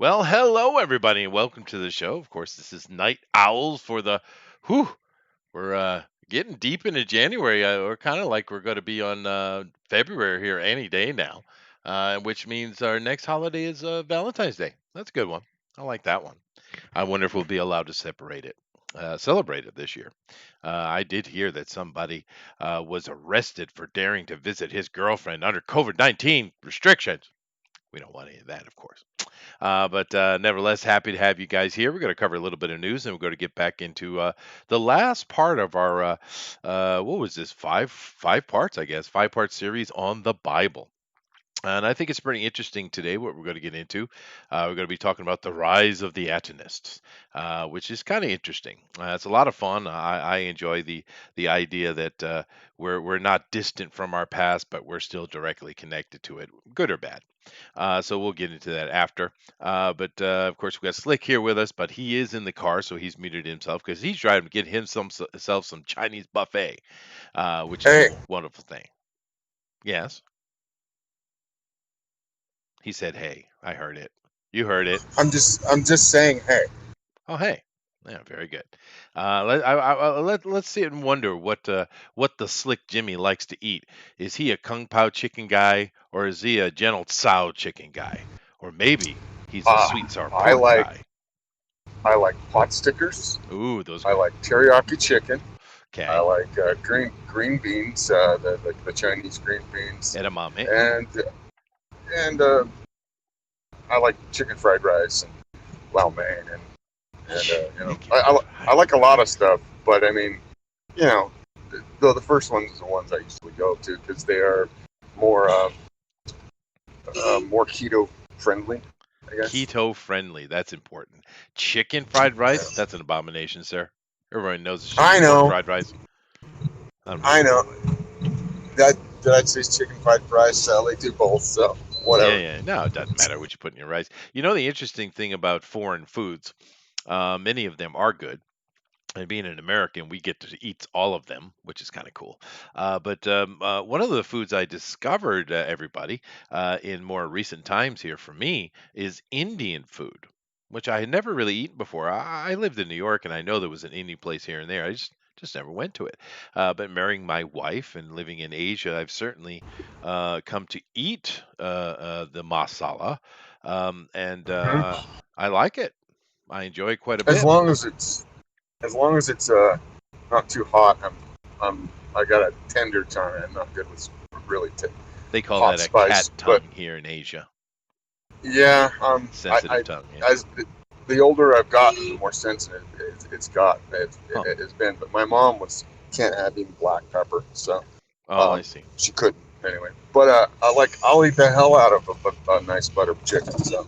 Well, hello everybody, and welcome to the show. Of course, this is Night Owls for the whew. We're getting deep into January. We're kind of like we're going to be on February here any day now, which means our next holiday is Valentine's Day. That's a good one. I like that one. I wonder if we'll be allowed to celebrate it this year. I did hear that somebody was arrested for daring to visit his girlfriend under COVID-19 restrictions. We don't want any of that, of course. But nevertheless, happy to have you guys here. We're going to cover a little bit of news, and we're going to get back into the last part of our what was this, five parts, I guess, 5 part series on the Bible. And I think it's pretty interesting today what we're going to get into. We're going to be talking about the rise of the Atenists, which is kind of interesting. It's a lot of fun. I enjoy the idea that we're not distant from our past, but we're still directly connected to it, good or bad. So we'll get into that after. But of course, we got Slick here with us, but he is in the car, so he's muted himself because he's driving to get himself some Chinese buffet, which is Hey, a wonderful thing. Yes, he said, "Hey, I heard it. You heard it. I'm just saying, hey. Oh, hey." Yeah, very good. Let's see and wonder what the Slick Jimmy likes to eat. Is he a Kung Pao chicken guy, or is he a Gentle Tsao chicken guy, or maybe he's a Uh, sweet sour I pork like guy? I like pot stickers. Ooh, those I good. like teriyaki chicken. I Okay, like green beans, the Chinese green beans, edamame. and and I like chicken fried rice and lao mein and Chicken I fried like a lot of rice. stuff. But I mean, you know, the first ones are the ones I usually go to because they are more more keto friendly, I guess. Keto friendly. That's important. Chicken fried rice. Yeah. That's an abomination, sir. Everyone knows it should be I pork know, fried rice. I don't know I what. know. Did I say chicken fried rice? They do both, so Yeah, whatever. yeah. No, it doesn't matter what you put in your rice. You know the interesting thing about foreign foods, many of them are good. And being an American, we get to eat all of them, which is kind of cool. But one of the foods I discovered, everybody, in more recent times here for me is Indian food, which I had never really eaten before. I lived in New York, and I know there was an Indian place here and there. I just never went to it. But marrying my wife and living in Asia, I've certainly come to eat the masala, and Hmm. I like it. I enjoy it quite a As bit. long as it's as long as it's not too hot. I got a tender tongue. I'm not good with really They call hot that a cat spice. But tongue here in Asia. yeah, Sensitive tongue, yeah. as the older I've gotten, the more sensitive it's got. Oh, It's been. But my mom can't have even black pepper, so oh, I um, see. she couldn't anyway. But I'll eat the hell out of a nice butter chicken. So.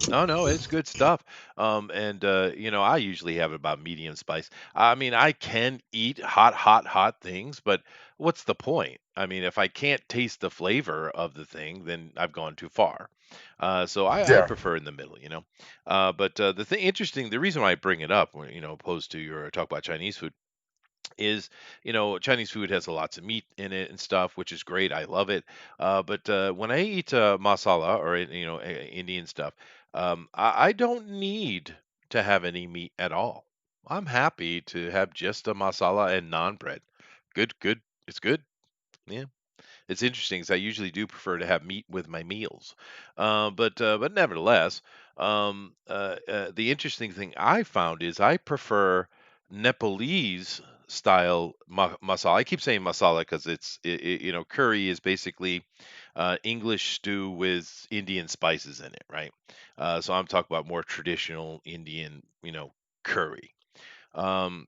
No, no, it's good stuff. And I usually have about medium spice. I mean, I can eat hot things, but what's the point? I mean, if I can't taste the flavor of the thing, then I've gone too far. So I Yeah. prefer in the middle. But the thing interesting, the reason why I bring it up, opposed to your talk about Chinese food, is Chinese food has lots of meat in it and stuff, which is great. I love it. But when I eat masala or Indian stuff, I don't need to have any meat at all. I'm happy to have just a masala and naan bread. Good. It's good. Yeah, it's interesting because I usually do prefer to have meat with my meals. But nevertheless, the interesting thing I found is I prefer Nepalese style masala. I keep saying masala because curry is basically English stew with Indian spices in it, right? So I'm talking about more traditional Indian, curry. Um,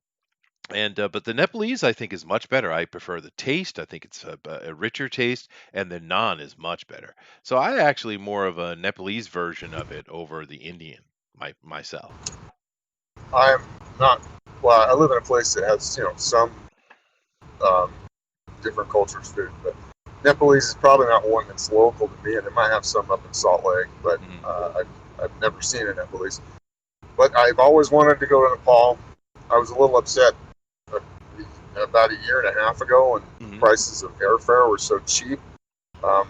and but the Nepalese, I think, is much better. I prefer the taste. I think it's a richer taste, and the naan is much better. So I actually more of a Nepalese version of it over the Indian myself. I'm not. Well, I live in a place that has some um, different cultures food, but Nepalese is probably not one that's local to me, and they might have some up in Salt Lake, but Hmm. I've never seen a Nepalese. But I've always wanted to go to Nepal. I was a little upset uh, about a year and a half ago when Hmm. prices of airfare were so cheap. Um,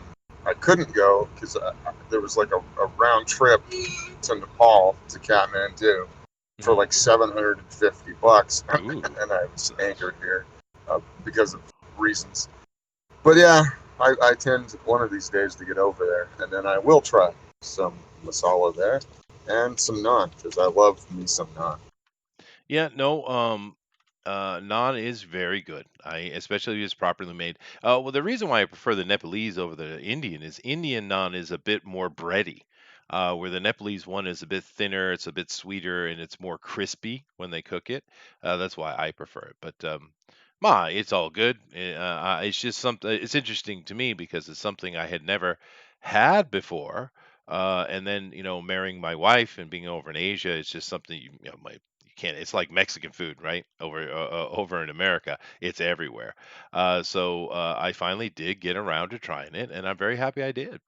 I couldn't go because there was like a round trip to Nepal to Kathmandu for Mhm. like $750, Ooh. and I was Nice. anchored here because of reasons. But yeah, I tend one of these days to get over there, and then I will try some masala there and some naan because I love me some naan. Yeah, no, naan is very good. I especially if it's properly made. Well, the reason why I prefer the Nepalese over the Indian is Indian naan is a bit more bready, where the Nepalese one is a bit thinner, it's a bit sweeter, and it's more crispy when they cook it. That's why I prefer it. But it's all good. It's just something. It's interesting to me because it's something I had never had before. And then marrying my wife and being over in Asia, it's just something my you can't. It's like Mexican food, right? Over in America, it's everywhere. So I finally did get around to trying it, and I'm very happy I did.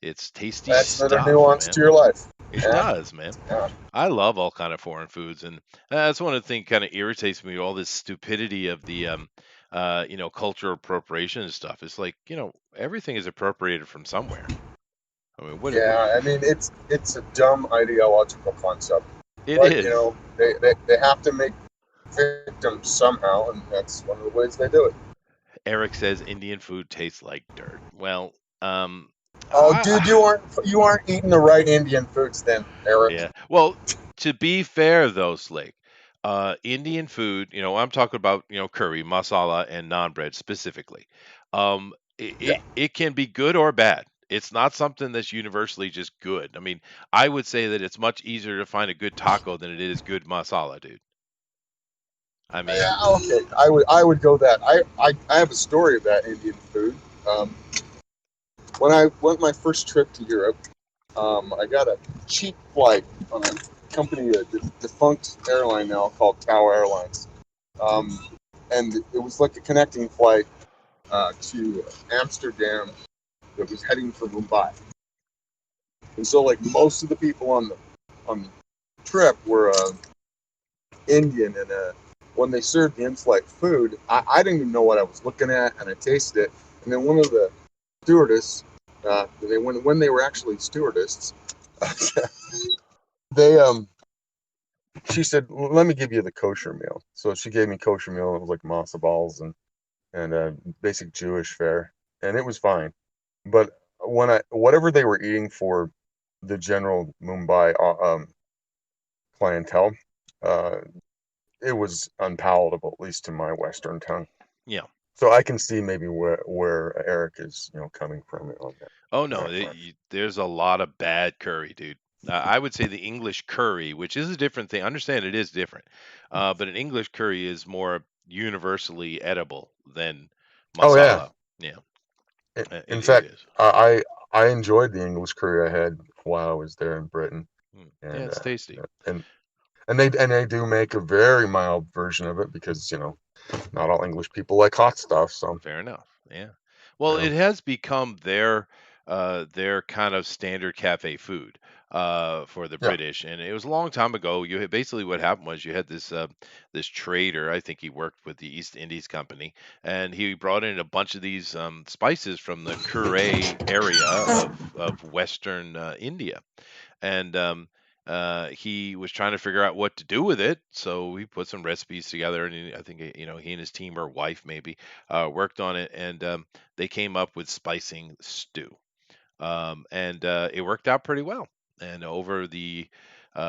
It's tasty Adds another stuff, nuance man. to your life. It Yeah, does, man. yeah, I love all kind of foreign foods, and that's one of the things kind of irritates me. All this stupidity of the cultural appropriation and stuff. It's like everything is appropriated from somewhere. I mean, what yeah. I mean, it's a dumb ideological concept, it but is. they have to make victims somehow, and that's one of the ways they do it. Eric says Indian food tastes like dirt. Well, um, Oh, dude, I, you aren't eating the right Indian foods then, Eric. yeah. Well, to be fair though, Slick, Indian food, I'm talking about, curry, masala, and naan bread specifically. It, Yeah, it it can be good or bad. It's not something that's universally just good. I mean, I would say that it's much easier to find a good taco than it is good masala, dude. I mean, yeah. Okay, I would go that. I have a story about Indian food. Um, when I went my first trip to Europe, I got a cheap flight on a company, a defunct airline now called Tau Airlines. Um, and it was like a connecting flight to Amsterdam that was heading for Mumbai. And so, like most of the people on the trip were Indian, and when they served the in-flight food, I didn't even know what I was looking at, and I tasted it. And then one of the stewardess, when they were actually stewardess, they she said, "Let me give you the kosher meal." So she gave me kosher meal. It was like matzo balls and basic Jewish fare, and it was fine. But when I whatever they were eating for the general Mumbai clientele, uh, it was unpalatable, at least to my Western tongue. yeah. So I can see maybe where Eric is, coming from Oh on no, that front. there's a lot of bad curry, dude. I would say the English curry, which is a different thing. Understand it is different, but an English curry is more universally edible than Oh yeah. masala. Yeah, In it fact, is. I enjoyed the English curry I had while I was there in Britain, Yeah, and it's tasty. and they do make a very mild version of it because not all English people like hot stuff. So Fair enough. Yeah. Well, yeah, it has become their kind of standard cafe food for the yeah. British, and it was a long time ago. Basically what happened was you had this trader. I think he worked with the East Indies Company, and he brought in a bunch of these spices from the Curry area of Western India, and he was trying to figure out what to do with it. So he put some recipes together, and I think he and his team or wife maybe worked on it, and they came up with spicing stew, and it worked out pretty well. And over the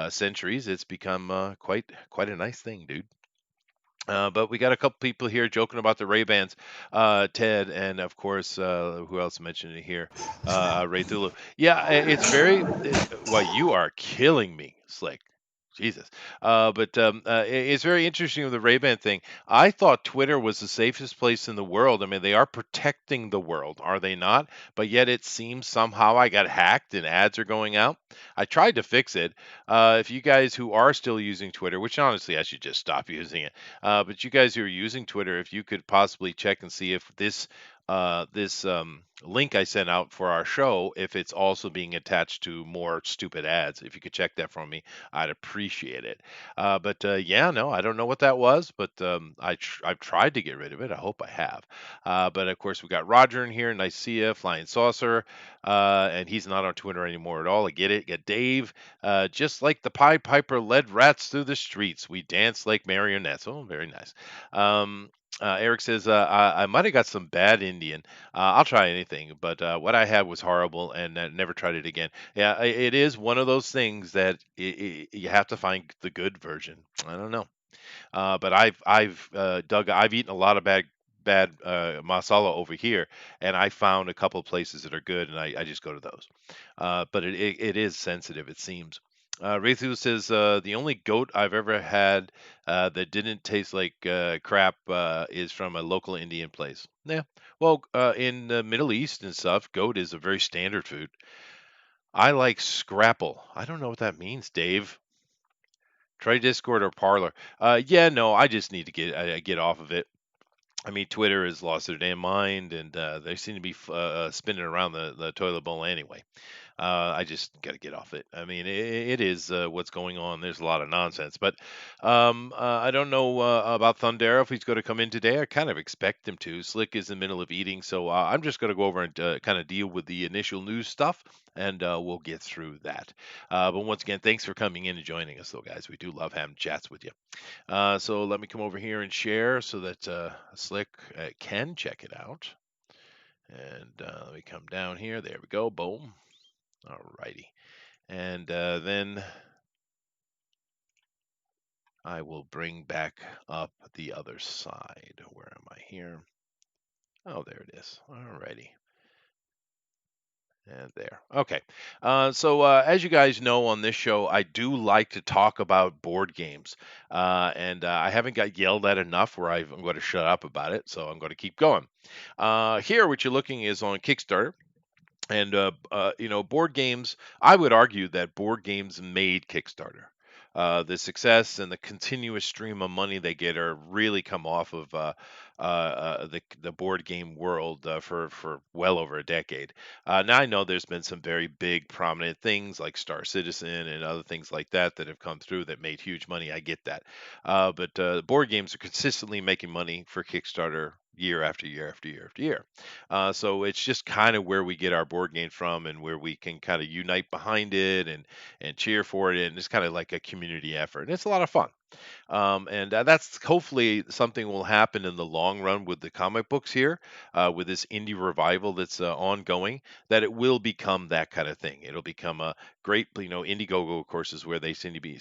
centuries, it's become quite a nice thing, dude. But we got a couple people here joking about the Ray Bans, Ted, and of course, who else mentioned it here? Ray Thulu. Yeah, it's very. Well, you are killing me, Slick. Jesus. But it's very interesting with the Ray Ban thing. I thought Twitter was the safest place in the world. I mean, they are protecting the world, are they not? But yet it seems somehow I got hacked and ads are going out. I tried to fix it. If you guys who are still using Twitter, which honestly I should just stop using it, but you guys who are using Twitter, if you could possibly check and see if this this link I sent out for our show, if it's also being attached to more stupid ads. If you could check that for me, I'd appreciate it. But yeah, no, I don't know what that was, but I've tried to get rid of it. I hope I have. But of course, we got Roger in here, Nicaea, Flying Saucer, and he's not on Twitter anymore at all. I get it. Got Dave, just like the Pied Piper led rats through the streets, we dance like marionettes. Oh, very nice. Um, Eric says, I might have got some bad Indian. I'll try anything, but what I had was horrible and never tried it again. Yeah, it is one of those things that you have to find the good version. I don't know. But I've eaten a lot of bad masala over here, and I found a couple of places that are good, and I just go to those. But it is sensitive, it seems. Rethu says the only goat I've ever had that didn't taste like crap is from a local Indian place. Yeah, well, in the Middle East and stuff, goat is a very standard food. I like scrapple. I don't know what that means, Dave. Try Discord or Parlor. Yeah, no, I just need to get off of it. I mean, Twitter has lost their damn mind, and they seem to be spinning around the toilet bowl anyway. I just got to get off it. I mean, it is what's going on. There's a lot of nonsense, but I don't know about Thundera if he's going to come in today. I kind of expect him to. Slick is in the middle of eating, so I'm just going to go over and kind of deal with the initial news stuff, and we'll get through that. But once again, thanks for coming in and joining us, though, guys. We do love having chats with you. So let me come over here and share so that Slick can check it out. And let me come down here. There we go. Boom. Alrighty. And then I will bring back up the other side. Where am I here? Oh, there it is. Alrighty. And there. Okay. So, as you guys know on this show, I do like to talk about board games. And I haven't got yelled at enough where I'm going to shut up about it. So I'm going to keep going. Here, what you're looking is on Kickstarter. And board games. I would argue that board games made Kickstarter. The success and the continuous stream of money they get are really come off of the board game world for well over a decade. Now I know there's been some very big prominent things like Star Citizen and other things like that that have come through that made huge money. I get that, but board games are consistently making money for Kickstarter year after year after year after year. So it's just kind of where we get our board game from and where we can kind of unite behind it and cheer for it. And it's kind of like a community effort. And it's a lot of fun. And that's hopefully something will happen in the long run with the comic books here, with this indie revival that's ongoing, that it will become that kind of thing. It'll become a great, Indiegogo, of course, is where they seem to be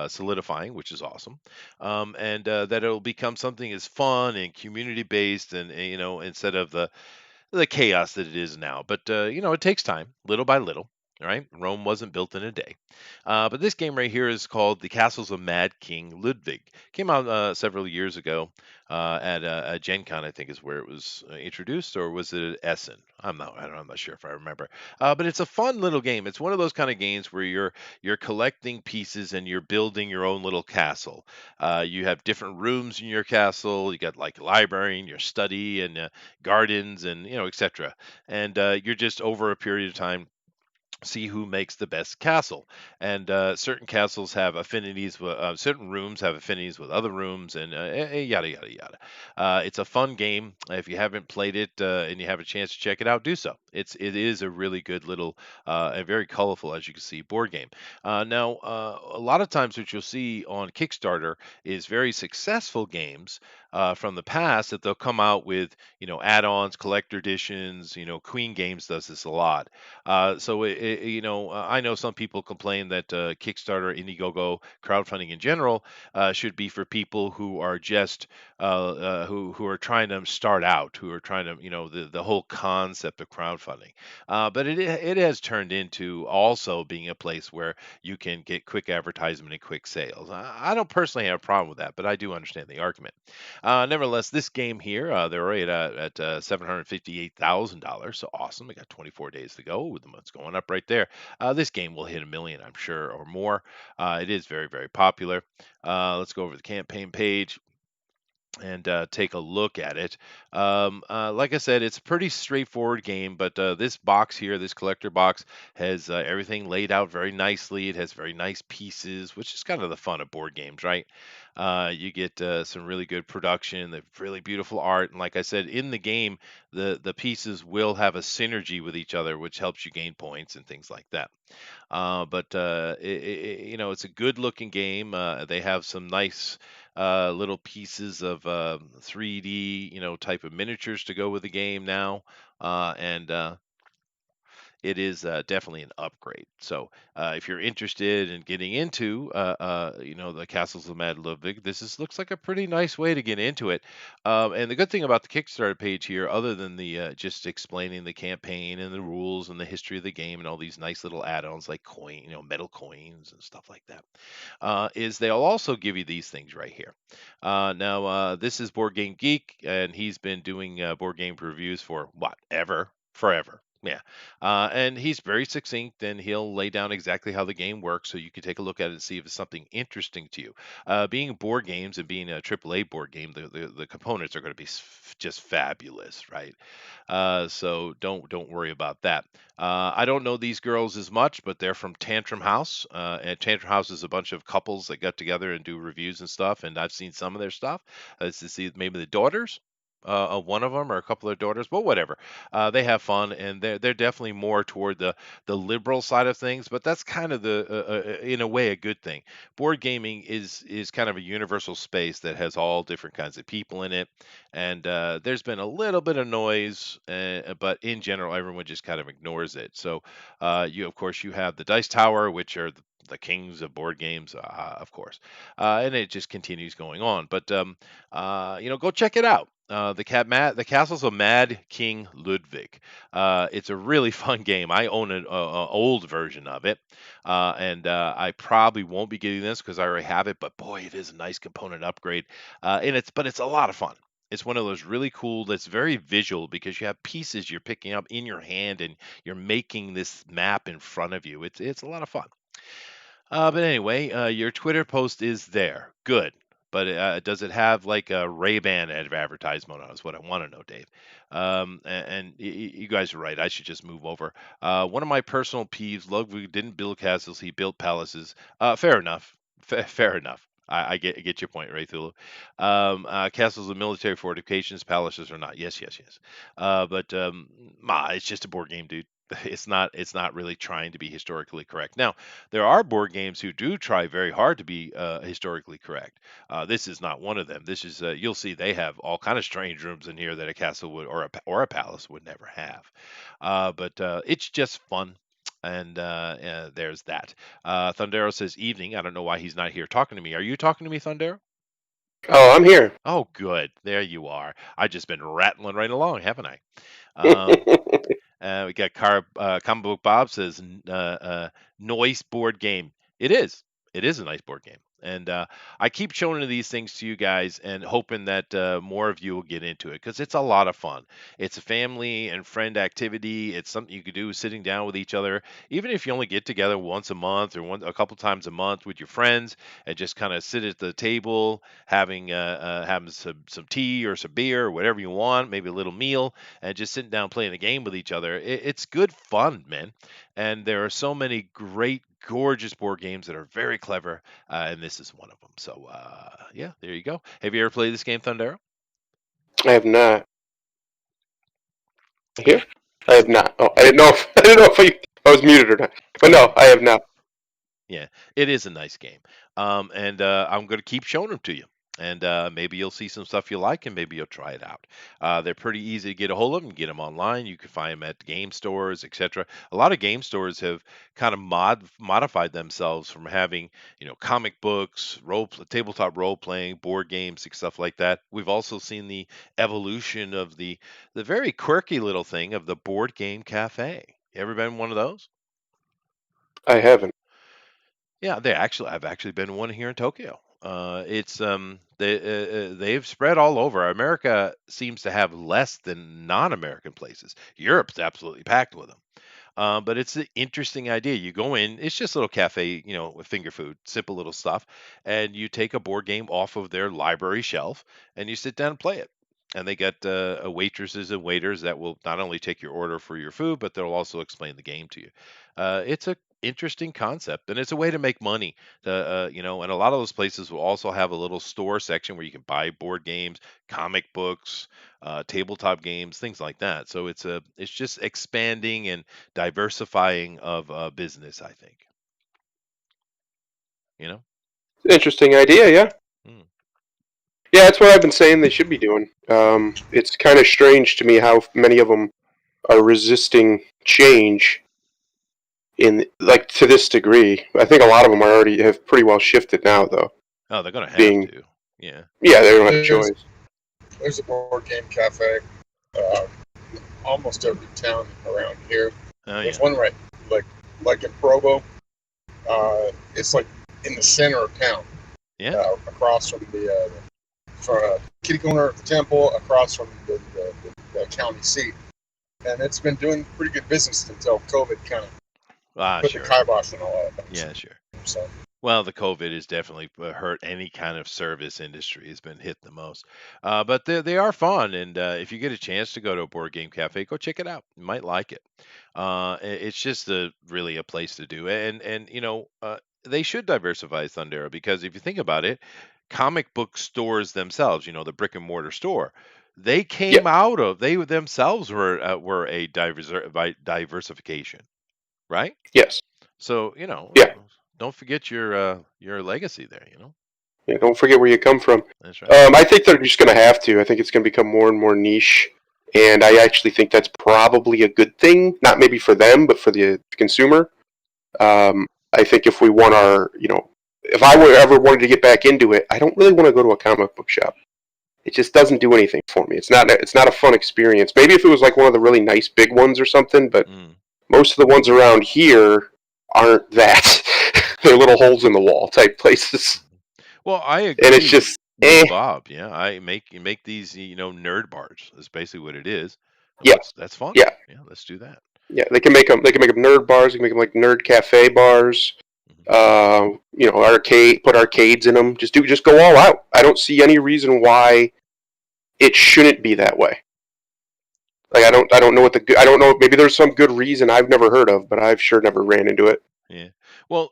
solidifying, which is awesome. And that it'll become something as fun and community based, and instead of the chaos that it is now. But it takes time, little by little. Right? Rome wasn't built in a day. But this game right here is called The Castles of Mad King Ludwig. Came out several years ago at Gen Con, I think is where it was introduced, or was it at Essen? I'm not sure if I remember. But it's a fun little game. It's one of those kind of games where you're collecting pieces and you're building your own little castle. You have different rooms in your castle. You got like a library and your study and gardens and etc. And you're just over a period of time see who makes the best castle. And certain castles have affinities with certain rooms have affinities with other rooms, and yada yada yada. It's a fun game. If you haven't played it and you have a chance to check it out, do so. It is a really good little and very colorful, as you can see, board game. Now, a lot of times what you'll see on Kickstarter is very successful games from the past that they'll come out with add-ons, collector editions. Queen Games does this a lot. I know some people complain that Kickstarter, Indiegogo, crowdfunding in general should be for people who are just who are trying to start out, who are trying to, the whole concept of crowdfunding. But it has turned into also being a place where you can get quick advertisement and quick sales. I don't personally have a problem with that, but I do understand the argument. Nevertheless, this game here, they're already at $758,000. So awesome. They got 24 days to go with the months going up right there. This game will hit a million, I'm sure, or more. It is very, very popular. Let's go over the campaign page. and take a look at it. Like I said, it's a pretty straightforward game, but this box here, this collector box, has everything laid out very nicely. It has very nice pieces, which is kind of the fun of board games, right? You get some really good production, the really beautiful art, and like I said, in the game, the pieces will have a synergy with each other, which helps you gain points and things like that. But it's a good looking game. They have some nice little pieces of 3D, type of miniatures to go with the game now. And it is definitely an upgrade. So if you're interested in getting into, the Castles of Mad Ludwig, looks like a pretty nice way to get into it. And the good thing about the Kickstarter page here, other than the just explaining the campaign and the rules and the history of the game and all these nice little add-ons like metal coins and stuff like that, is they'll also give you these things right here. Now, this is Board Game Geek, and he's been doing board game reviews for what, ever, forever. Yeah. And he's very succinct, and he'll lay down exactly how the game works so you can take a look at it and see if it's something interesting to you. Being board games and being a AAA board game, the components are going to be just fabulous, right? So don't worry about that. I don't know these girls as much, but they're from Tantrum House. And Tantrum House is a bunch of couples that get together and do reviews and stuff. And I've seen some of their stuff. It's to see maybe the daughters of one of them or a couple of daughters, but whatever. They have fun, and they're definitely more toward the liberal side of things. But that's kind of the in a way a good thing. Board gaming is kind of a universal space that has all different kinds of people in it, and there's been a little bit of noise, but in general, everyone just kind of ignores it. So, of course, you have the Dice Tower, which are the kings of board games, of course, and it just continues going on. But go check it out. The Castles of Mad King Ludwig. It's a really fun game. I own an old version of it, and I probably won't be getting this because I already have it. But boy, it is a nice component upgrade, and it's a lot of fun. It's one of those really cool that's very visual because you have pieces you're picking up in your hand and you're making this map in front of you. It's a lot of fun. But anyway, your Twitter post is there. Good. But does it have like a Ray-Ban advertisement on it? Is what I want to know, Dave. You guys are right. I should just move over. One of my personal peeves: Ludwig didn't build castles; he built palaces. Fair enough. Fair enough. I get your point, Ray Thulu. Castles are military fortifications. Palaces are not. Yes, yes, yes. It's just a board game, dude. It's not really trying to be historically correct. Now, there are board games who do try very hard to be historically correct. This is not one of them. This is you'll see they have all kind of strange rooms in here that a castle would or a palace would never have. But it's just fun. And there's that. Thundero says evening. I don't know why he's not here talking to me. Are you talking to me, Thundero? Oh, I'm here. Oh, good. There you are. I've just been rattling right along, haven't I? Um, we got Comic Book Bob says noise board game. It is. It is a nice board game. And I keep showing these things to you guys and hoping that more of you will get into it because it's a lot of fun. It's a family and friend activity. It's something you could do sitting down with each other, even if you only get together once a month or a couple times a month with your friends and just kind of sit at the table having some tea or some beer or whatever you want, maybe a little meal, and just sitting down playing a game with each other. It's good fun, man. And there are so many great, gorgeous board games that are very clever, and this is one of them. So, yeah, there you go. Have you ever played this game, Thundero? I have not. Here? I have not. Oh, I didn't know if I was muted or not. But no, I have not. Yeah, it is a nice game. And I'm going to keep showing them to you. And maybe you'll see some stuff you like, and maybe you'll try it out. They're pretty easy to get a hold of. And get them online. You can find them at game stores, etc. A lot of game stores have kind of modified themselves from having, comic books, tabletop role playing, board games, and stuff like that. We've also seen the evolution of the very quirky little thing of the board game cafe. You ever been in one of those? I haven't. Yeah, I've actually been to one here in Tokyo. They've spread all over. America seems to have less than non-American places. Europe's absolutely packed with them. But it's an interesting idea. You go in, it's just a little cafe, with finger food, simple little stuff, and you take a board game off of their library shelf and you sit down and play it. And they got waitresses and waiters that will not only take your order for your food, but they'll also explain the game to you. It's a interesting concept, and it's a way to make money. And a lot of those places will also have a little store section where you can buy board games, comic books, tabletop games, things like that. So it's just expanding and diversifying of business, I think. You know. Interesting idea, yeah. Mm. Yeah, that's what I've been saying they should be doing. It's kind of strange to me how many of them are resisting change in like to this degree. I think a lot of them already have pretty well shifted now, though. Oh, they're gonna have Being to. Yeah. yeah, they don't have a choice. There's a board game cafe uh, almost every town around here. Oh There's yeah. one right like in Provo. It's like in the center of town, Yeah. across from the kitty corner of the temple, across from the county seat, and it's been doing pretty good business until COVID kind of put the Sure. kibosh on all of that. Yeah, sure. So Well, the COVID has definitely hurt any kind of service industry has been hit the most. But they are fun, and if you get a chance to go to a board game cafe, go check it out. You might like it. It's just really a place to do, and they should diversify Thundera because if you think about it, comic book stores themselves, the brick and mortar store, they Yeah, came out of they themselves were a diversification, right? yes, So, yeah. don't forget your legacy there, Yeah, don't forget where you come from. That's right. I think they're just going to have to. I think it's going to become more and more niche, and I actually think that's probably a good thing. Not maybe for them, but for the consumer. I think if we want if I were ever wanted to get back into it, I don't really want to go to a comic book shop. It just doesn't do anything for me. It's not a fun experience. Maybe if it was like one of the really nice big ones or something, but Mm. most of the ones around here aren't that. They're little holes in the wall type places, Well, I and it's agree just with Bob. Yeah, I make these, nerd bars. That's basically what it is. And yeah, that's fun. yeah, Yeah, let's do that. yeah. They can make them. They can make them nerd bars. They can make them like nerd cafe bars. Mhm. Arcade. Put arcades in them. Just go all out. I don't see any reason why it shouldn't be that way. Like I don't know I don't know. Maybe there's some good reason I've never heard of, but I've sure never ran into it. Yeah. Well,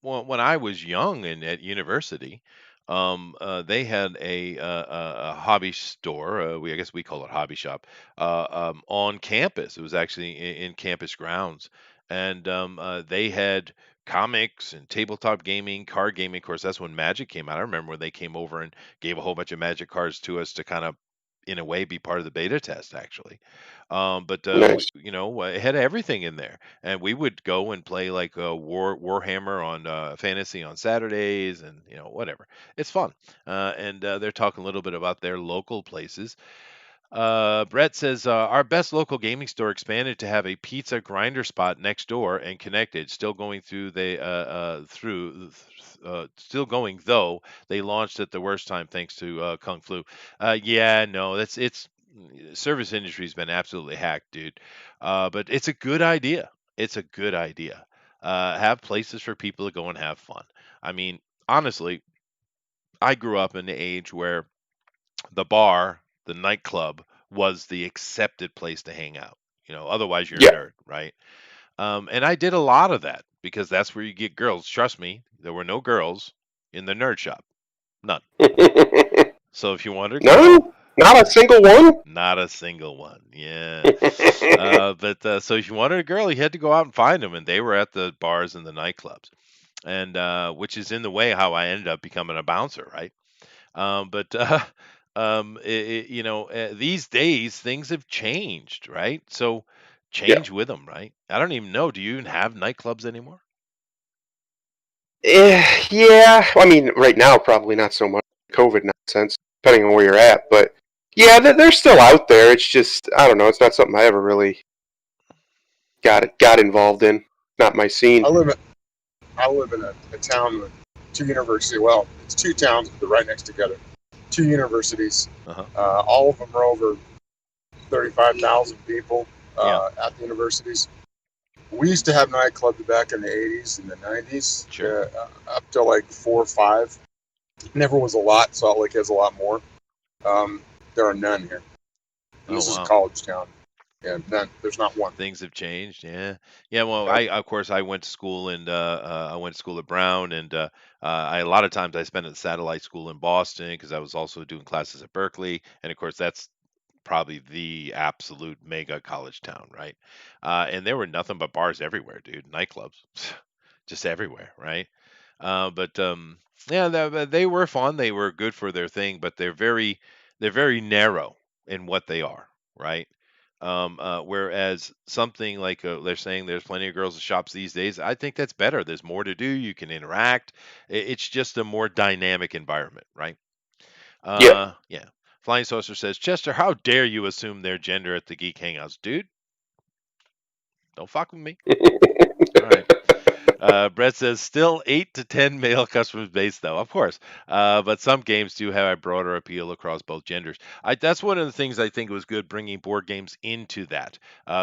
when I was young and at university, they had a hobby store. I guess we call it hobby shop on campus. It was actually in campus grounds, and they had comics and tabletop gaming, card gaming. Of course, that's when Magic came out. I remember when they came over and gave a whole bunch of Magic cards to us to kind of, in a way, be part of the beta test, actually. But Nice. it had everything in there, and we would go and play like Warhammer on Fantasy on Saturdays, and whatever. It's fun, and they're talking a little bit about their local places. Brett says our best local gaming store expanded to have a pizza grinder spot next door and connected. Still going though. They launched at the worst time thanks to Kung Flu. Yeah, no, that's it's service industry's been absolutely hacked, dude. But it's a good idea. It's a good idea. Have places for people to go and have fun. I mean, honestly, I grew up in the age where the bar, the nightclub was the accepted place to hang out. Otherwise you're a Yeah. nerd, right? And I did a lot of that because that's where you get girls. Trust me, there were no girls in the nerd shop, none. So if you wanted a girl, No, not a single one. not a single one. Yeah. But so if you wanted a girl, you had to go out and find them, and they were at the bars and the nightclubs, and which is in the way how I ended up becoming a bouncer, right? But these days things have changed, right? So Yeah. change with them, right? I don't even know. Do you even have nightclubs anymore? Yeah. I mean, right now probably not so much COVID nonsense, depending on where you're at. But yeah, they're still out there. It's just I don't know. It's not something I ever really got involved in. Not my scene. I live in a town with two universities. Well, it's two towns, but they're right next together. Two universities. Uh-huh. All of them are over 35,000 people Yeah. at the universities. We used to have nightclubs back in the 80s and the 90s, Sure. up to like 4 or 5. Never was a lot. Salt Lake has a lot more. Um, there are none here. And Oh this is a wow. college town. Yeah, none. There's not one. Things have changed. Yeah. Yeah. Well, Nope. I of course I went to school and I went to school at Brown and I a lot of times I spent at the satellite school in Boston because I was also doing classes at Berkeley, and of course that's probably the absolute mega college town, right? And there were nothing but bars everywhere, dude. Nightclubs, just everywhere, right? But yeah, they were fun. They were good for their thing, but they're very narrow in what they are, right? Whereas something like they're saying there's plenty of girls at shops these days. I think that's better. There's more to do. You can interact. It's just a more dynamic environment, right? Yeah. Yeah. Flying Saucer says, Chester, how dare you assume their gender at the Geek Hangouts, dude? Don't fuck with me. All right. Brett says still 8 to 10 male customers base though, of course. But some games do have a broader appeal across both genders. That's one of the things I think was good bringing board games into that,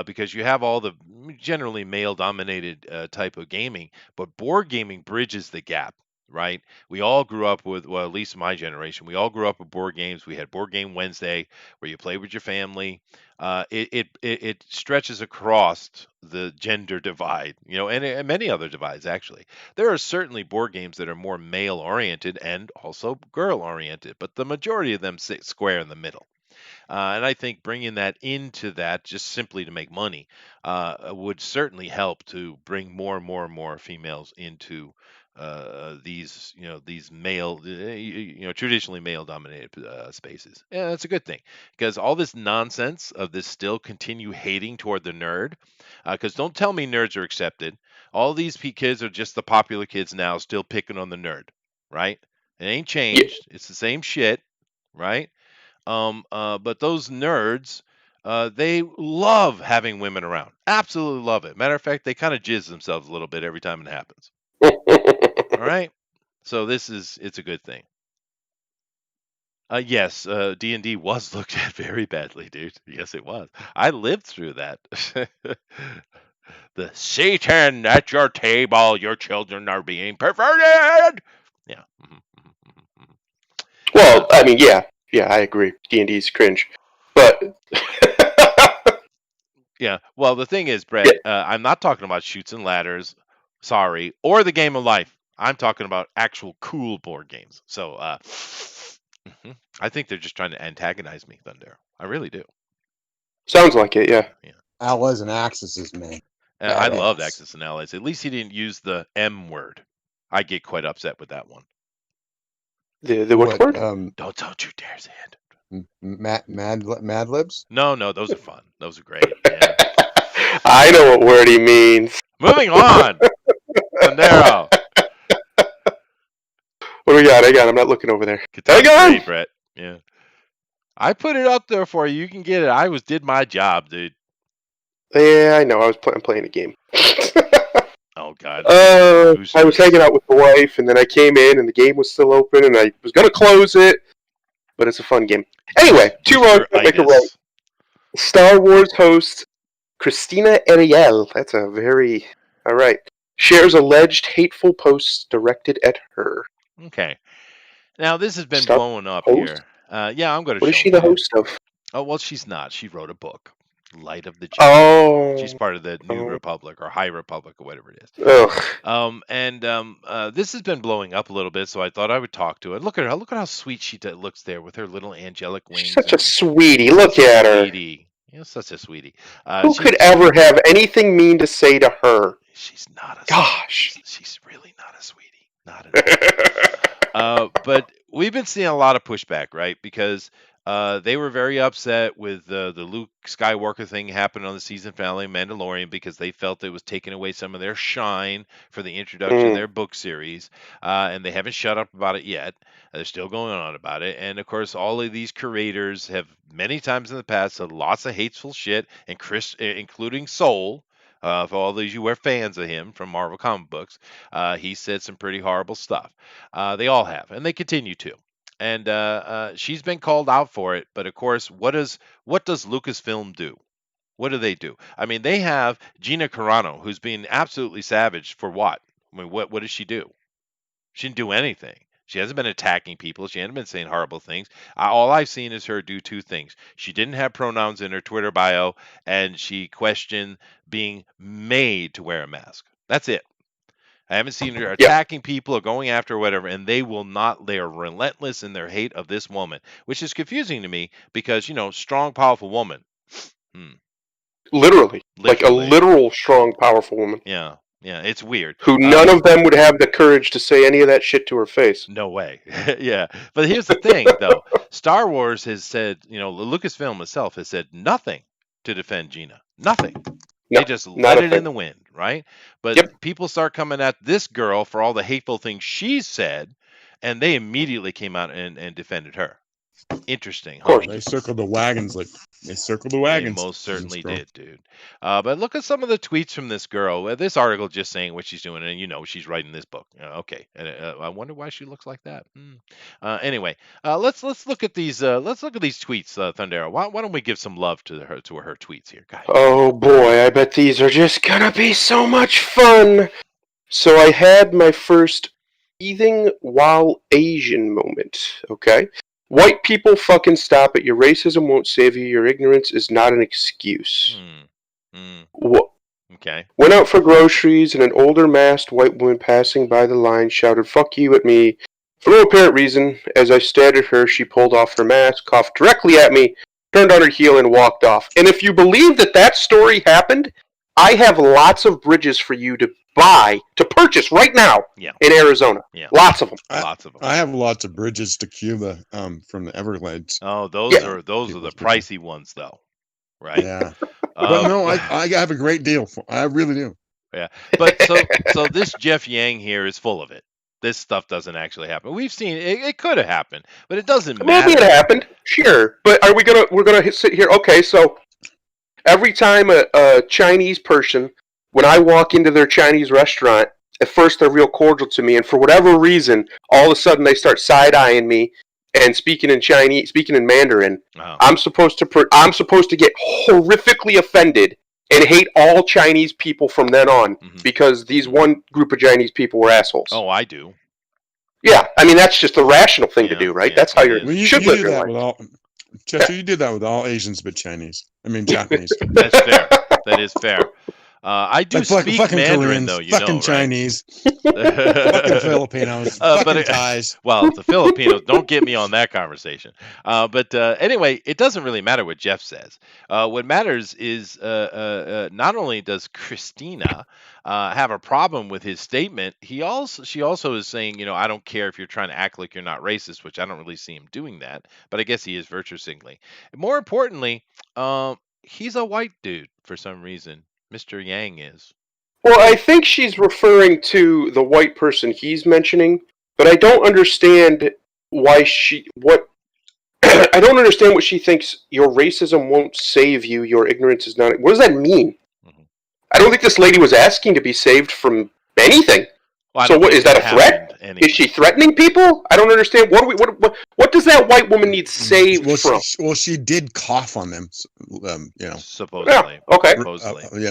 because you have all the generally male-dominated type of gaming, but board gaming bridges the gap. Right, we all grew up with, well, at least my generation, we all grew up with board games. We had Board Game Wednesday, where you play with your family. It stretches across the gender divide, and many other divides actually. There are certainly board games that are more male oriented and also girl oriented, but the majority of them sit square in the middle. And I think bringing that into that just simply to make money would certainly help to bring more and more and more females into these, these male, traditionally male dominated spaces. Yeah, that's a good thing because all this nonsense of this still continue hating toward the nerd. Because don't tell me nerds are accepted. All these kids are just the popular kids now, still picking on the nerd, right? It ain't Yeah. changed. It's the same shit, right? But those nerds, they love having women around. Absolutely love it. Matter of fact, they kind of jizz themselves a little bit every time it happens. All right. So it's a good thing. Yes, D&D was looked at very badly, dude. Yes, it was. I lived through that. The Satan at your table, your children are being perverted. Yeah. Well, I mean, yeah, I agree. D&D is cringe, but Yeah. Well, the thing is, yeah, Brett, I'm not talking about shoots and ladders, sorry, or the game of life. I'm talking about actual cool board games. So, I think they're just trying to antagonize me, Thunder. I really do. sounds like it. Yeah, Yeah, yeah. Allies and Axis is man. I loved Badass. Axis and Allies. At least he didn't use the M word. I get quite upset with that one. the what What? word? Don't you dare say it. Mad Libs? No, no, those are fun. Those are great. Yeah. I know what word he means. Moving on, Thundero. What do we got? Hang on, I'm not looking over there. Hang Catan on. 3, Brett. Yeah. I put it up there for you. You can get it. Did my job, dude. Yeah, I know. I'm playing a game. Oh God, who's I was hanging who's out with the wife, and then I came in, and the game was still open, and I was gonna close it, but it's a fun game. Anyway, two who's wrongs your don't make a right. itis? Star Wars host Christina Ariel. That's a very all right. Shares alleged hateful posts directed at her. Okay. Now this has been Star blowing up host? here. Yeah, I'm going to What is show them she to the you. host of? Oh well, she's not. She wrote a book, Light of the Jedi. She's Oh, part of the New oh, Republic or High Republic or whatever it is. ugh. This has been blowing up a little bit, so I thought I would talk to her. Look at her. Look at how sweet she looks there with her little angelic She's wings such a and sweetie. such Look a at her. sweetie. Such a sweetie. Who could ever have anything mean to say to her? She's not a sweetie. Gosh. She's really not a sweetie. Not at all. But we've been seeing a lot of pushback, right? Because they were very upset with the Luke Skywalker thing happened on the season finale of Mandalorian because they felt it was taking away some of their shine for the introduction of Mm. their book series, and they haven't shut up about it yet. They're still going on about it, and of course, all of these creators have many times in the past said lots of hateful shit, and including Soul. For all those you who are fans of him from Marvel comic books, he said some pretty horrible stuff. They all have, and they continue to. And she's been called out for it. But of course, what does Lucasfilm do? What do? I mean, they have Gina Carano, who's being absolutely savage for what? I mean, what does she do? She didn't do anything. She hasn't been attacking people. She hasn't been saying horrible things. All I've seen is her do two things. She didn't have pronouns in her Twitter bio, and she questioned being made to wear a mask. That's it. I haven't seen her Yeah, attacking people or going after whatever, and they will not. They are relentless in their hate of this woman, which is confusing to me because strong, powerful woman. Hmm, literally, like a literally, literal, strong, powerful woman yeah, yeah. It's weird. who none of them would have the courage to say any of that shit to her face. No way. Yeah. But here's the thing, though. Star Wars has said, Lucasfilm itself has said nothing to defend Gina. Nothing. No, They just not let a it in thing. the wind, right? But Yep, people start coming at this girl for all the hateful things she said, and they immediately came out and defended her. Interesting, of huh? course. They circled the wagons They for most this certainly girl. did, dude. But look at some of the tweets from this girl. This article just saying what she's doing, and she's writing this book. Okay, and I wonder why she looks like that. Anyway, let's look at these. Let's look at these tweets, Thundera. Why don't we give some love to her tweets here, guy? Oh boy, I bet these are just gonna be so much fun. So I had my first eating while Asian moment, okay? White people fucking stop it. Your racism won't save you. Your ignorance is not an excuse. Wha- Okay. Went out for groceries, and an older masked white woman passing by the line shouted, "Fuck you" at me. For no apparent reason, as I stared at her, she pulled off her mask, coughed directly at me, turned on her heel, and walked off. And if you believe that story happened, I have lots of bridges for you to purchase right now Yeah. in Arizona. Yeah. Lots of them. Lots of them. I have lots of bridges to Cuba from the Everglades. Oh, those Yeah. are the People's pricey ones, though, right? Yeah. But no, I have a great deal. I really do. Yeah, but so this Jeff Yang here is full of it. This stuff doesn't actually happen. We've seen it. It could have happened, but it doesn't Maybe it matter. happened, sure. But we're gonna sit here? Okay, so every time a Chinese person, when I walk into their Chinese restaurant, at first they're real cordial to me, and for whatever reason, all of a sudden they start side eyeing me and speaking in Mandarin. Oh. I'm supposed to get horrifically offended and hate all Chinese people from then on because these one group of Chinese people were assholes. Oh, I do. Yeah, I mean that's just the rational thing to do, right? Yeah, that's how you should you live do your that life. with all. Chester, you did that with all Asians but Japanese. That's fair. That is fair. I do like speak fucking Mandarin, Koreans, though. fucking Right? Chinese, fucking Filipinos, fucking Thais. Well, the Filipinos, don't get me on that conversation. But anyway, it doesn't really matter what Jeff says. What matters is not only does Christina have a problem with his statement, she also is saying, I don't care if you're trying to act like you're not racist, which I don't really see him doing that, but I guess he is virtue signaling. More importantly, he's a white dude for some reason. Mr. Yang is. Well, I think she's referring to the white person he's mentioning, but I don't understand why I don't understand what she thinks. Your racism won't save you. Your ignorance is not. What does that mean? Mm-hmm. I don't think this lady was asking to be saved from anything. Well, so what is that a threat? Anyway. Is she threatening people? I don't understand. What does that white woman need saved from? She did cough on them. Supposedly. Yeah, okay.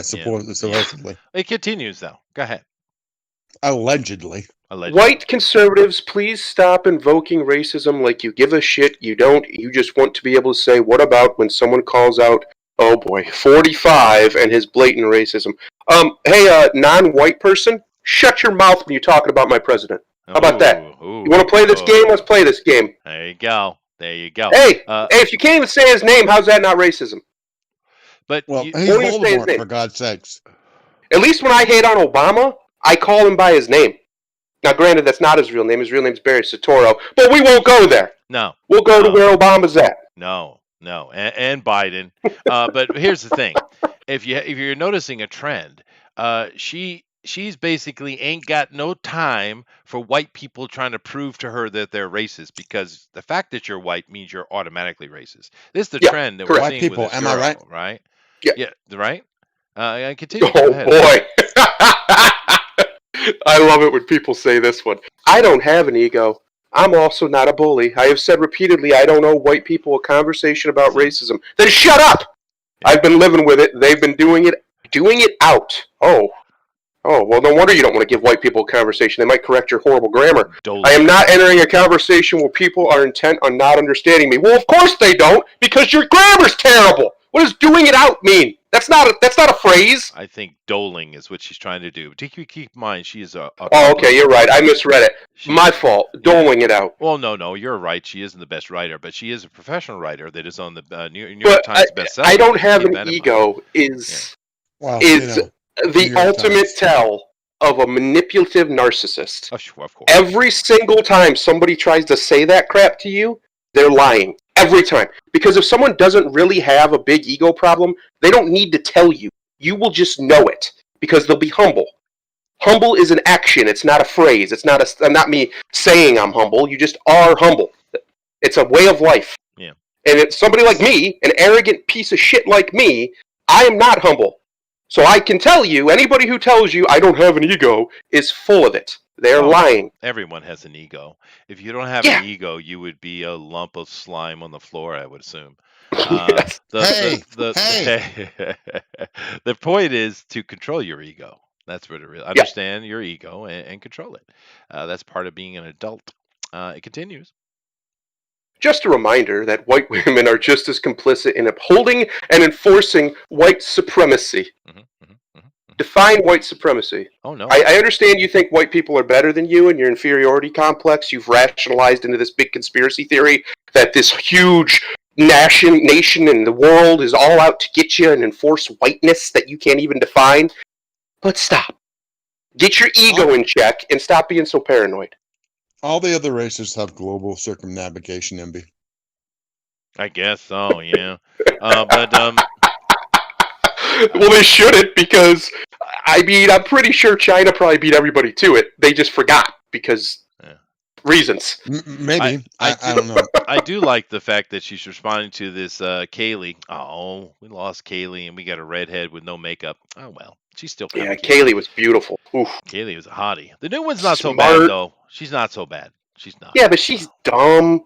Supposedly. It continues though. Go ahead. Allegedly. White conservatives, please stop invoking racism like you give a shit. You don't. You just want to be able to say, what about when someone calls out, oh boy, 45 and his blatant racism? Hey, non-white person, shut your mouth when you're talking about my president. How about that? You want to play this game? Let's play this game. There you go. Hey, if you can't even say his name, how's that not racism? But he's Voldemort, for God's sakes. At least when I hate on Obama, I call him by his name. Now, granted, that's not his real name. His real name's Barry Soetoro, but we won't go there. No. We'll go to where Obama's at. No, and Biden. But here's the thing: if you're noticing a trend, she's basically ain't got no time for white people trying to prove to her that they're racist, because the fact that you're white means you're automatically racist. This is the trend that we're seeing people, with this am girl, I right? Right? Yeah. Right? I continue. Oh, boy. I love it when people say this one. I don't have an ego. I'm also not a bully. I have said repeatedly I don't owe white people a conversation about racism. Then shut up! I've been living with it. They've been doing it out. Oh, well, no wonder you don't want to give white people a conversation. They might correct your horrible grammar. Doling. I am not entering a conversation where people are intent on not understanding me. Well, of course they don't, because your grammar's terrible. What does doing it out mean? That's not a phrase. I think doling is what she's trying to do. But keep in mind, she is a Oh, okay, you're right. I misread it. My fault. Doling it out. Well, no, you're right. She isn't the best writer, but she is a professional writer that is on the New York But Times bestseller. I don't have an ego. Is the ultimate tell of a manipulative narcissist. Of course. Every single time somebody tries to say that crap to you, they're lying. Every time. Because if someone doesn't really have a big ego problem, they don't need to tell you. You will just know it. Because they'll be humble. Humble is an action. It's not a phrase. It's not me saying I'm humble. You just are humble. It's a way of life. Yeah. And it's somebody like me, an arrogant piece of shit like me, I am not humble. So I can tell you, anybody who tells you I don't have an ego is full of it. They're lying. Everyone has an ego. If you don't have an ego, you would be a lump of slime on the floor, I would assume. Yes. The point is to control your ego. That's what it really. Understand your ego and control it. That's part of being an adult. It continues. Just a reminder that white women are just as complicit in upholding and enforcing white supremacy. Define white supremacy. Oh, no. I understand you think white people are better than you and your inferiority complex. You've rationalized into this big conspiracy theory that this huge nation in the world is all out to get you and enforce whiteness that you can't even define. But stop. Get your ego in check and stop being so paranoid. All the other races have global circumnavigation, MB. I guess so, yeah. But well, they shouldn't, because I'm pretty sure China probably beat everybody to it. They just forgot because reasons. Maybe. I don't know. I do like the fact that she's responding to this Kaylee. Oh, we lost Kaylee and we got a redhead with no makeup. Oh, well. She's still kind of cute. Kaylee was beautiful. Oof. Kaylee was a hottie. The new one's not so bad, though. She's not so bad. She's not. Yeah, but she's dumb.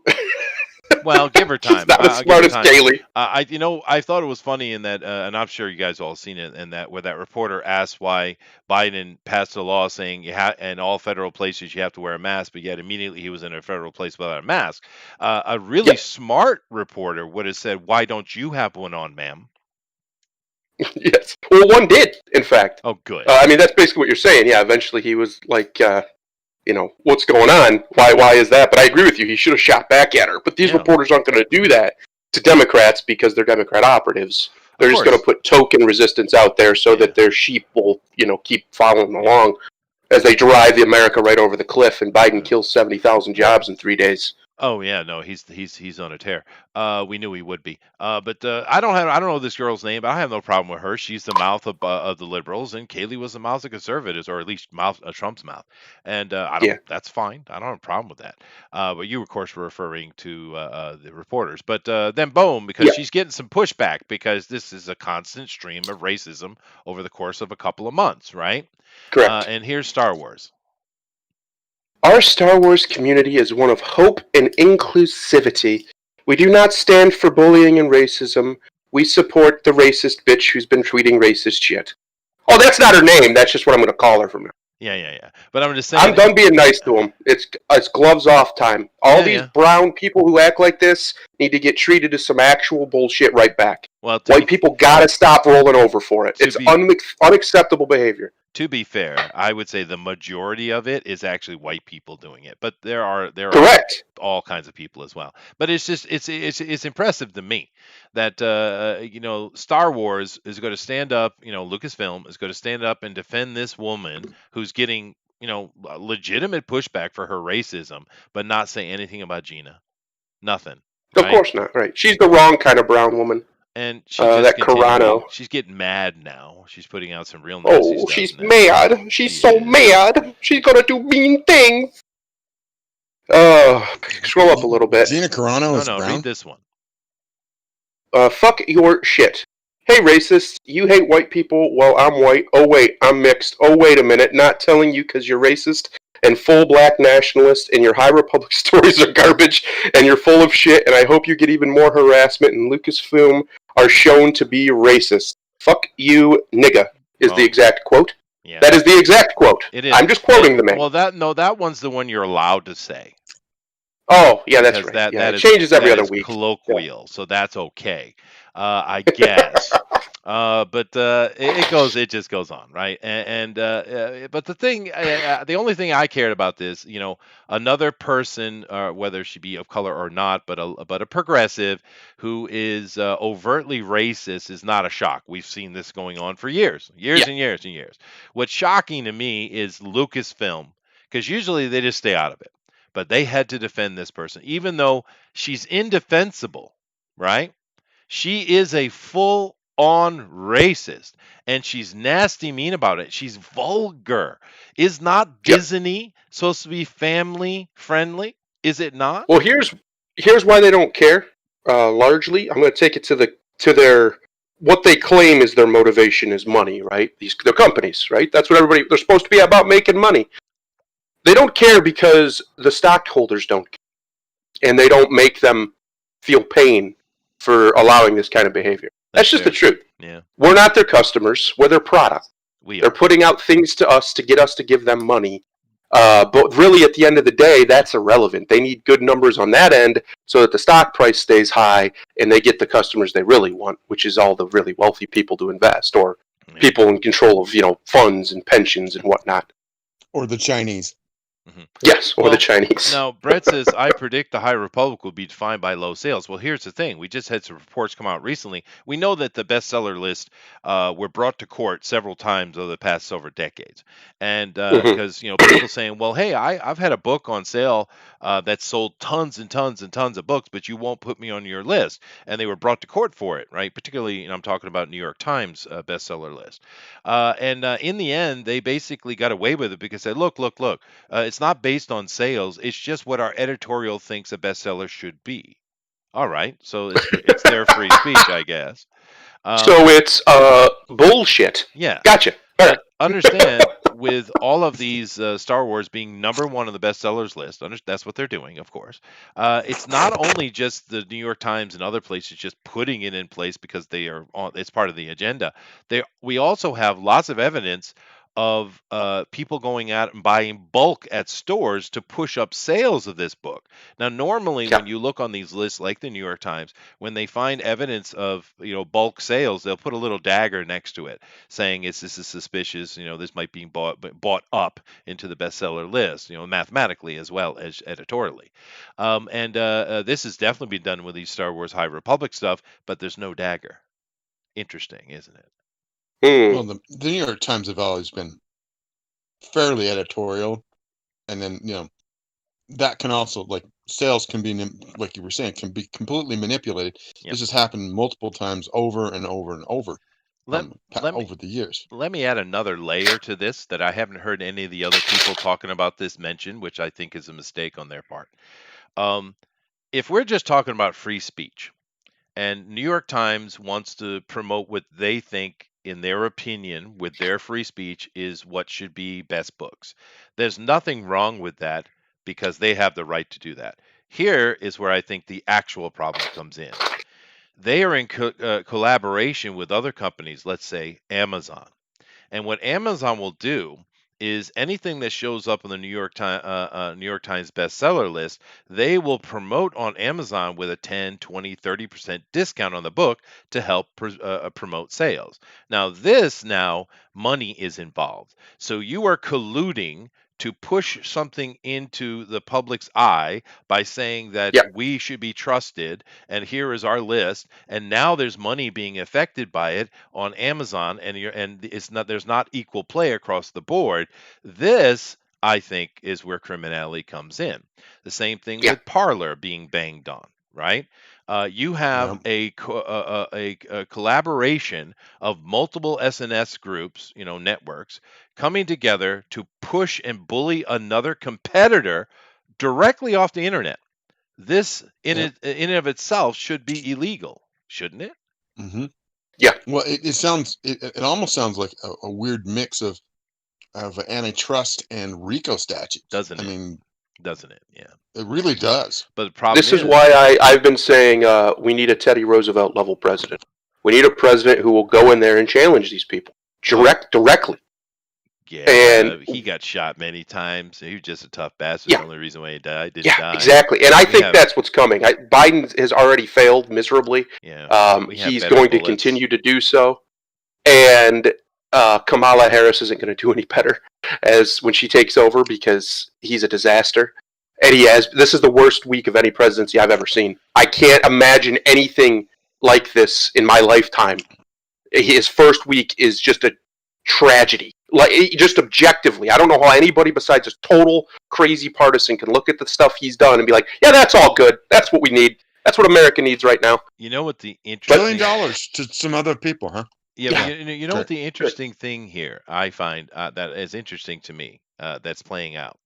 Well, give her time. She's not as smart as Kaylee. I thought it was funny in that, and I'm sure you guys all seen it, in that where that reporter asked why Biden passed a law saying in all federal places you have to wear a mask, but yet immediately he was in a federal place without a mask. A really smart reporter would have said, "Why don't you have one on, ma'am?" Yes. Well, one did, in fact. Oh, good. I mean, that's basically what you're saying. Yeah, eventually he was like, what's going on? Why is that? But I agree with you. He should have shot back at her. But these reporters aren't going to do that to Democrats because they're Democrat operatives. They're just going to put token resistance out there so that their sheep will, keep following along as they drive the America right over the cliff and Biden kills 70,000 jobs in 3 days. Oh yeah, no, he's on a tear. We knew he would be. But I don't know this girl's name, but I have no problem with her. She's the mouth of the liberals, and Kaylee was the mouth of conservatives, or at least Trump's mouth. And that's fine. I don't have a problem with that. But you, of course, were referring to the reporters. But then boom, because she's getting some pushback because this is a constant stream of racism over the course of a couple of months, right? Correct. And here's Star Wars. Our Star Wars community is one of hope and inclusivity. We do not stand for bullying and racism. We support the racist bitch who's been tweeting racist shit. Oh, that's not her name. That's just what I'm going to call her from now. Yeah. But I'm just saying. I'm done being nice to them. It's gloves off time. All these brown people who act like this need to get treated to some actual bullshit right back. Well, white people got to stop rolling over for it. It's unacceptable behavior. To be fair, I would say the majority of it is actually white people doing it, but there are Correct. All kinds of people as well. But it's just it's impressive to me that Star Wars is going to stand up, Lucasfilm is going to stand up and defend this woman who's getting legitimate pushback for her racism, but not say anything about Gina. Nothing. Of course not. Right? She's the wrong kind of brown woman. And she just Carano. She's getting mad now. She's putting out some real nasty stuff. Oh, she's mad. She's so mad. She's gonna do mean things. Scroll up a little bit. Gina Carano is brown? Read this one. Fuck your shit. Hey, racist. You hate white people? Well, I'm white. Oh, wait. I'm mixed. Oh, wait a minute. Not telling you because you're racist and full black nationalist, and your High Republic stories are garbage, and you're full of shit, and I hope you get even more harassment, and Lucasfilm are shown to be racist. Fuck you, nigga, is the Well, exact quote. yeah, That is the exact quote. it is. I'm just quoting the man. Well, that one's the one you're allowed to say. Oh, yeah, that's Because right. Yeah, it changes every other week. colloquial, so that's okay, I guess. It just goes on, right? But the only thing I cared about this, another person, whether she be of color or not, but a progressive who is overtly racist is not a shock. We've seen this going on for years, Yeah. and years and years. What's shocking to me is Lucasfilm, because usually they just stay out of it, but they had to defend this person, even though she's indefensible, right? She is a full on racist, and she's nasty mean about it. She's vulgar. Is not Yep. Disney supposed to be family friendly? Is it not? Well, here's why they don't care. Largely, I'm going to take it to their what they claim is their motivation is money, right? They're companies, right? That's what they're supposed to be about, making money. They don't care because the stockholders don't care, and they don't make them feel pain for allowing this kind of behavior. That's just the truth. Yeah. We're not their customers. We're their product. They're are putting out things to us to get us to give them money. But really, at the end of the day, that's irrelevant. They need good numbers on that end so that the stock price stays high and they get the customers they really want, which is all the really wealthy people to invest, or people in control of funds and pensions and whatnot. Or the Chinese. Mm-hmm. Yes, or the Chinese. Now, Brett says, I predict the High Republic will be defined by low sales. Well, here's the thing. We just had some reports come out recently. We know that the bestseller list were brought to court several times over the past several decades. And because, people saying, well, hey, I've had a book on sale that sold tons and tons and tons of books, but you won't put me on your list. And they were brought to court for it, right? Particularly, I'm talking about New York Times bestseller list. In the end, they basically got away with it because they said, look, it's not based on sales. It's just what our editorial thinks a bestseller should be. All right, so it's their free speech, I guess. So it's bullshit. Yeah. Gotcha. But understand, with all of these Star Wars being number one on the bestsellers list, that's what they're doing, of course. It's not only just the New York Times and other places just putting it in place because it's part of the agenda. We also have lots of evidence of people going out and buying bulk at stores to push up sales of this book. Now, normally when you look on these lists, like the New York Times, when they find evidence of bulk sales, they'll put a little dagger next to it saying this is suspicious. This might be bought up into the bestseller list. Mathematically as well as editorially. This has definitely been done with these Star Wars High Republic stuff, but there's no dagger. Interesting, isn't it? Well, the New York Times have always been fairly editorial, and then that can also, like, sales can be, like you were saying, can be completely manipulated. Yep. This has happened multiple times over and over and over over the years. Let me add another layer to this that I haven't heard any of the other people talking about this mention, which I think is a mistake on their part. If we're just talking about free speech, and New York Times wants to promote what they think, in their opinion, with their free speech, is what should be best books. There's nothing wrong with that because they have the right to do that. Here is where I think the actual problem comes in. They are in collaboration with other companies, let's say Amazon. And what Amazon will do is anything that shows up on the New York Times bestseller list, they will promote on Amazon with a 10, 20, 30% discount on the book to help promote sales. Now, money is involved. So you are colluding to push something into the public's eye by saying that we should be trusted, and here is our list, and now there's money being affected by it on Amazon, and there's not equal play across the board. This, I think, is where criminality comes in. The same thing with Parler being banged on, right? You have a collaboration of multiple SNS groups, networks, coming together to push and bully another competitor directly off the internet. This, in and of itself, should be illegal, shouldn't it? Mm-hmm. Yeah. Well, it almost sounds like a weird mix of antitrust and RICO statutes. Doesn't it? Yeah. It really does. But the problem is why I've been saying we need a Teddy Roosevelt level president. We need a president who will go in there and challenge these people directly. Yeah, And he got shot many times. He was just a tough bastard. yeah, The only reason why he didn't yeah, die. exactly. And I We think have, that's what's coming. Biden has already failed miserably. yeah, we have He's better going to bullets. continue to do so. And Kamala Harris isn't going to do any better as when she takes over because he's a disaster. And this is the worst week of any presidency I've ever seen. I can't imagine anything like this in my lifetime. His first week is just a tragedy. Like, just objectively, I don't know how anybody besides a total crazy partisan can look at the stuff he's done and be like, yeah, that's all good. That's what we need. That's what America needs right now. You know what the $1 interesting billion to some other people, huh? Yeah, Yeah. but you know what the interesting thing here I find that is interesting to me that's playing out.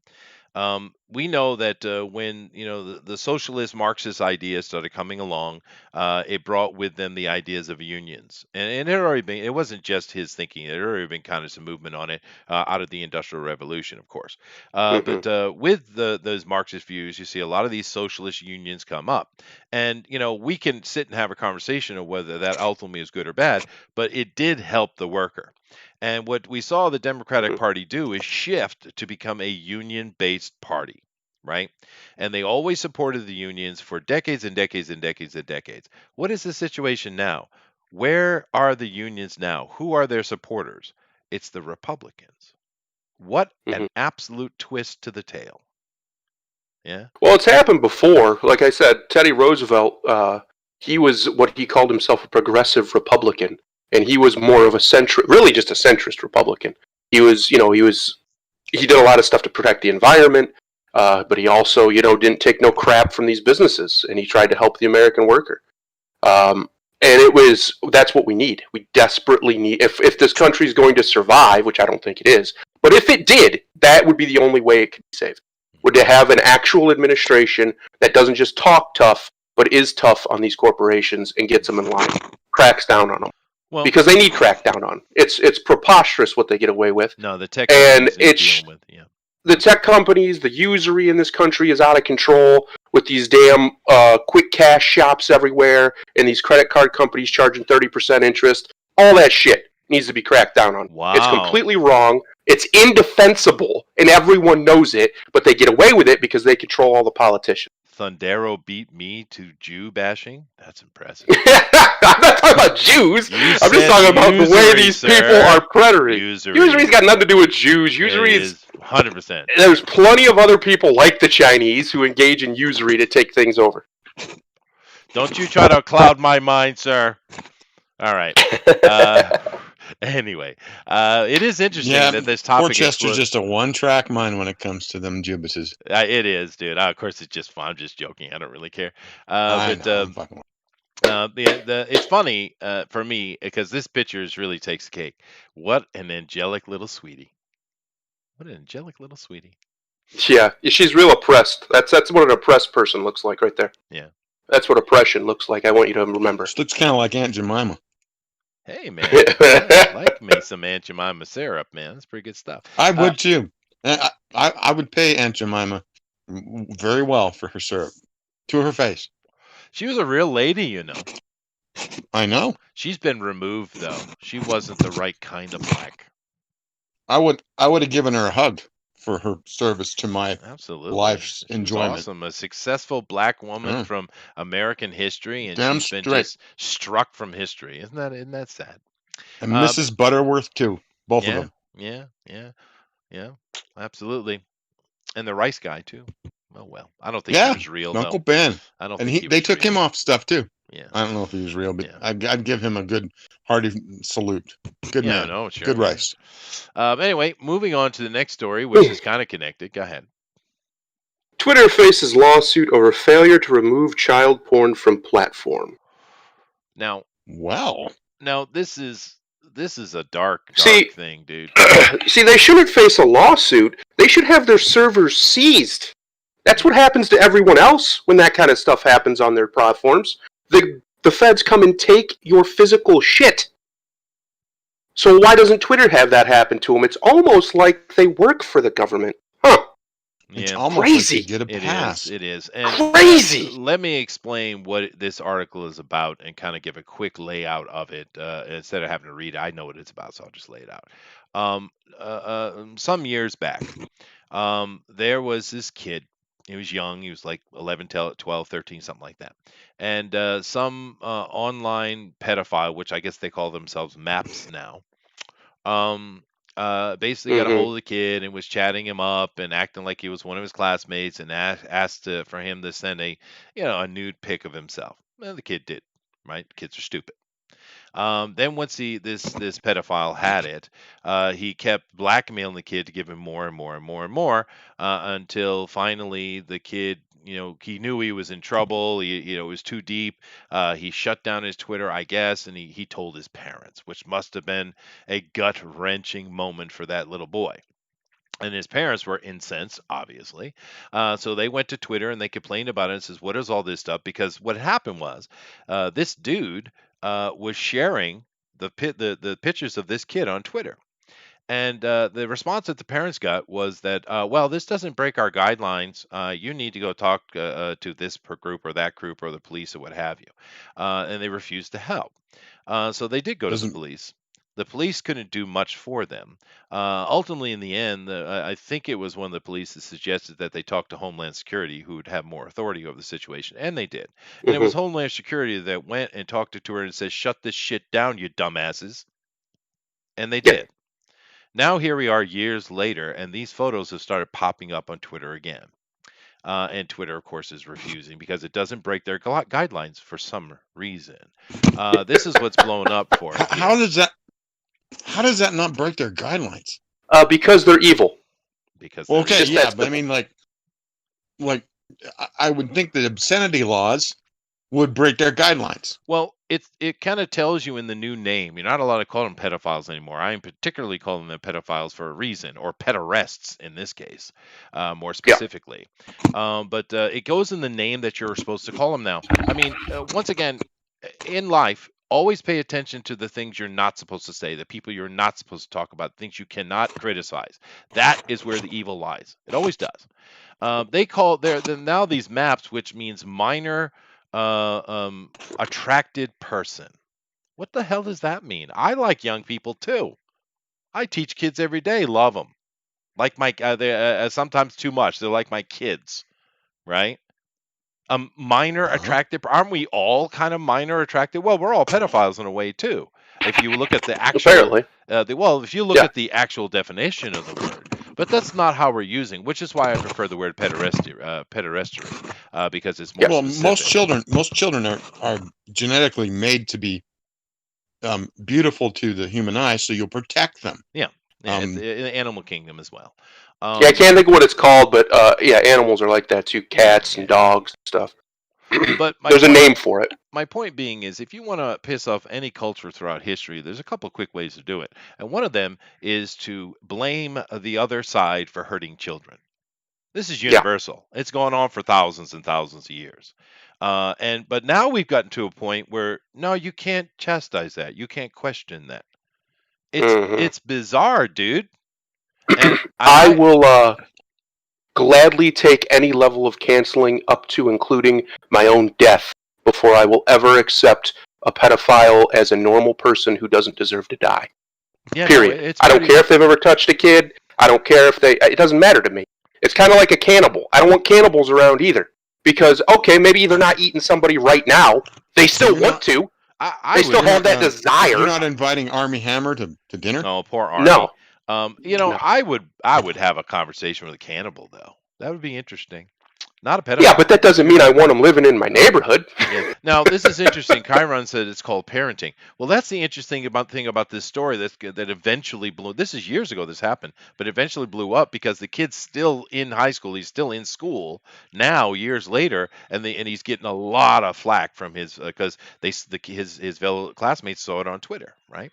We know that when the socialist Marxist ideas started coming along, it brought with them the ideas of unions, and it had already been. It wasn't just his thinking; there had already been kind of some movement on it out of the Industrial Revolution, of course. But with those Marxist views, you see a lot of these socialist unions come up, and we can sit and have a conversation of whether that ultimately is good or bad, but it did help the worker. And what we saw the Democratic Party do is shift to become a union-based party, right? And they always supported the unions for decades and decades and decades and decades. What is the situation now? Where are the unions now? Who are their supporters? It's the Republicans. What an absolute twist to the tale. Yeah. Well, it's happened before. Like I said, Teddy Roosevelt, he was what he called himself a progressive Republican. And he was more of really just a centrist Republican. He did a lot of stuff to protect the environment, but he also, didn't take no crap from these businesses, and he tried to help the American worker. And that's what we need. We desperately need, if this country is going to survive, which I don't think it is, but if it did, that would be the only way it could be saved. Would to have an actual administration that doesn't just talk tough, but is tough on these corporations and gets them in line, cracks down on them. Well, because they need crackdown on. It's preposterous what they get away with. No, the tech and companies need dealing with, yeah. The tech companies, the usury in this country is out of control with these damn quick cash shops everywhere and these credit card companies charging 30% interest. All that shit needs to be cracked down on. Wow. It's completely wrong. It's indefensible, and everyone knows it, but they get away with it because they control all the politicians. Thundero beat me to Jew bashing? That's impressive. I'm not talking about Jews. I'm just talking about the way these people are predatory. Usury's got nothing to do with Jews. Usury is 100%. There's plenty of other people like the Chinese who engage in usury to take things over. Don't you try to cloud my mind, sir. All right. Anyway, it is interesting that this topic Porchester's just a one-track mind when it comes to them Jubises. It is, dude. Of course, it's just fun. I'm just joking. I don't really care. It's funny for me because this picture really takes the cake. What an angelic little sweetie. What an angelic little sweetie. Yeah, she's real oppressed. That's what an oppressed person looks like right there. Yeah. That's what oppression looks like. I want you to remember. She looks kind of like Aunt Jemima. Hey, man. I like me some Aunt Jemima syrup, man. That's pretty good stuff. I would, too. I would pay Aunt Jemima very well for her syrup. To her face. She was a real lady, you know. I know. She's been removed, though. She wasn't the right kind of black. I would have given her a hug for her service to my life's enjoyment. Awesome. A successful black woman from American history, and damn she's been straight. just struck from history. Isn't that sad? And Mrs. Butterworth, too. Both of them. Yeah. Absolutely. And the rice guy, too. Oh, well. I don't think he was real, Uncle though. Ben. I don't and think they took him off stuff, too. Yeah. I don't know if he was real, but I'd give him a good hearty salute. Good man. No, sure. Good rice. Anyway, moving on to the next story, which is kind of connected. Go ahead. Twitter faces lawsuit over failure to remove child porn from platform. Now, this is a dark thing, dude. See, they shouldn't face a lawsuit. They should have their servers seized. That's what happens to everyone else when that kind of stuff happens on their platforms. The feds come and take your physical shit. So why doesn't Twitter have that happen to them? It's almost like they work for the government. Huh. It's Yeah, almost like they Crazy. get a it is. pass. It is. And Crazy. let me explain what this article is about and kind of give a quick layout of it instead of having to read it. I know what it's about, so I'll just lay it out. Um, some years back, there was this kid. He was young. He was like 11, 12, 13, something like that. And some online pedophile, which I guess they call themselves MAPS now, um, basically got a Hmm. hold of the kid and was chatting him up and acting like he was one of his classmates and asked for him to send a nude pic of himself. Well, the kid did, right? Kids are stupid. Then once this pedophile had it, he kept blackmailing the kid to give him more and more and more and more until finally the kid, he knew he was in trouble. It was too deep. He shut down his Twitter, I guess, and he told his parents, which must have been a gut wrenching moment for that little boy. And his parents were incensed, obviously. So they went to Twitter and they complained about it and says, "What is all this stuff?" Because what happened was, this dude was sharing the pictures of this kid on Twitter. And the response that the parents got was that, well, this doesn't break our guidelines. You need to go talk to this group or that group or the police or what have you. And they refused to help. So they did go to the Doesn't police. The police couldn't do much for them. Ultimately, in the end, I think it was one of the police that suggested that they talk to Homeland Security, who would have more authority over the situation, and they did. And it Hmm. was Homeland Security that went and talked to her and said, "Shut this shit down, you dumbasses," and they Yeah. did. Now here we are years later, and these photos have started popping up on Twitter again. And Twitter, of course, is refusing because it doesn't break their guidelines for some reason. This is what's blown up for how, it how here does that how does that not break their guidelines? Because they're evil. because Well, they're okay, Just evil. yeah, that but I simple. mean, like I would think the obscenity laws would break their guidelines. Well, it kind of tells you in the new name. You're not allowed to call them pedophiles anymore. I am particularly calling them pedophiles for a reason, or pedorrests in this case, more Yeah. specifically. But it goes in the name that you're supposed to call them now. I mean, once again, in life, always pay attention to the things you're not supposed to say, the people you're not supposed to talk about, things you cannot criticize. That is where the evil lies. It always does. They call they're now these maps, which means minor attracted person. What the hell does that mean? I like young people too. I teach kids every day, love them. Like my, they sometimes too much. They're like my kids, right? Minor Uh-huh. attracted. Aren't we all kind of minor attracted? Well, we're all pedophiles in a way too. If you look at the actual, Apparently. if you look Yeah. at the actual definition of the word, but that's not how we're using. Which is why I prefer the word pederasty, because it's more Yeah. Well, specific. most children are genetically made to be beautiful to the human eye, so you'll protect them. Yeah, yeah, it's Um, in the animal kingdom as well. Yeah. I Um, can't think of what it's called, but yeah, animals are like that too. Cats and yeah. dogs and stuff. But my There's a point name for it. my point being is if you want to piss off any culture throughout history, there's a couple quick ways to do it. And one of them is to blame the other side for hurting children. This is Yeah. universal. It's gone on for thousands and thousands of years. But now we've gotten to a point where no, you can't chastise that. You can't question that. It's Hmm. it's bizarre, dude. And I I will gladly take any level of canceling up to including my own death before I will ever accept a pedophile as a normal person who doesn't deserve to die. yeah, no, Period. it's I don't pretty care if they've ever touched a kid. I don't care if they. It doesn't matter to me. It's kind of like a cannibal. I don't want cannibals around either. Because, okay, maybe they're not eating somebody right now. They so still want to. I They would still have that you're desire. not inviting Army Hammer to dinner. Oh, poor No. Army. No. I would have a conversation with a cannibal though. That would be interesting. Not a Yeah, but pedophile. that doesn't mean I want them living in my neighborhood. Yeah. Now this is interesting. Chiron said it's called parenting. Well, that's the interesting thing about this story that eventually blew. This is years ago. This happened, but eventually blew up because the kid's still in high school. He's still in school now, years later, and he's getting a lot of flack from his because his fellow classmates saw it on Twitter, right?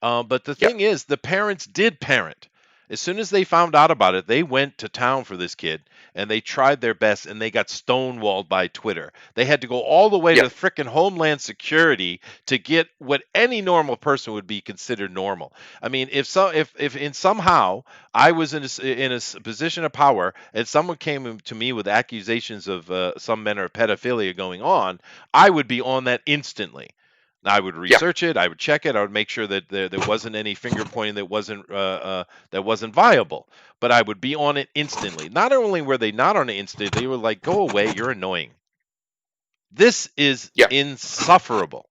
But the Yeah. thing is, the parents did parent. As soon as they found out about it, they went to town for this kid and they tried their best and they got stonewalled by Twitter. They had to go all the way Yeah. to frickin' Homeland Security to get what any normal person would be considered normal. I mean, if in somehow I was in a position of power and someone came to me with accusations of some manner of pedophilia going on, I would be on that instantly. I would research it. I would check it. I would make sure that there wasn't any finger pointing that wasn't viable. But I would be on it instantly. Not only were they not on it instantly, they were like, "Go away, you're annoying." This is Yeah. insufferable.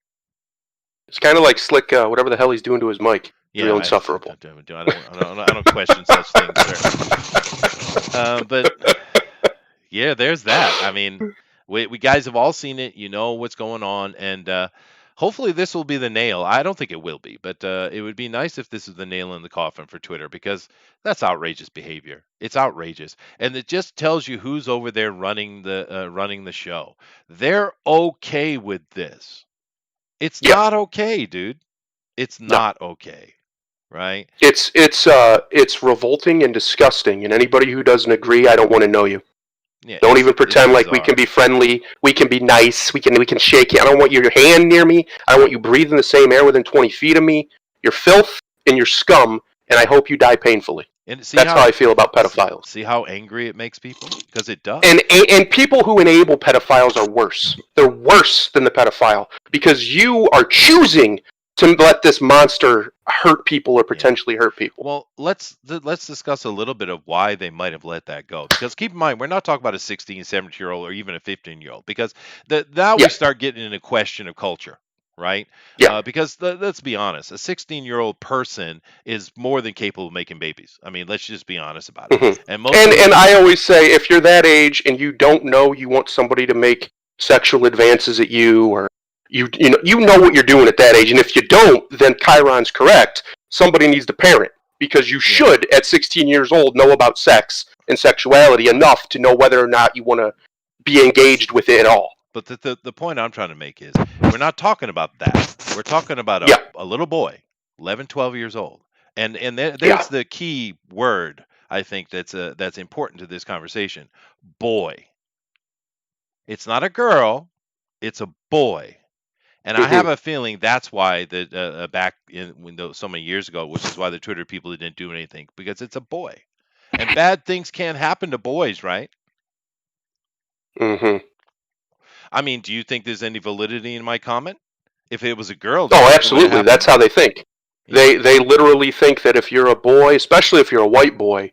It's kind of like Slick, whatever the hell he's doing to his mic. Yeah, Real insufferable. I don't question such things, sir. But yeah, there's that. I mean, we guys have all seen it. You know what's going on, and hopefully this will be the nail. I don't think it will be, but it would be nice if this is the nail in the coffin for Twitter because that's outrageous behavior. It's outrageous, and it just tells you who's over there running the show. They're okay with this. It's Yeah. not okay, dude. It's No. not okay, right? It's revolting and disgusting. And anybody who doesn't agree, I don't want to know you. Yeah, Don't it's even pretend like we bizarre. can be friendly. We can be nice. We can shake you. I don't want your hand near me. I don't want you breathing the same air within 20 feet of me. You're filth and you're scum, and I hope you die painfully. And That's how I feel about pedophiles. See how angry it makes people? Because it does. And people who enable pedophiles are worse. They're worse than the pedophile because you are choosing to let this monster hurt people or potentially hurt people. Well, let's discuss a little bit of why they might have let that go. Because keep in mind, we're not talking about a 16, 17-year-old or even a 15-year-old. Because now we start getting into a question of culture, right? Yeah. Because let's be honest, a 16-year-old person is more than capable of making babies. I mean, let's just be honest about it. Mm-hmm. And and I always say, if you're that age and you don't know you want somebody to make sexual advances at you, or you know what you're doing at that age, and if you don't, then Chiron's correct. Somebody needs to parent because you should, at 16 years old, know about sex and sexuality enough to know whether or not you want to be engaged with it at all. But the point I'm trying to make is we're not talking about that. We're talking about a little boy, 11, 12 years old. And there's the key word, I think, that's important to this conversation. Boy. It's not a girl, it's a boy. And I have a feeling that's why back so many years ago, which is why the Twitter people didn't do anything, because it's a boy. And bad things can't happen to boys, right? Mm-hmm. I mean, do you think there's any validity in my comment? If it was a girl, oh, absolutely. That's how they think. Yeah. They literally think that if you're a boy, especially if you're a white boy,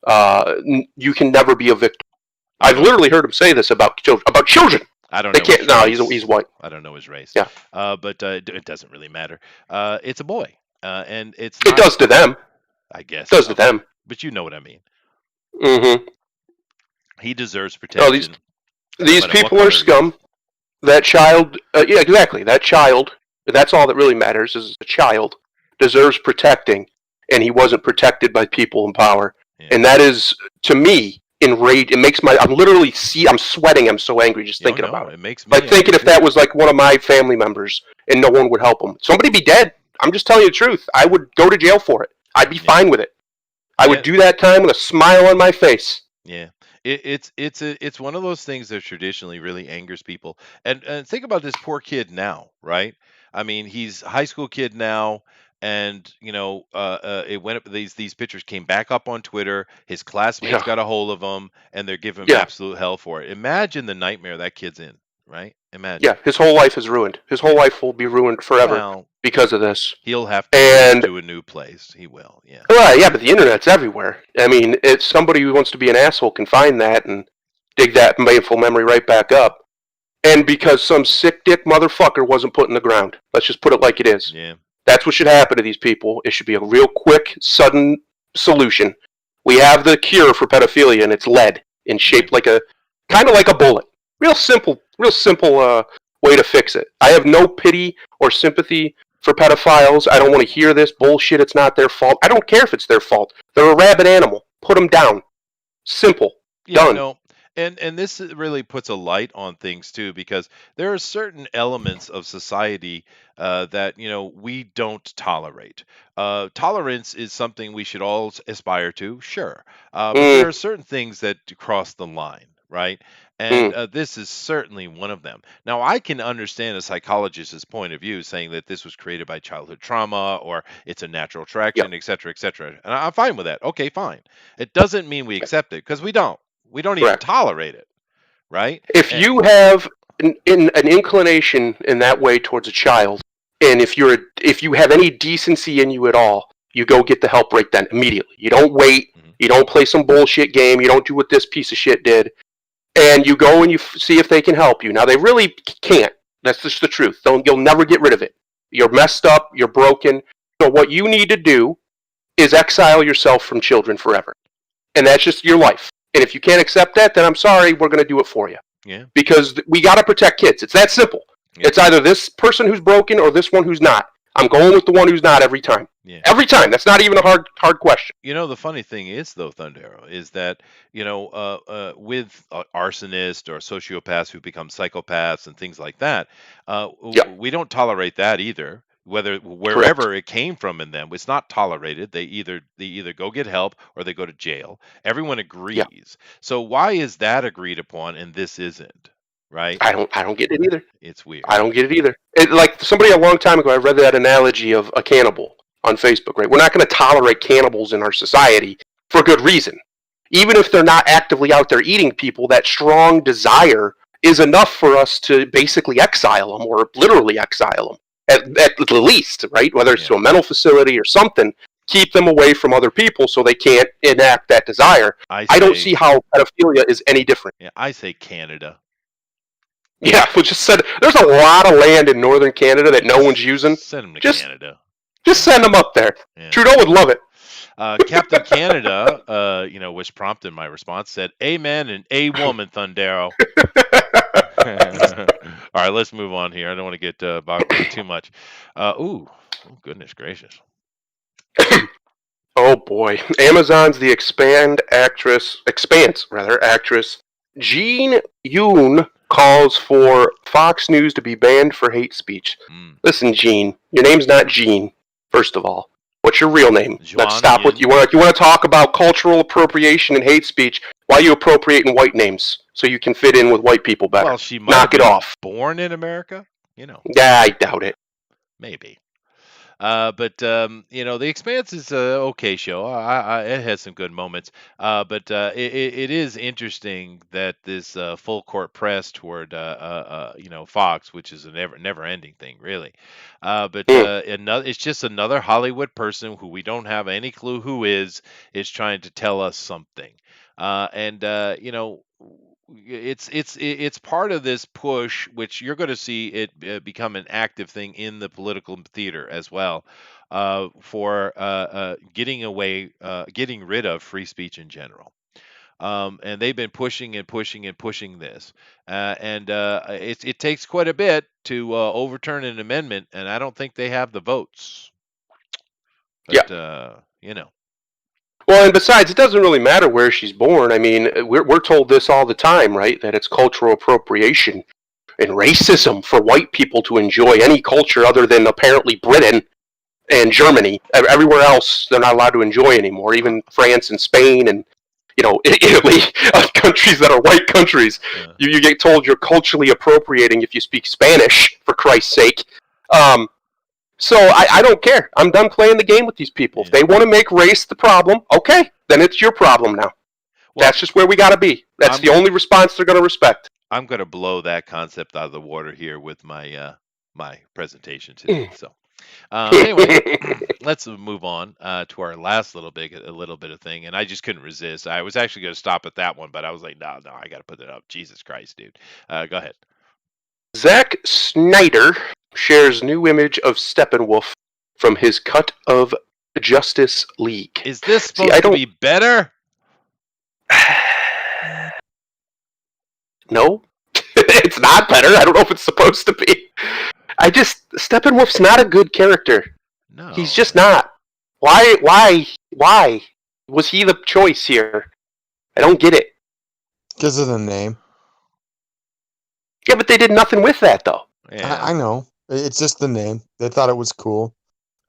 you can never be a victim. I've literally heard him say this about children. I don't know. Can't, no, he's white. I don't know his race. Yeah. But it doesn't really matter. It's a boy, and it does to them. I guess it does to them. But you know what I mean. Mm-hmm. He deserves protection. No, these people are scum. That child, yeah, exactly. That child. That's all that really matters. Is the child deserves protecting, and he wasn't protected by people in power. Yeah. And that is, to me, enraged. It makes I'm sweating. I'm so angry just thinking about it. It makes me like thinking if that was like one of my family members and no one would help him. Somebody be dead. I'm just telling you the truth. I would go to jail for it. I'd be fine with it. I would do that time with a smile on my face. Yeah. It's one of those things that traditionally really angers people. And think about this poor kid now, right? I mean, he's a high school kid now. And it went up. These pictures came back up on Twitter. His classmates got a hold of him, and they're giving him absolute hell for it. Imagine the nightmare that kid's in, right? Imagine. Yeah, his whole life is ruined. His whole life will be ruined forever because of this. He'll have to move to a new place. He will. Yeah. Right. Yeah, but the internet's everywhere. I mean, it's somebody who wants to be an asshole can find that and dig that painful memory right back up. And because some sick dick motherfucker wasn't put in the ground. Let's just put it like it is. Yeah. That's what should happen to these people. It should be a real quick, sudden solution. We have the cure for pedophilia, and it's lead in shaped like kind of like a bullet. Real simple way to fix it. I have no pity or sympathy for pedophiles. I don't want to hear this bullshit. It's not their fault. I don't care if it's their fault. They're a rabid animal. Put them down. Simple. Yeah, Done. No. And this really puts a light on things too, because there are certain elements of society that we don't tolerate. Tolerance is something we should all aspire to, sure, but there Mm, are certain things that cross the line, right? And mm, this is certainly one of them. Now, I can understand a psychologist's point of view, saying that this was created by childhood trauma, or it's a natural yep. attraction, et cetera, et cetera. And I'm fine with that. Okay, fine. It doesn't mean we accept it, because we don't. We don't even Correct. tolerate it, right? If And you have an inclination in that way towards a child, and if you have any decency in you at all, you go get the help right then immediately. You don't wait. Mhm. You don't play some bullshit game. You don't do what this piece of shit did. And you go and you see if they can help you. Now they really can't. That's just the truth. You'll never get rid of it. You're messed up. You're broken. So what you need to do is exile yourself from children forever, and that's just your life. And if you can't accept that, then I'm sorry. We're going to do it for you yeah, because we got to protect kids. It's that simple. yeah, It's either this person who's broken or this one who's not. I'm going with the one who's not every time. yeah. Every time. That's not even a hard question. The funny thing is, though, Thundero, is that with arsonists or sociopaths who become psychopaths and things like that, Yeah, we don't tolerate that either. Whether correct. wherever it came from in them, it's not tolerated. They either go get help or they go to jail. Everyone Yeah, agrees. So why is that agreed upon and this isn't? Right? I don't get it either. It's I weird. don't get it either. Like somebody a long time ago, I read that analogy of a cannibal on Facebook. Right, we're not going to tolerate cannibals in our society for good reason. Even if they're not actively out there eating people, that strong desire is enough for us to basically exile them or literally exile them at the least, right? Whether it's Yeah, to a mental facility or something, keep them away from other people so they can't enact that desire. I I don't say, see how pedophilia is any different. yeah, I say Canada. Yeah, we just said there's a lot of land in northern Canada that Yeah, no one's using. send them to Just Canada. just Yeah, send them up there. yeah. Trudeau would love it. Captain Canada, which prompted my response, said, "Amen and a woman, Thundero." All right, let's move on here. I don't want to get bogged down too much. Oh, goodness gracious. Oh boy, Amazon's The Expanse actress Jean Yoon calls for Fox News to be banned for hate speech. Mm. Listen, Jean, your name's not Jean. First of all, what's your real name? Let's Juan stop with Yin. you. Want to talk about cultural appropriation and hate speech? Why are you appropriating white names so you can fit in with white people better? Well, she might have Knock it been off. born in America. Yeah, I doubt it. Maybe. But The Expanse is a okay show. It has some good moments. But it is interesting that this full court press toward Fox, which is a never ending thing, really. But Hmm. it's just another Hollywood person who we don't have any clue who is trying to tell us something. And it's part of this push, which you're going to see it become an active thing in the political theater as well, for getting rid of free speech in general. And they've been pushing and pushing and pushing this, and it takes quite a bit to overturn an amendment, and I don't think they have the votes. Yeah. But Well, and besides, it doesn't really matter where she's born. I mean, we're told this all the time, right? That it's cultural appropriation and racism for white people to enjoy any culture other than apparently Britain and Germany. Everywhere else, they're not allowed to enjoy anymore. Even France and Spain and Italy, countries that are white countries. You get told you're culturally appropriating if you speak Spanish, for Christ's sake. So I don't care. I'm done playing the game with these people. Yeah. If they want to make race the problem, okay, then it's your problem now. Well, That's just where we got to be. That's the only response they're going to respect. I'm going to blow that concept out of the water here with my my presentation today. So anyway, let's move on to our last little bit of thing, and I just couldn't resist. I was actually going to stop at that one, but I was like, no, I got to put it up. Jesus Christ, dude. Go ahead. Zack Snyder shares new image of Steppenwolf from his cut of Justice League. Is this supposed to be better? No, it's not better. I don't know if it's supposed to be. Steppenwolf's not a good character. No. He's just not. Why was he the choice here? I don't get it. Because of the name. Yeah, but they did nothing with that though. Yeah, I know. It's just the name. They thought it was cool.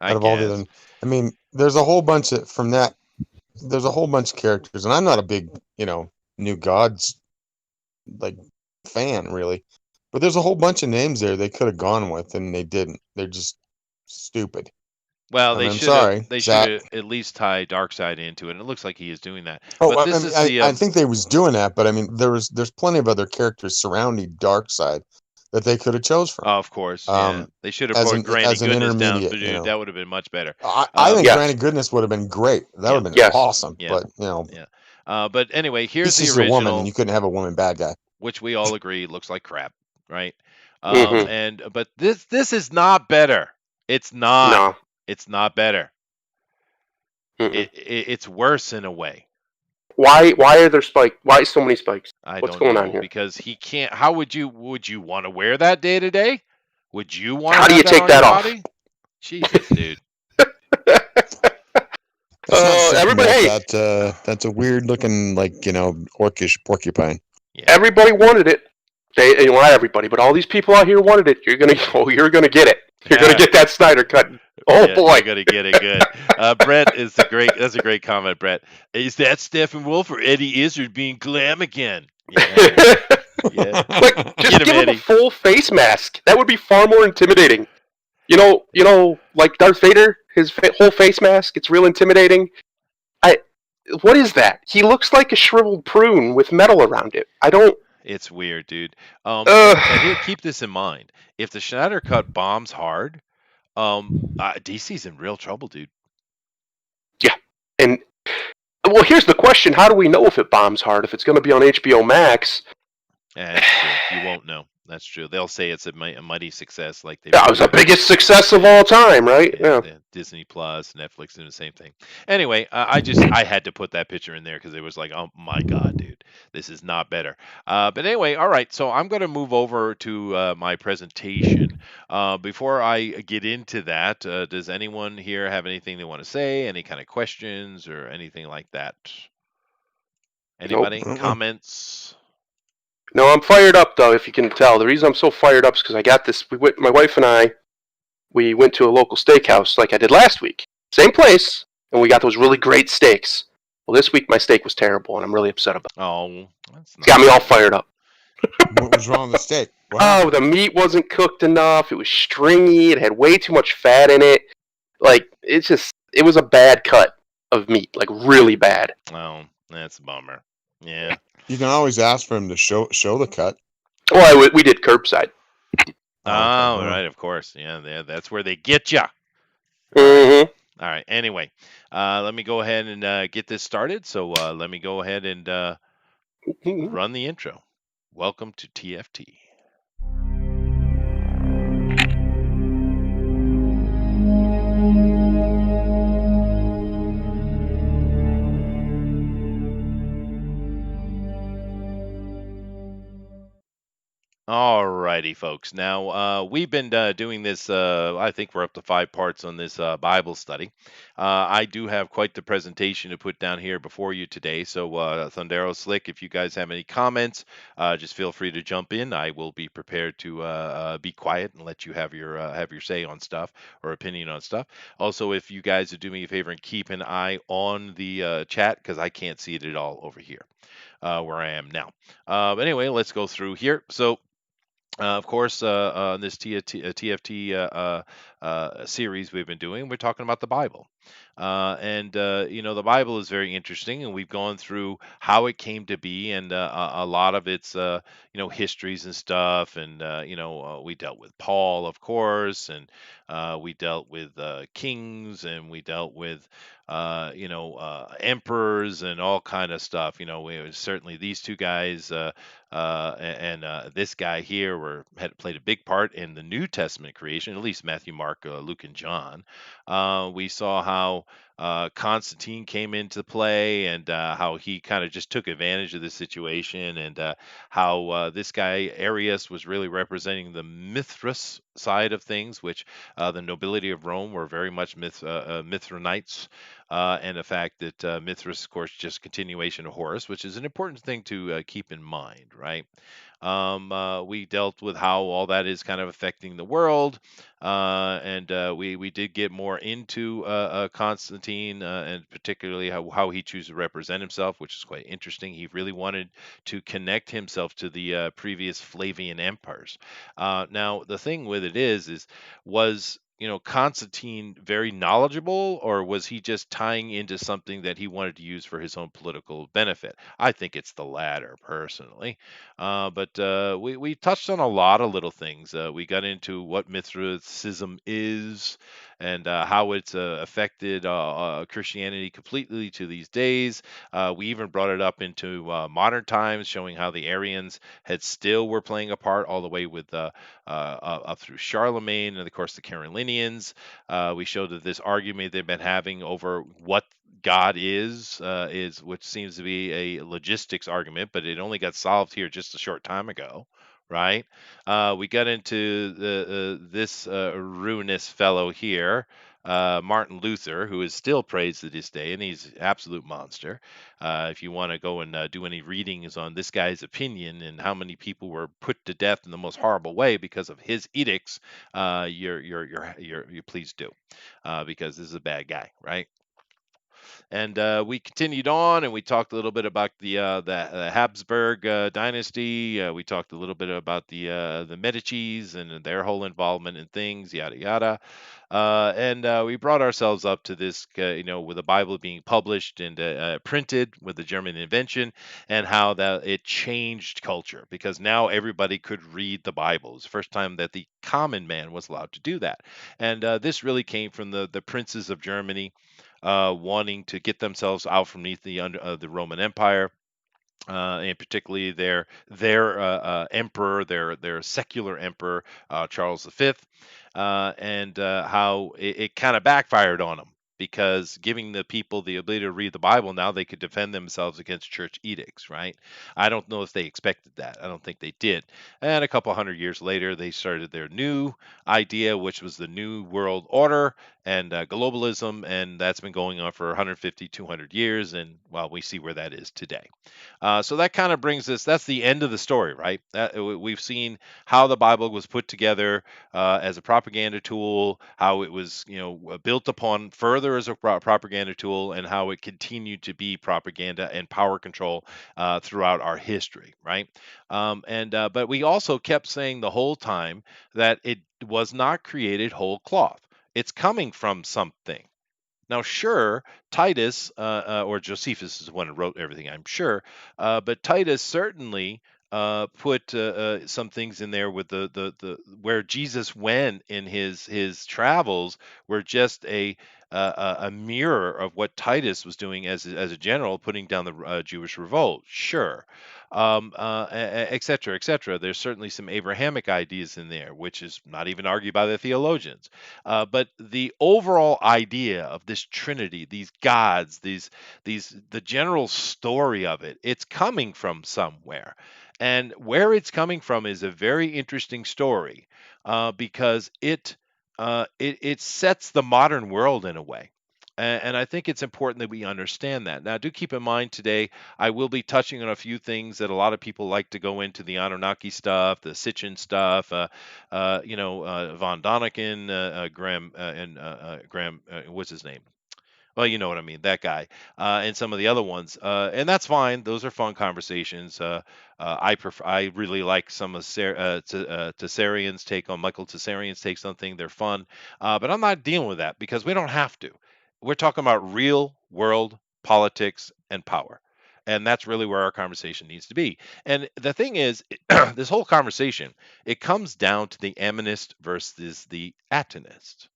I Out of all the guess. other, I mean, there's a whole bunch of from that. There's a whole bunch of characters, and I'm not a big, New Gods like fan really, but there's a whole bunch of names there they could have gone with, and they didn't. They're just stupid. Well, I mean, I'm sorry, they should Zach. have at least tied Darkseid into it, and it looks like he is doing that. Oh, But I this mean, is the I think they was doing that, but I mean, there's plenty of other characters surrounding Darkseid that they could have chose from. of course, yeah. Um, They should have as put an Granny as an Goodness down, intermediate, but dude, that would have been much better. I think Um, Yes, Granny Goodness would have been great. That yeah, would have been yes. awesome. yeah, But yeah. But anyway, at here's least the she's a woman, and original, you couldn't have a woman bad guy. which we all agree looks like crap, right? Hmm. And but this is not better. It's not. No. It's not better. Mm-mm. It's worse in a way. Why are there spikes? Why so many spikes? I What's don't going on know here? because he can't. How would you want to wear that day to day? Would you want to How do you have that take on your that off? body? Jesus, dude. It's not something Everybody, hey, that's a weird looking orcish porcupine. Yeah. everybody wanted it. Well, not everybody, but all these people out here wanted it. You're gonna get it. You're gonna get that Snyder cut. Oh Yeah, boy. you're gonna get it good. Brett is the great. That's a great comment, Brett. Is that Stephen Wolf or Eddie Izzard being glam again? Yeah, yeah. Like, just Get him, give him a Eddie. full face mask. That would be far more intimidating. Like Darth Vader, his whole face mask. It's real intimidating. What is that? He looks like a shriveled prune with metal around it. I don't. It's weird, dude. Ugh. And here, keep this in mind. If the Schneider cut bombs hard, DC's in real trouble, dude. Yeah, and well, here's the question: how do we know if it bombs hard? If it's going to be on HBO Max? Yeah, that's true. You won't know. That's true. They'll say it's a mighty success, like they've Yeah, it done was the with biggest success of all time, right? Yeah. Disney Plus, Netflix doing the same thing. Anyway, I had to put that picture in there because it was like, oh my god, dude, this is not better. But anyway, all right. So I'm going to move over to my presentation. Before I get into that, does anyone here have anything they want to say? Any kind of questions or anything like that? Anybody? Nope. Comments? No, I'm fired up though. If you can tell, the reason I'm so fired up is because I got this. My wife and I, we went to a local steakhouse like I did last week, same place, and we got those really great steaks. Well, this week my steak was terrible, and I'm really upset about it. Oh, that's It's got me nice. all fired up. What was wrong with the steak? What Oh, happened? the meat wasn't cooked enough. It was stringy. It had way too much fat in it. Like, it was a bad cut of meat, like really bad. Oh, that's a bummer. Yeah. You can always ask for him to show the cut. Well, we did curbside. Oh, Okay. right, of course. Yeah, that's where they get you. Mm-hmm. All right. Anyway, let me go ahead and get this started. So let me go ahead and run the intro. Welcome to TFT. Alrighty, folks. Now, we've been doing this, I think we're up to 5 parts on this Bible study. I do have quite the presentation to put down here before you today. So, Thundero Slick, if you guys have any comments, just feel free to jump in. I will be prepared to be quiet and let you have your say on stuff or opinion on stuff. Also, if you guys would do me a favor and keep an eye on the chat because I can't see it at all over here where I am now. But anyway, let's go through here. So, of course, on this TFT series we've been doing, we're talking about the Bible. And the Bible is very interesting, and we've gone through how it came to be and a lot of its, histories and stuff. And, we dealt with Paul, of course, and we dealt with kings, and we dealt with, emperors and all kind of stuff. Certainly these two guys. And this guy here had played a big part in the New Testament creation, at least Matthew, Mark, Luke, and John. We saw how Constantine came into play, and how he kind of just took advantage of the situation, and how this guy Arius was really representing the Mithras side of things, which the nobility of Rome were very much Mithranites, and the fact that Mithras, of course, just continuation of Horus, which is an important thing to keep in mind, right? We dealt with how all that is kind of affecting the world, and we did get more into Constantine, and particularly how he chose to represent himself, which is quite interesting. He really wanted to connect himself to the previous Flavian empires. Now, the thing with it is was Constantine very knowledgeable, or was he just tying into something that he wanted to use for his own political benefit? I think it's the latter, personally. But we touched on a lot of little things. We got into what Mithraism is, and how it's affected Christianity completely to these days. We even brought it up into modern times, showing how the Arians had still were playing a part all the way with up through Charlemagne and of course the Carolinians. We showed that this argument they've been having over what God is which seems to be a logistics argument, but it only got solved here just a short time ago, right? We got into this ruinous fellow here, Martin Luther, who is still praised to this day, and he's an absolute monster. If you want to go and do any readings on this guy's opinion and how many people were put to death in the most horrible way because of his edicts, you please do, because this is a bad guy, right? And we continued on, and we talked a little bit about the Habsburg dynasty. We talked a little bit about the Medicis and their whole involvement in things, yada yada. And we brought ourselves up to this, with the Bible being published and printed with the German invention, and how that it changed culture because now everybody could read the Bible. It's the first time that the common man was allowed to do that, and this really came from the princes of Germany wanting to get themselves out from beneath the Roman Empire, and particularly their emperor, their secular emperor, Charles V, and how it kind of backfired on them because giving the people the ability to read the Bible, now they could defend themselves against church edicts, right? I don't know if they expected that. I don't think they did. And a couple hundred years later, they started their new idea, which was the New World Order and globalism, and that's been going on for 150, 200 years, and well, we see where that is today. So that kind of brings us, that's the end of the story, right? We've seen how the Bible was put together as a propaganda tool, how it was, built upon further as a propaganda tool, and how it continued to be propaganda and power control throughout our history, right? But we also kept saying the whole time that it was not created whole cloth. It's coming from something. Now, sure, Titus or Josephus is the one who wrote everything, I'm sure, but Titus certainly put some things in there with the where Jesus went in his travels were just a mirror of what Titus was doing as a general, putting down the Jewish revolt. Sure, et cetera, et cetera. There's certainly some Abrahamic ideas in there, which is not even argued by the theologians. But the overall idea of this Trinity, these gods, these the general story of it, it's coming from somewhere. And where it's coming from is a very interesting story, because it sets the modern world in a way. And I think it's important that we understand that. Now, do keep in mind today, I will be touching on a few things that a lot of people like to go into, the Anunnaki stuff, the Sitchin stuff, Von Doniken, Graham, what's his name? Well, you know what I mean, that guy, and some of the other ones, and that's fine. Those are fun conversations. I really like some of Tessarian's take on Michael Tessarian's takes on things. They're fun, but I'm not dealing with that because we don't have to. We're talking about real world politics and power, and that's really where our conversation needs to be. And the thing is, this whole conversation, it comes down to the Amonist versus the Atenist.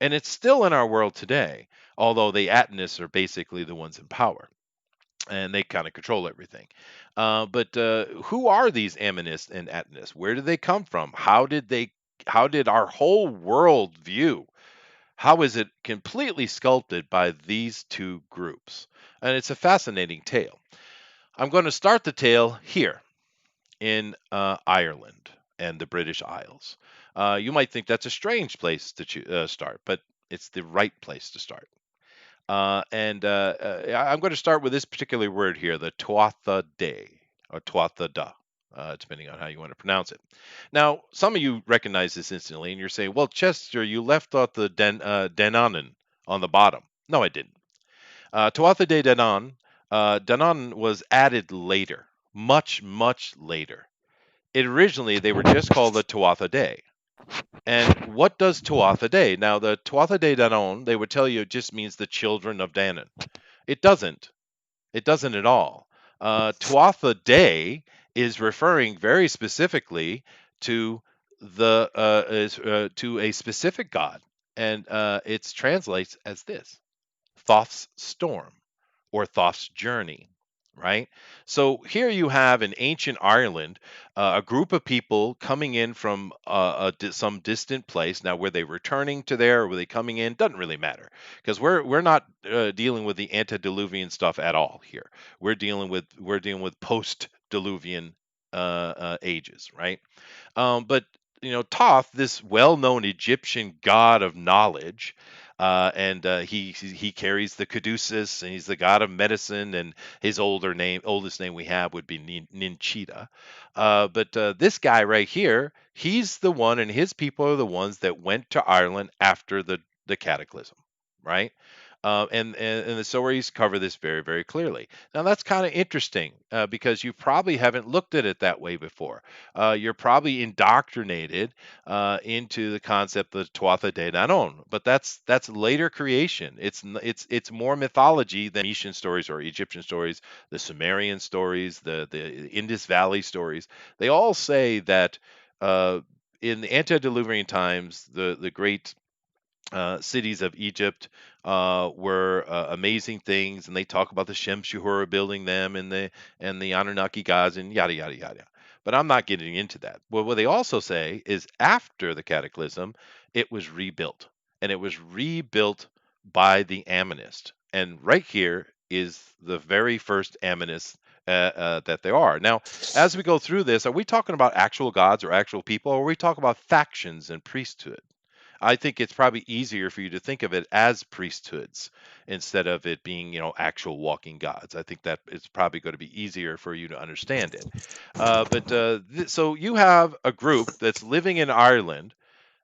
And it's still in our world today, although the Atenists are basically the ones in power and they kind of control everything. But who are these Ammonists and Atenists? Where did they come from? How did our whole world view? How is it completely sculpted by these two groups? And it's a fascinating tale. I'm going to start the tale here in Ireland and the British Isles. You might think that's a strange place to start, but it's the right place to start. I'm going to start with this particular word here, the Tuatha De, or Tuatha Da, depending on how you want to pronounce it. Now, some of you recognize this instantly, and you're saying, well, Chester, you left out the Denanan on the bottom. No, I didn't. Tuatha De Danann, Danann was added later, much, much later. Originally, they were just called the Tuatha De. And what does Tuatha De? Now, the Tuatha De Danann, they would tell you it just means the children of Danann. It doesn't. It doesn't at all. Tuatha De is referring very specifically to to a specific god, and it translates as this: Thoth's storm or Thoth's journey, right? So here you have in ancient Ireland a group of people coming in from some distant place. Now, were they returning to there or were they coming in? Doesn't really matter because we're not dealing with the antediluvian stuff at all here. We're dealing with post-diluvian ages, right? But Thoth, this well-known Egyptian god of knowledge, and he carries the caduceus, and he's the god of medicine. And his oldest name we have would be Ninchita. But this guy right here, he's the one, and his people are the ones that went to Ireland after the cataclysm, right? And the stories cover this very, very clearly. Now, that's kind of interesting because you probably haven't looked at it that way before. You're probably indoctrinated into the concept of Tuatha De Danann, but that's later creation. It's more mythology than Phoenician stories or Egyptian stories, the Sumerian stories, the Indus Valley stories. They all say that in the antediluvian times, the great cities of Egypt were amazing things, and they talk about the Shemshahura building them, and the Anunnaki gods, and yada yada yada. But I'm not getting into that. Well, what they also say is after the cataclysm, it was rebuilt, and it was rebuilt by the Ammonists. And right here is the very first Ammonists that there are. Now, as we go through this, are we talking about actual gods or actual people, or are we talking about factions and priesthood? I think it's probably easier for you to think of it as priesthoods instead of it being, actual walking gods. I think that it's probably going to be easier for you to understand it. So you have a group that's living in Ireland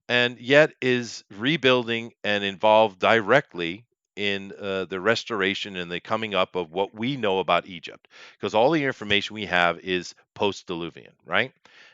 and yet is rebuilding and involved directly in the restoration and the coming up of what we know about Egypt, because all the information we have is post-Diluvian, right?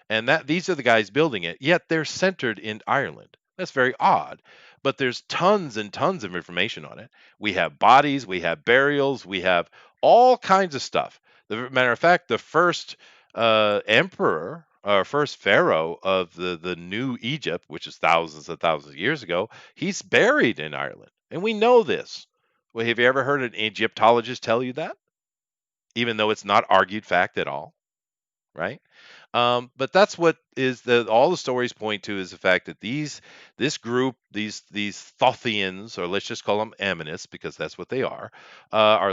And that these are the guys building it, yet they're centered in Ireland. That's very odd, but there's tons and tons of information on it. We have bodies, we have burials, we have all kinds of stuff. The matter of fact, the first emperor or first pharaoh of the new Egypt, which is thousands and thousands of years ago, he's buried in Ireland, and we know this. Well, have you ever heard an Egyptologist tell you that, even though it's not argued fact at all, right? But that's what is all the stories point to, is the fact that this group, these Thothians, or let's just call them Ammonists because that's what they are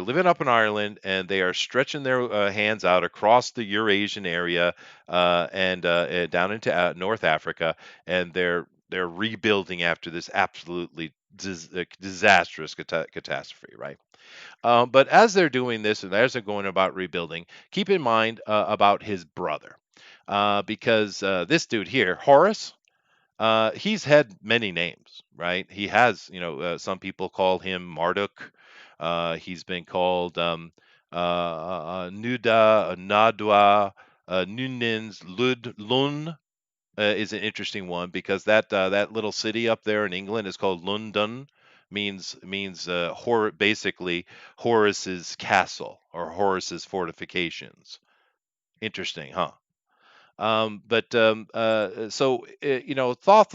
living up in Ireland, and they are stretching their hands out across the Eurasian area and down into North Africa, and they're rebuilding after this absolutely disastrous catastrophe, right? But as they're doing this and as they're going about rebuilding, keep in mind about his brother, because this dude here, Horus, he's had many names, right? He has, some people call him Marduk. He's been called Nuda, Nadwa, Nunins, Lud, Lun. Is an interesting one because that little city up there in England is called London, means basically Horus's castle or Horus's fortifications. Interesting, huh? Thoth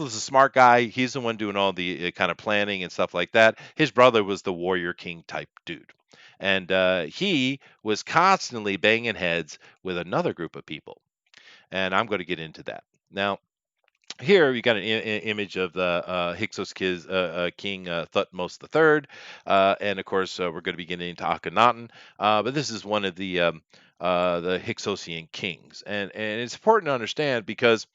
was a smart guy. He's the one doing all the kind of planning and stuff like that. His brother was the warrior king type dude, and he was constantly banging heads with another group of people. And I'm going to get into that now. here you got an image of the King Thutmose III, and of course we're going to be getting into Akhenaten, but this is one of the Hyksosian kings, and it's important to understand because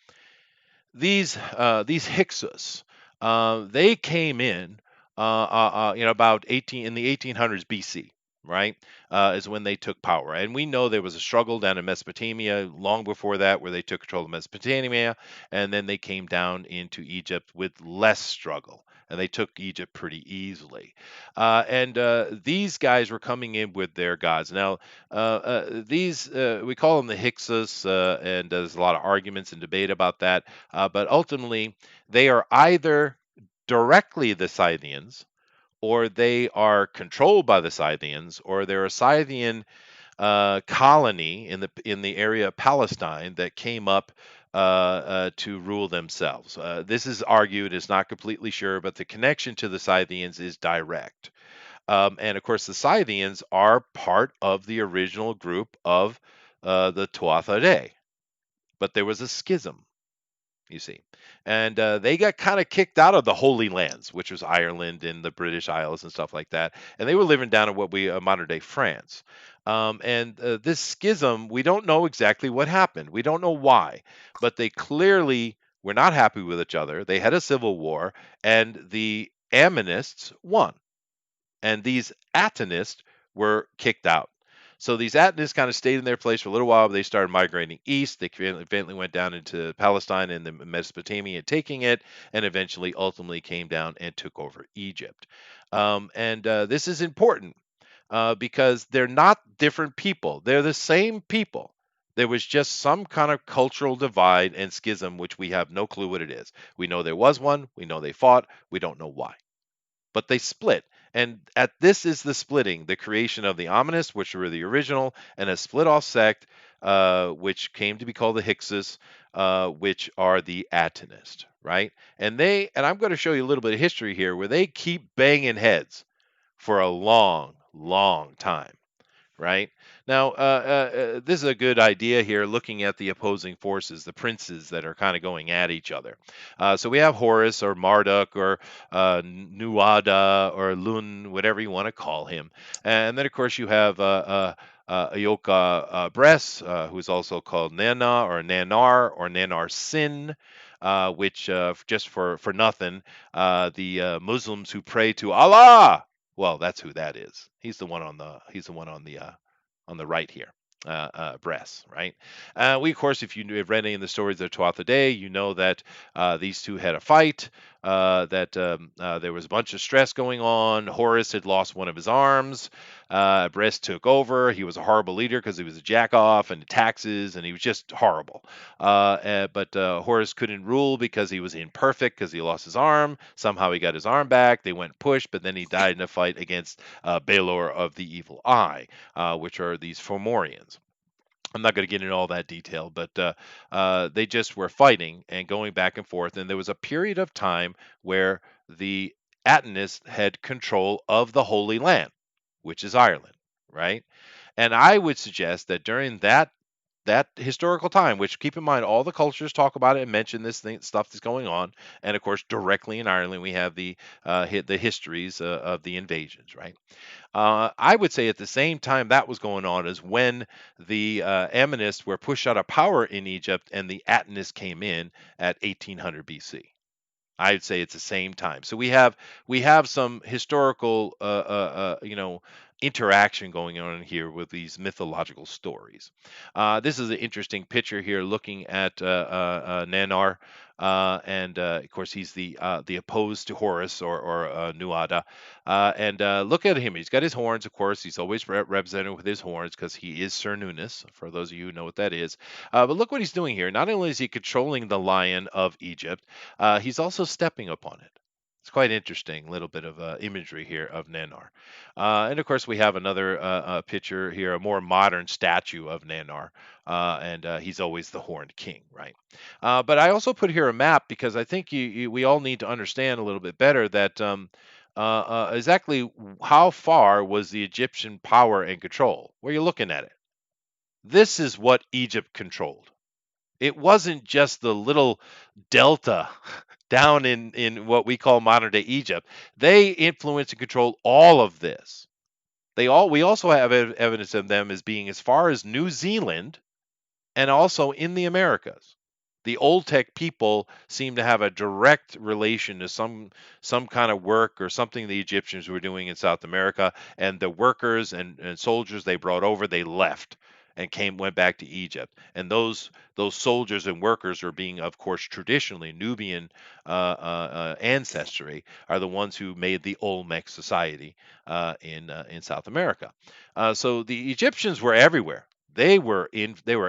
these Hyksos, they came in, about 18 in the 1800s BC, right? Is when they took power, and we know there was a struggle down in Mesopotamia long before that, where they took control of Mesopotamia, and then they came down into Egypt with less struggle. And they took Egypt pretty easily. And these guys were coming in with their gods. Now, these, we call them the Hyksos, and there's a lot of arguments and debate about that, but ultimately, they are either directly the Scythians, or they are controlled by the Scythians, or they're a Scythian colony in the area of Palestine that came up to rule themselves. This is argued; it's not completely sure, but the connection to the Scythians is direct. And of course, the Scythians are part of the original group of the Tuatha, but there was a schism, you see. And they got kind of kicked out of the Holy Lands, which was Ireland and the British Isles and stuff like that. And they were living down in what we modern day France. And this schism, we don't know exactly what happened. We don't know why, but they clearly were not happy with each other. They had a civil war, and the Ammonists won, and these Atenists were kicked out. So these Atenists kind of stayed in their place for a little while, but they started migrating east. They eventually went down into Palestine and the Mesopotamia, taking it, and eventually, ultimately, came down and took over Egypt. And this is important because they're not different people; they're the same people. There was just some kind of cultural divide and schism, which we have no clue what it is. We know there was one. We know they fought. We don't know why, but they split. And at this is the splitting, the creation of the Omnists, which were the original, and a split off sect, which came to be called the Hyksos, which are the Atenists, right? And I'm going to show you a little bit of history here where they keep banging heads for a long, long time, right? Now, this is a good idea here, looking at the opposing forces, the princes that are kind of going at each other. So we have Horus or Marduk or Nuada or Lun, whatever you want to call him. And then, of course, you have Ayoka Bress, who's also called Nana or Nanar or Nanar Sin. Which just for nothing, the Muslims who pray to Allah, well, that's who that is. He's the one on the right here. Bress, right? We, of course, if you have read any of the stories of Tuatha Dé, you know that these two had a fight, that there was a bunch of stress going on. Horus had lost one of his arms. Bress took over. He was a horrible leader because he was a jack off and taxes, and he was just horrible. But Horus couldn't rule because he was imperfect because he lost his arm. Somehow he got his arm back. They went push, but then he died in a fight against Baelor of the Evil Eye, which are these Fomorians. I'm not going to get into all that detail, but they just were fighting and going back and forth. And there was a period of time where the Atenists had control of the Holy Land, which is Ireland, right? And I would suggest that during that historical time, which, keep in mind, all the cultures talk about it and mention this stuff that's going on, and of course directly in Ireland we have the histories of the invasions, right? I would say at the same time that was going on is when the Ammonists were pushed out of power in Egypt and the Atenists came in at 1800 BC. I'd say it's the same time. So we have some historical interaction going on here with these mythological stories. This is an interesting picture here, looking at Nanar, and of course he's the opposed to Horus or Nuada, and look at him. He's got his horns, of course. He's always represented with his horns because he is Cernunnos. For those of you who know what that is, but look what he's doing here. Not only is he controlling the lion of Egypt, he's also stepping upon it. It's quite interesting, little bit of imagery here of Nanar. And of course, we have another picture here, a more modern statue of Nanar, and he's always the horned king, right? But I also put here a map because I think we all need to understand a little bit better that exactly how far was the Egyptian power and control. Where you're looking at it, this is what Egypt controlled. It wasn't just the little delta down in what we call modern day Egypt. They influence and control all of this. We also have evidence of them as being as far as New Zealand and also in the Americas. The old tech people seem to have a direct relation to some kind of work or something the Egyptians were doing in South America, and the workers and soldiers they brought over, they left and went back to Egypt. And those soldiers and workers are being, of course, traditionally Nubian ancestry, are the ones who made the Olmec society in South America. So the Egyptians were everywhere. They were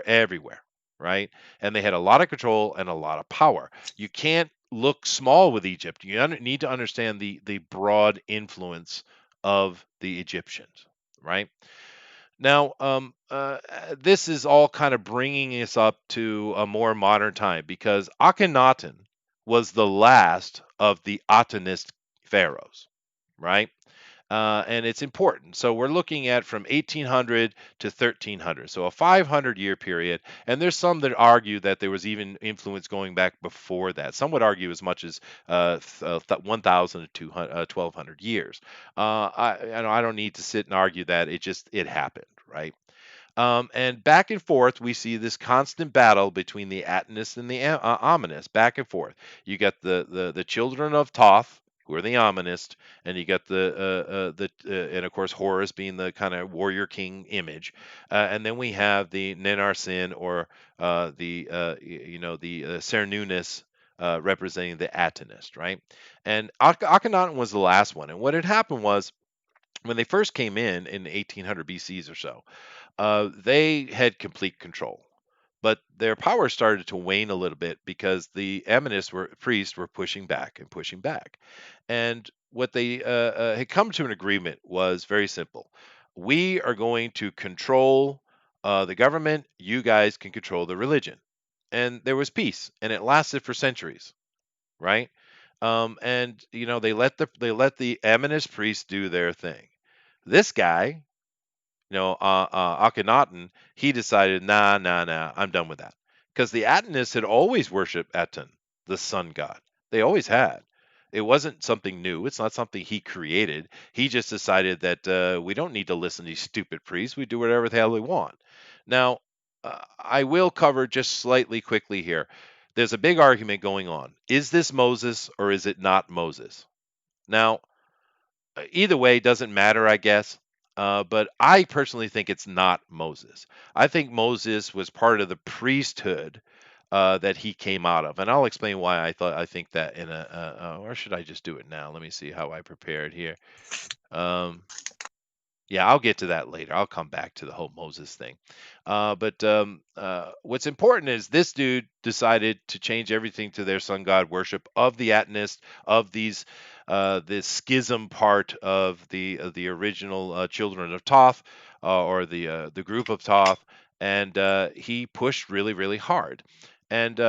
everywhere, right? And they had a lot of control and a lot of power. You can't look small with Egypt. You need to understand the broad influence of the Egyptians, right? Now, this is all kind of bringing us up to a more modern time because Akhenaten was the last of the Atenist pharaohs, right? And it's important. So we're looking at from 1800 to 1300, so a 500-year period. And there's some that argue that there was even influence going back before that. Some would argue as much as 1,000 to 1,200 years. I don't need to sit and argue that. It happened, right? And back and forth, we see this constant battle between the Atenists and the Omnists, back and forth. You got the children of Thoth, who are the Omnists, and you got and of course Horus being the kind of warrior king image, and then we have the Nenarsin or the Cernunnos. Representing the Atenist, right? And Akhenaten was the last one. And what had happened was when they first came in 1800 BCs or so, they had complete control. But their power started to wane a little bit because the priests were pushing back and pushing back. And what they had come to an agreement was very simple. We are going to control the government. You guys can control the religion. And there was peace, and it lasted for centuries, right? And they let the Amonist priests do their thing. This guy, Akhenaten, he decided, nah, nah, nah, I'm done with that. Because the Atenists had always worshipped Aten, the sun god. They always had. It wasn't something new. It's not something he created. He just decided that we don't need to listen to these stupid priests. We do whatever the hell we want. Now, I will cover just slightly quickly here. There's a big argument going on. Is this Moses or is it not Moses? Now, either way doesn't matter, I guess. But I personally think it's not Moses. I think Moses was part of the priesthood that he came out of, and I'll explain why I think that in or should I just do it now? Let me see how I prepared here. Um, yeah, I'll get to that later. I'll come back to the whole Moses thing. But what's important is this dude decided to change everything to their sun god worship of the Atenists, of this schism part of the original children of Thoth, or the group of Thoth, and he pushed really, really hard. And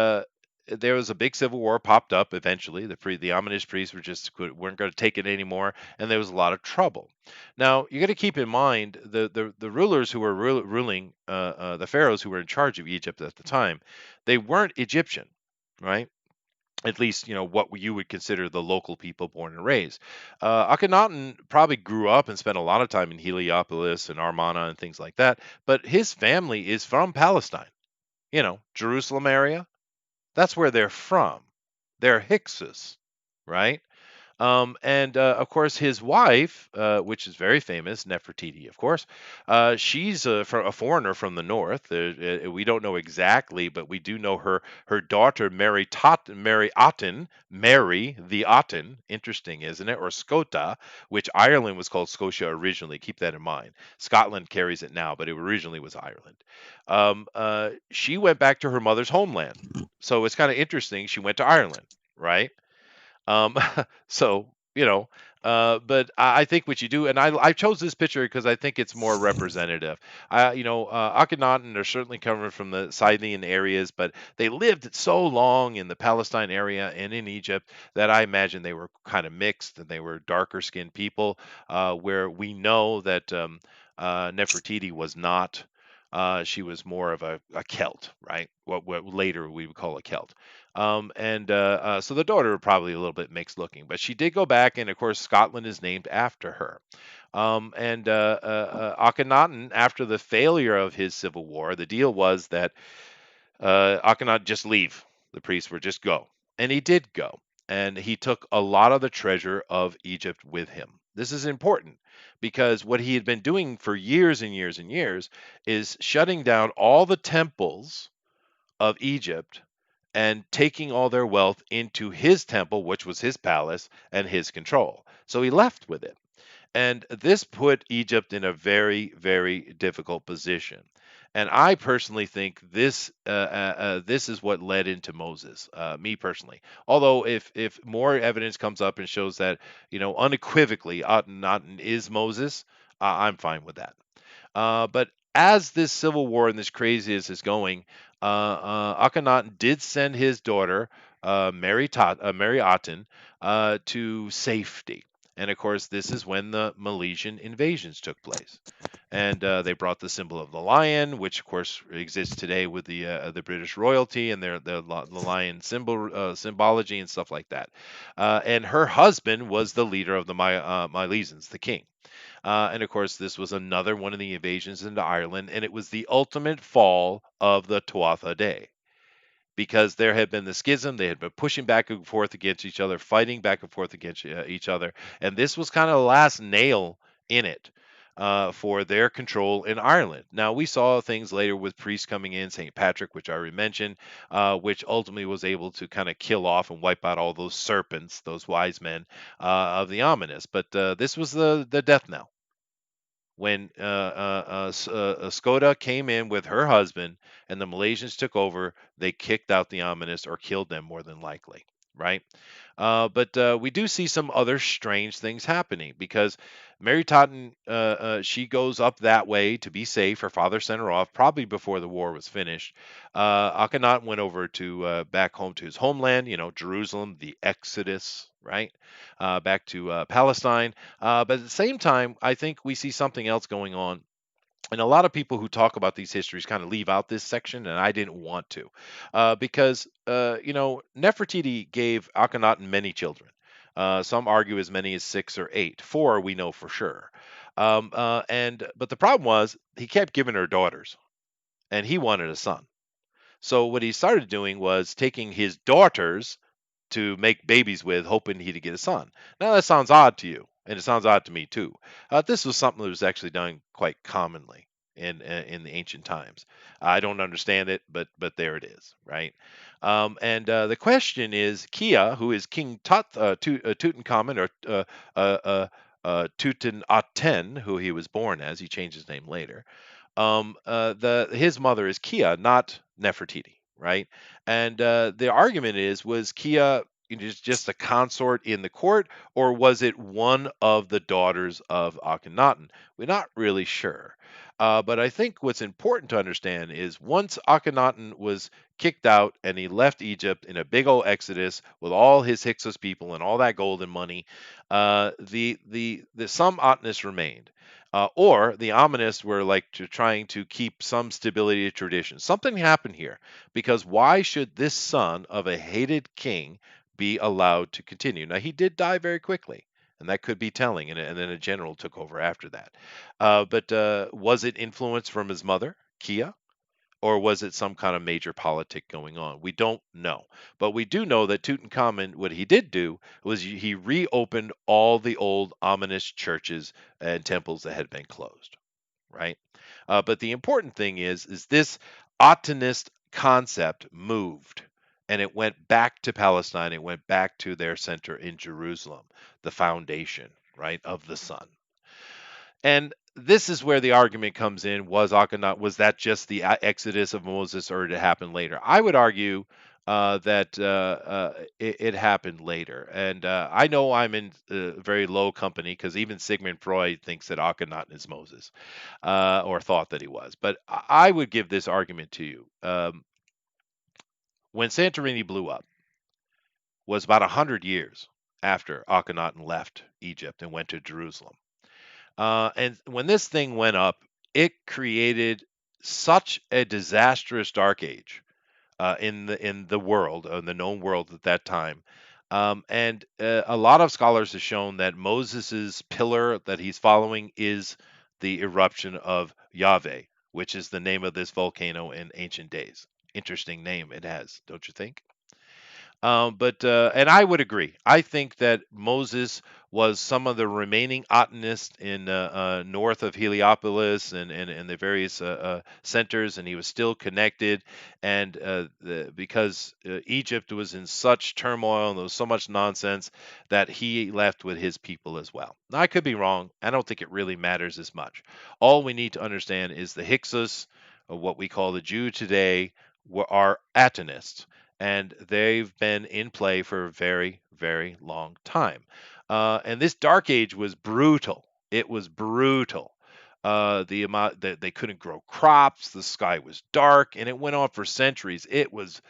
there was a big civil war popped up eventually. The Amonist priests weren't going to take it anymore, and there was a lot of trouble. Now, you got to keep in mind the rulers who were ruling, the pharaohs who were in charge of Egypt at the time, they weren't Egyptian, right? At least, what you would consider the local people born and raised. Akhenaten probably grew up and spent a lot of time in Heliopolis and Amarna and things like that, but his family is from Palestine, Jerusalem area. That's where they're from. They're Hyksos, right? And of course, his wife, which is very famous, Nefertiti, of course, she's a foreigner from the north. We don't know exactly, but we do know her daughter, Mary Aten, Mary the Aten. Interesting, isn't it? Or Scota, which Ireland was called Scotia originally. Keep that in mind. Scotland carries it now, but it originally was Ireland. She went back to her mother's homeland, so it's kind of interesting. She went to Ireland, right? Um, so but I think what you do, and I chose this picture because I think it's more representative. Akhenaten are certainly coming from the Scythian areas, but they lived so long in the Palestine area and in Egypt that I imagine they were kind of mixed and they were darker skinned people. Where we know that Nefertiti was not. She was more of a Celt, right? What later we would call a Celt. So the daughter probably a little bit mixed looking, but she did go back, and of course Scotland is named after her. Akhenaten, after the failure of his civil war, the deal was that Akhenaten just leave. The priests were just go, and he did go, and he took a lot of the treasure of Egypt with him. This is important because what he had been doing for years and years and years is shutting down all the temples of Egypt and taking all their wealth into his temple, which was his palace and his control. So he left with it. And this put Egypt in a very, very difficult position. And I personally think this is what led into Moses. Me personally, although if more evidence comes up and shows that unequivocally Akhenaten is Moses, I'm fine with that. But as this civil war and this craziness is going, Akhenaten did send his daughter, Mary Aten, to safety. And of course, this is when the Milesian invasions took place. And they brought the symbol of the lion, which of course exists today with the British royalty and the lion symbology and stuff like that. And her husband was the leader of the Milesians, the king. And of course, this was another one of the invasions into Ireland, and it was the ultimate fall of the Tuatha Dé because there had been the schism. They had been pushing back and forth against each other, fighting back and forth against each other. And this was kind of the last nail in it for their control in Ireland. Now, we saw things later with priests coming in, St. Patrick, which I already mentioned, which ultimately was able to kind of kill off and wipe out all those serpents, those wise men of the ominous. But this was the death knell when Skoda came in with her husband and the Malaysians took over, they kicked out the ominous or killed them more than likely, right? But we do see some other strange things happening because Mary Totten, she goes up that way to be safe. Her father sent her off probably before the war was finished. Akhenaten went over to back home to his homeland, Jerusalem, the Exodus, right? Back to Palestine. But at the same time, I think we see something else going on. And a lot of people who talk about these histories kind of leave out this section, and I didn't want to, because Nefertiti gave Akhenaten many children. Some argue as many as 6 or 8. 4 we know for sure. But the problem was he kept giving her daughters, and he wanted a son. So what he started doing was taking his daughters to make babies with, hoping he'd get a son. Now that sounds odd to you, and it sounds odd to me too. This was something that was actually done quite commonly in the ancient times. I don't understand it, but there it is, right? The question is, Kia, who is King Tutankhamun or Tutankhaten, who he was born as, he changed his name later. The his mother is Kia, not Nefertiti, right? And the argument was Kia just a consort in the court, or was it one of the daughters of Akhenaten? We're not really sure. But I think what's important to understand is once Akhenaten was kicked out and he left Egypt in a big old exodus with all his Hyksos people and all that gold and money, the some oddness remained. Or the ominous were like trying to keep some stability of tradition. Something happened here because why should this son of a hated king be allowed to continue? Now, he did die very quickly, and that could be telling, and then a general took over after that. But was it influence from his mother, Kia? Or was it some kind of major politic going on? We don't know. But we do know that Tutankhamun, what he did do was he reopened all the old ominous churches and temples that had been closed, right? But the important thing is this Atenist concept moved and it went back to Palestine. It went back to their center in Jerusalem, the foundation, right, of the sun. And this is where the argument comes in. Was that just the exodus of Moses, or did it happen later? I would argue that it happened later. And I know I'm in very low company because even Sigmund Freud thinks that Akhenaten is Moses, or thought that he was. But I would give this argument to you. When Santorini blew up was about 100 years after Akhenaten left Egypt and went to Jerusalem. And when this thing went up, it created such a disastrous dark age in the world, in the known world at that time. And a lot of scholars have shown that Moses's pillar that he's following is the eruption of Yahweh, which is the name of this volcano in ancient days. Interesting name it has, don't you think? But and I would agree. I think that Moses was some of the remaining Otanists in north of Heliopolis and the various centers, and he was still connected. And because Egypt was in such turmoil and there was so much nonsense that he left with his people as well. Now, I could be wrong. I don't think it really matters as much. All we need to understand is the Hyksos, what we call the Jew today, are Atenists, and they've been in play for a very, very long time. And this dark age was brutal. It was brutal. The amount that they couldn't grow crops, the sky was dark, and it went on for centuries. It was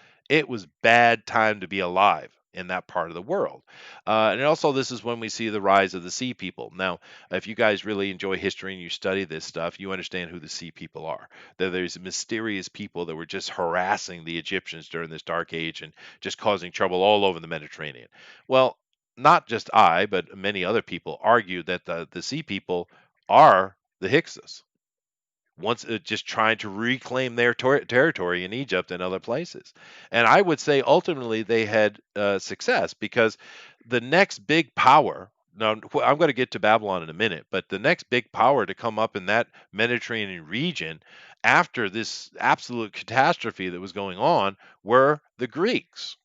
bad time to be alive in that part of the world. And also, this is when we see the rise of the sea people. Now, if you guys really enjoy history and you study this stuff, you understand who the sea people are. There's mysterious people that were just harassing the Egyptians during this dark age and just causing trouble all over the Mediterranean. Well, not just I, but many other people argue that the sea people are the Hyksos, once just trying to reclaim their territory in Egypt and other places. And I would say ultimately they had success because the next big power. Now, I'm going to get to Babylon in a minute, but the next big power to come up in that Mediterranean region after this absolute catastrophe that was going on were the Greeks.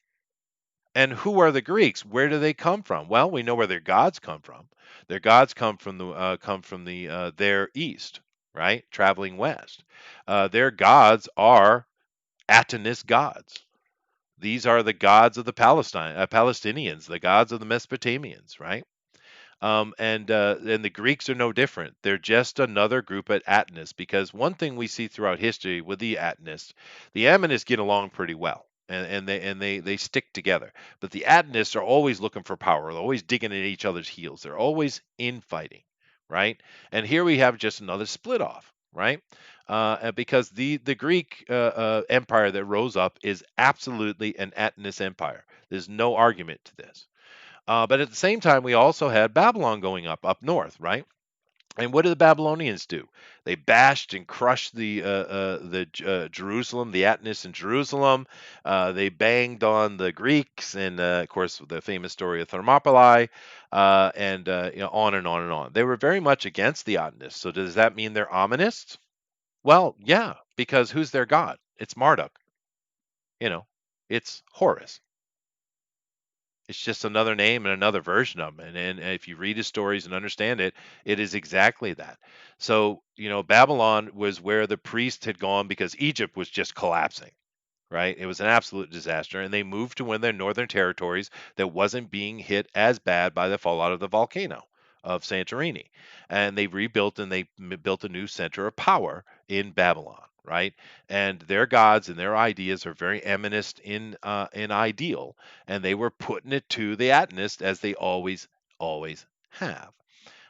And who are the Greeks? Where do they come from? Well, we know where their gods come from. Their gods come from the their east, right? Traveling west. Their gods are Atenist gods. These are the gods of the Palestinians, the gods of the Mesopotamians, right? And the Greeks are no different. They're just another group at Atenists because one thing we see throughout history with the Ammonists get along pretty well. And they stick together, but the Atenists are always looking for power. They're always digging at each other's heels. They're always infighting, right? And here we have just another split off, right? Because the Greek empire that rose up is absolutely an Atenist empire. There's no argument to this. But at the same time, we also had Babylon going up north, right? And what did the Babylonians do? They bashed and crushed the Jerusalem, the Atenists in Jerusalem. They banged on the Greeks, and of course the famous story of Thermopylae, and on and on and on. They were very much against the Atenists. So does that mean they're Omonists? Well, yeah, because who's their god? It's Marduk. You know, it's Horus. It's just another name and another version of him. And if you read his stories and understand it, it is exactly that. So, Babylon was where the priest had gone because Egypt was just collapsing, right? It was an absolute disaster. And they moved to one of their northern territories that wasn't being hit as bad by the fallout of the volcano of Santorini. And they rebuilt and they built a new center of power in Babylon, right? And their gods and their ideas are very eminist in ideal, and they were putting it to the Atenists as they always have.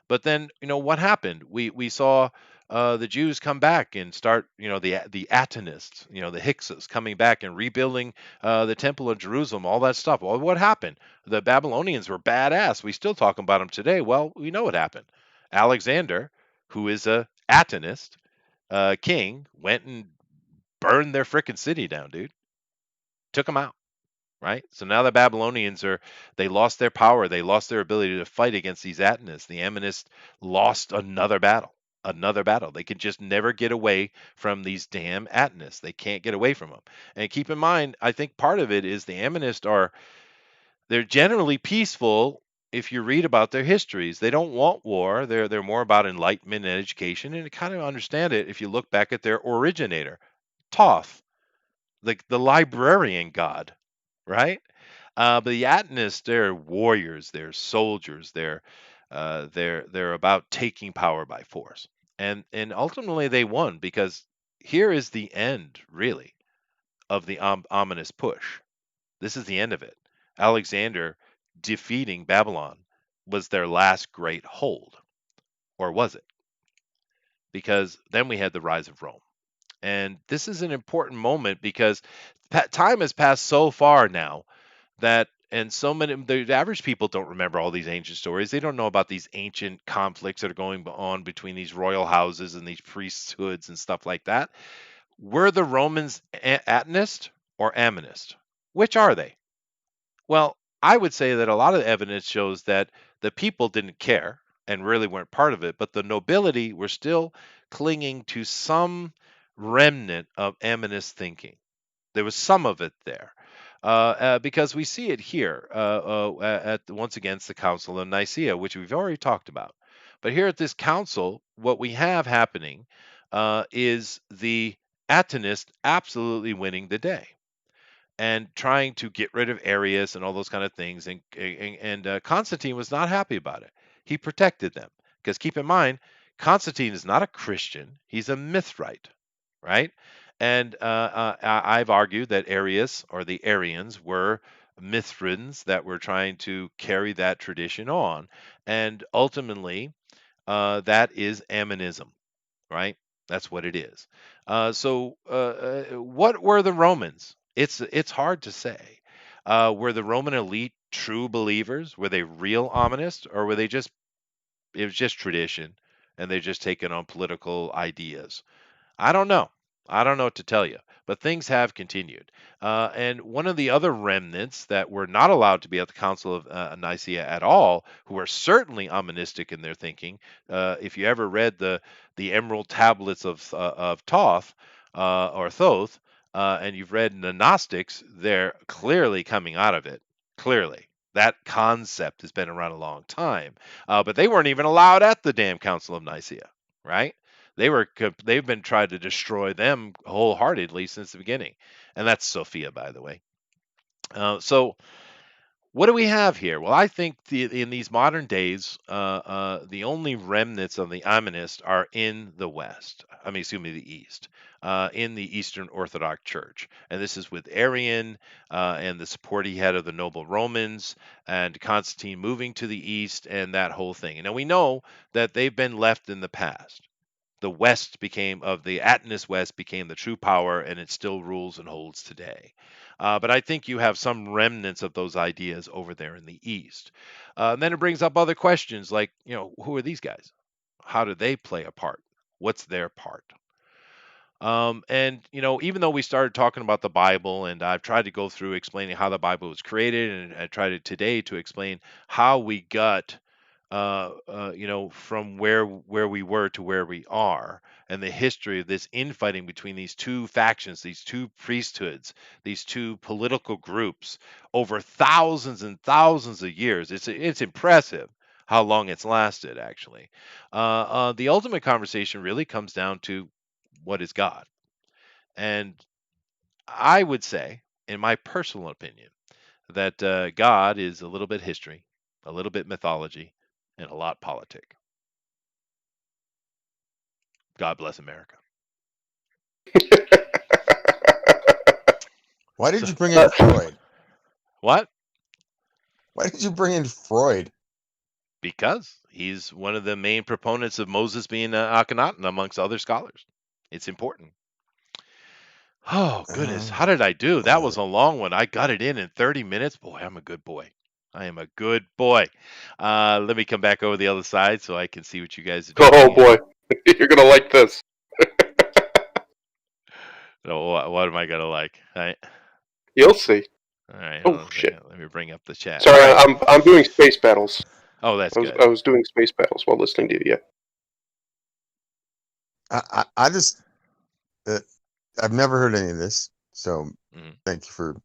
But then, what happened? We saw the Jews come back and start, the Atenists, the Hyksos coming back and rebuilding the Temple of Jerusalem, all that stuff. Well, what happened? The Babylonians were badass. We still talk about them today. Well, we know what happened. Alexander, who is a Atenist king, went and burned their frickin' city down, dude. Took them out, right? So now the Babylonians they lost their power. They lost their ability to fight against these Atenists. The Ammonists lost another battle. Another battle. They can just never get away from these damn Atenists. They can't get away from them. And keep in mind, I think part of it is the Ammonists they're generally peaceful if you read about their histories. They don't want war. They're more about enlightenment and education, and you kind of understand it if you look back at their originator, Thoth, the librarian god, right? But the Atenists, they're warriors, they're soldiers, they're about taking power by force, and ultimately they won because here is the end, really, of the ominous push. This is the end of it. Alexander defeating Babylon was their last great hold, or was it? Because then we had the rise of Rome. And this is an important moment because time has passed so far now that, and so many, the average people don't remember all these ancient stories. They don't know about these ancient conflicts that are going on between these royal houses and these priesthoods and stuff like that. Were the Romans Atenist or Ammonist? Which are they? Well, I would say that a lot of the evidence shows that the people didn't care and really weren't part of it, but the nobility were still clinging to some remnant of Ammonist thinking. There was some of it there. Because we see it here at once again it's the Council of Nicaea, which we've already talked about. But here at this council, what we have happening is the Atenists absolutely winning the day and trying to get rid of Arius and all those kind of things. And Constantine was not happy about it. He protected them because keep in mind, Constantine is not a Christian; he's a Mithrite, right? And I've argued that Arius or the Arians were Mithrans that were trying to carry that tradition on, and ultimately, that is Ammonism, right? That's what it is. What were the Romans? It's hard to say. Were the Roman elite true believers? Were they real omnists, or were they just it was just tradition, and they're just taking on political ideas? I don't know. I don't know what to tell you, but things have continued. And one of the other remnants that were not allowed to be at the Council of Nicaea at all, who are certainly omonistic in their thinking, if you ever read the Emerald Tablets of Thoth or Thoth, and you've read the Gnostics, they're clearly coming out of it. Clearly. That concept has been around a long time, but they weren't even allowed at the damn Council of Nicaea, right? They've been trying to destroy them wholeheartedly since the beginning, and that's Sophia, by the way. So what do we have here? Well, I think in these modern days, the only remnants of the Ammonists are in the West. I mean, excuse me, the East, in the Eastern Orthodox Church, and this is with Arian and the support he had of the noble Romans and Constantine moving to the East and that whole thing. And now we know that they've been left in the past. The West became of the Atlantis West became the true power, and it still rules and holds today. But I think you have some remnants of those ideas over there in the East. And then it brings up other questions like, who are these guys? How do they play a part? What's their part? And even though we started talking about the Bible, and I've tried to go through explaining how the Bible was created, and I tried to today to explain how we got from where we were to where we are, and the history of this infighting between these two factions, these two priesthoods, these two political groups over thousands and thousands of years. It's impressive how long it's lasted, actually. The ultimate conversation really comes down to what is God, and I would say, in my personal opinion, that God is a little bit history, a little bit mythology, and a lot politic. God bless America. Why did So, you bring in Freud? what? Why did you bring in Freud? Because he's one of the main proponents of Moses being Akhenaten amongst other scholars. It's important. Oh, goodness. How did I do? That was a long one. I got it in 30 minutes. Boy, I'm a good boy. I am a good boy. Let me come back over the other side so I can see what you guys are doing Oh here. boy, you're gonna like this. What am I going to like? All right. You'll see. All right. Hold Oh on a shit! second. Let me bring up the chat. All Sorry, right. I'm doing space battles. Oh, that's I was good. I was doing space battles while listening to you. I just I've never heard any of this, so Mhm. thank you for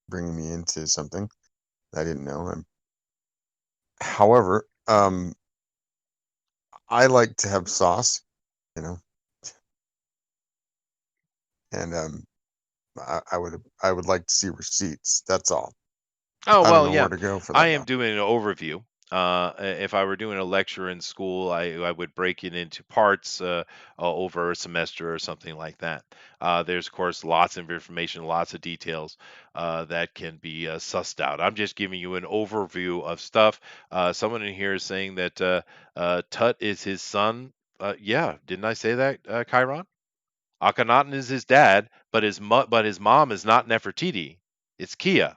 bringing me into something I didn't know. However, I like to have sauce, you know, and I would like to see receipts. That's all. Oh, I don't well, know yeah. where to go for I that am now. doing an overview. If I were doing a lecture in school, I would break it into parts over a semester or something like that. There's, of course, lots of information, lots of details that can be sussed out. I'm just giving you an overview of stuff. Someone in here is saying that Tut is his son. Yeah, didn't I say that, Chiron? Akhenaten is his dad, but his mom is not Nefertiti. It's Kia.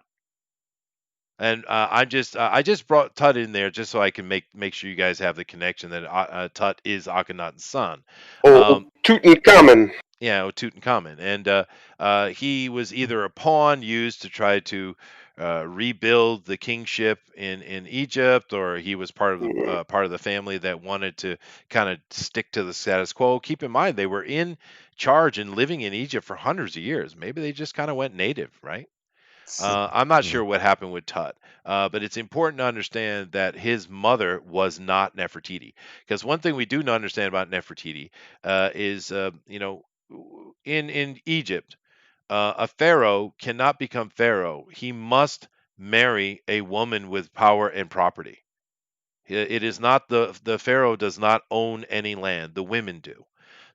And I just brought Tut in there just so I can make sure you guys have the connection that Tut is Akhenaten's son. Oh, Tutankhamun. Yeah, Tutankhamun, and he was either a pawn used to try to rebuild the kingship in Egypt, or he was part of the family that wanted to kind of stick to the status quo. Keep in mind, they were in charge and living in Egypt for hundreds of years. Maybe they just kind of went native, right? I'm not Yeah. sure what happened with Tut, but it's important to understand that his mother was not Nefertiti. Because one thing we do not understand about Nefertiti is, in Egypt, a pharaoh cannot become pharaoh. He must marry a woman with power and property. It is not the pharaoh does not own any land. The women do.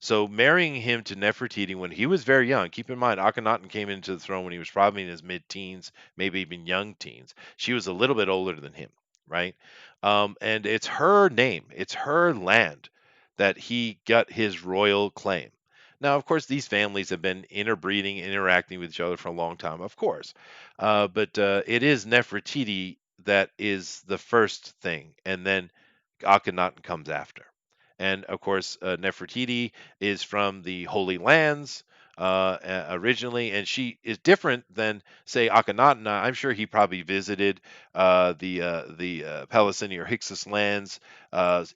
So marrying him to Nefertiti when he was very young. Keep in mind, Akhenaten came into the throne when he was probably in his mid-teens, maybe even young teens. She was a little bit older than him, right? And it's her name, it's her land that he got his royal claim. Now, of course, these families have been interbreeding, interacting with each other for a long time, of course. But it is Nefertiti that is the first thing, and then Akhenaten comes after. And of course, Nefertiti is from the Holy Lands originally, and she is different than, say, Akhenaten. I'm sure he probably visited the Palestinian or Hyksos lands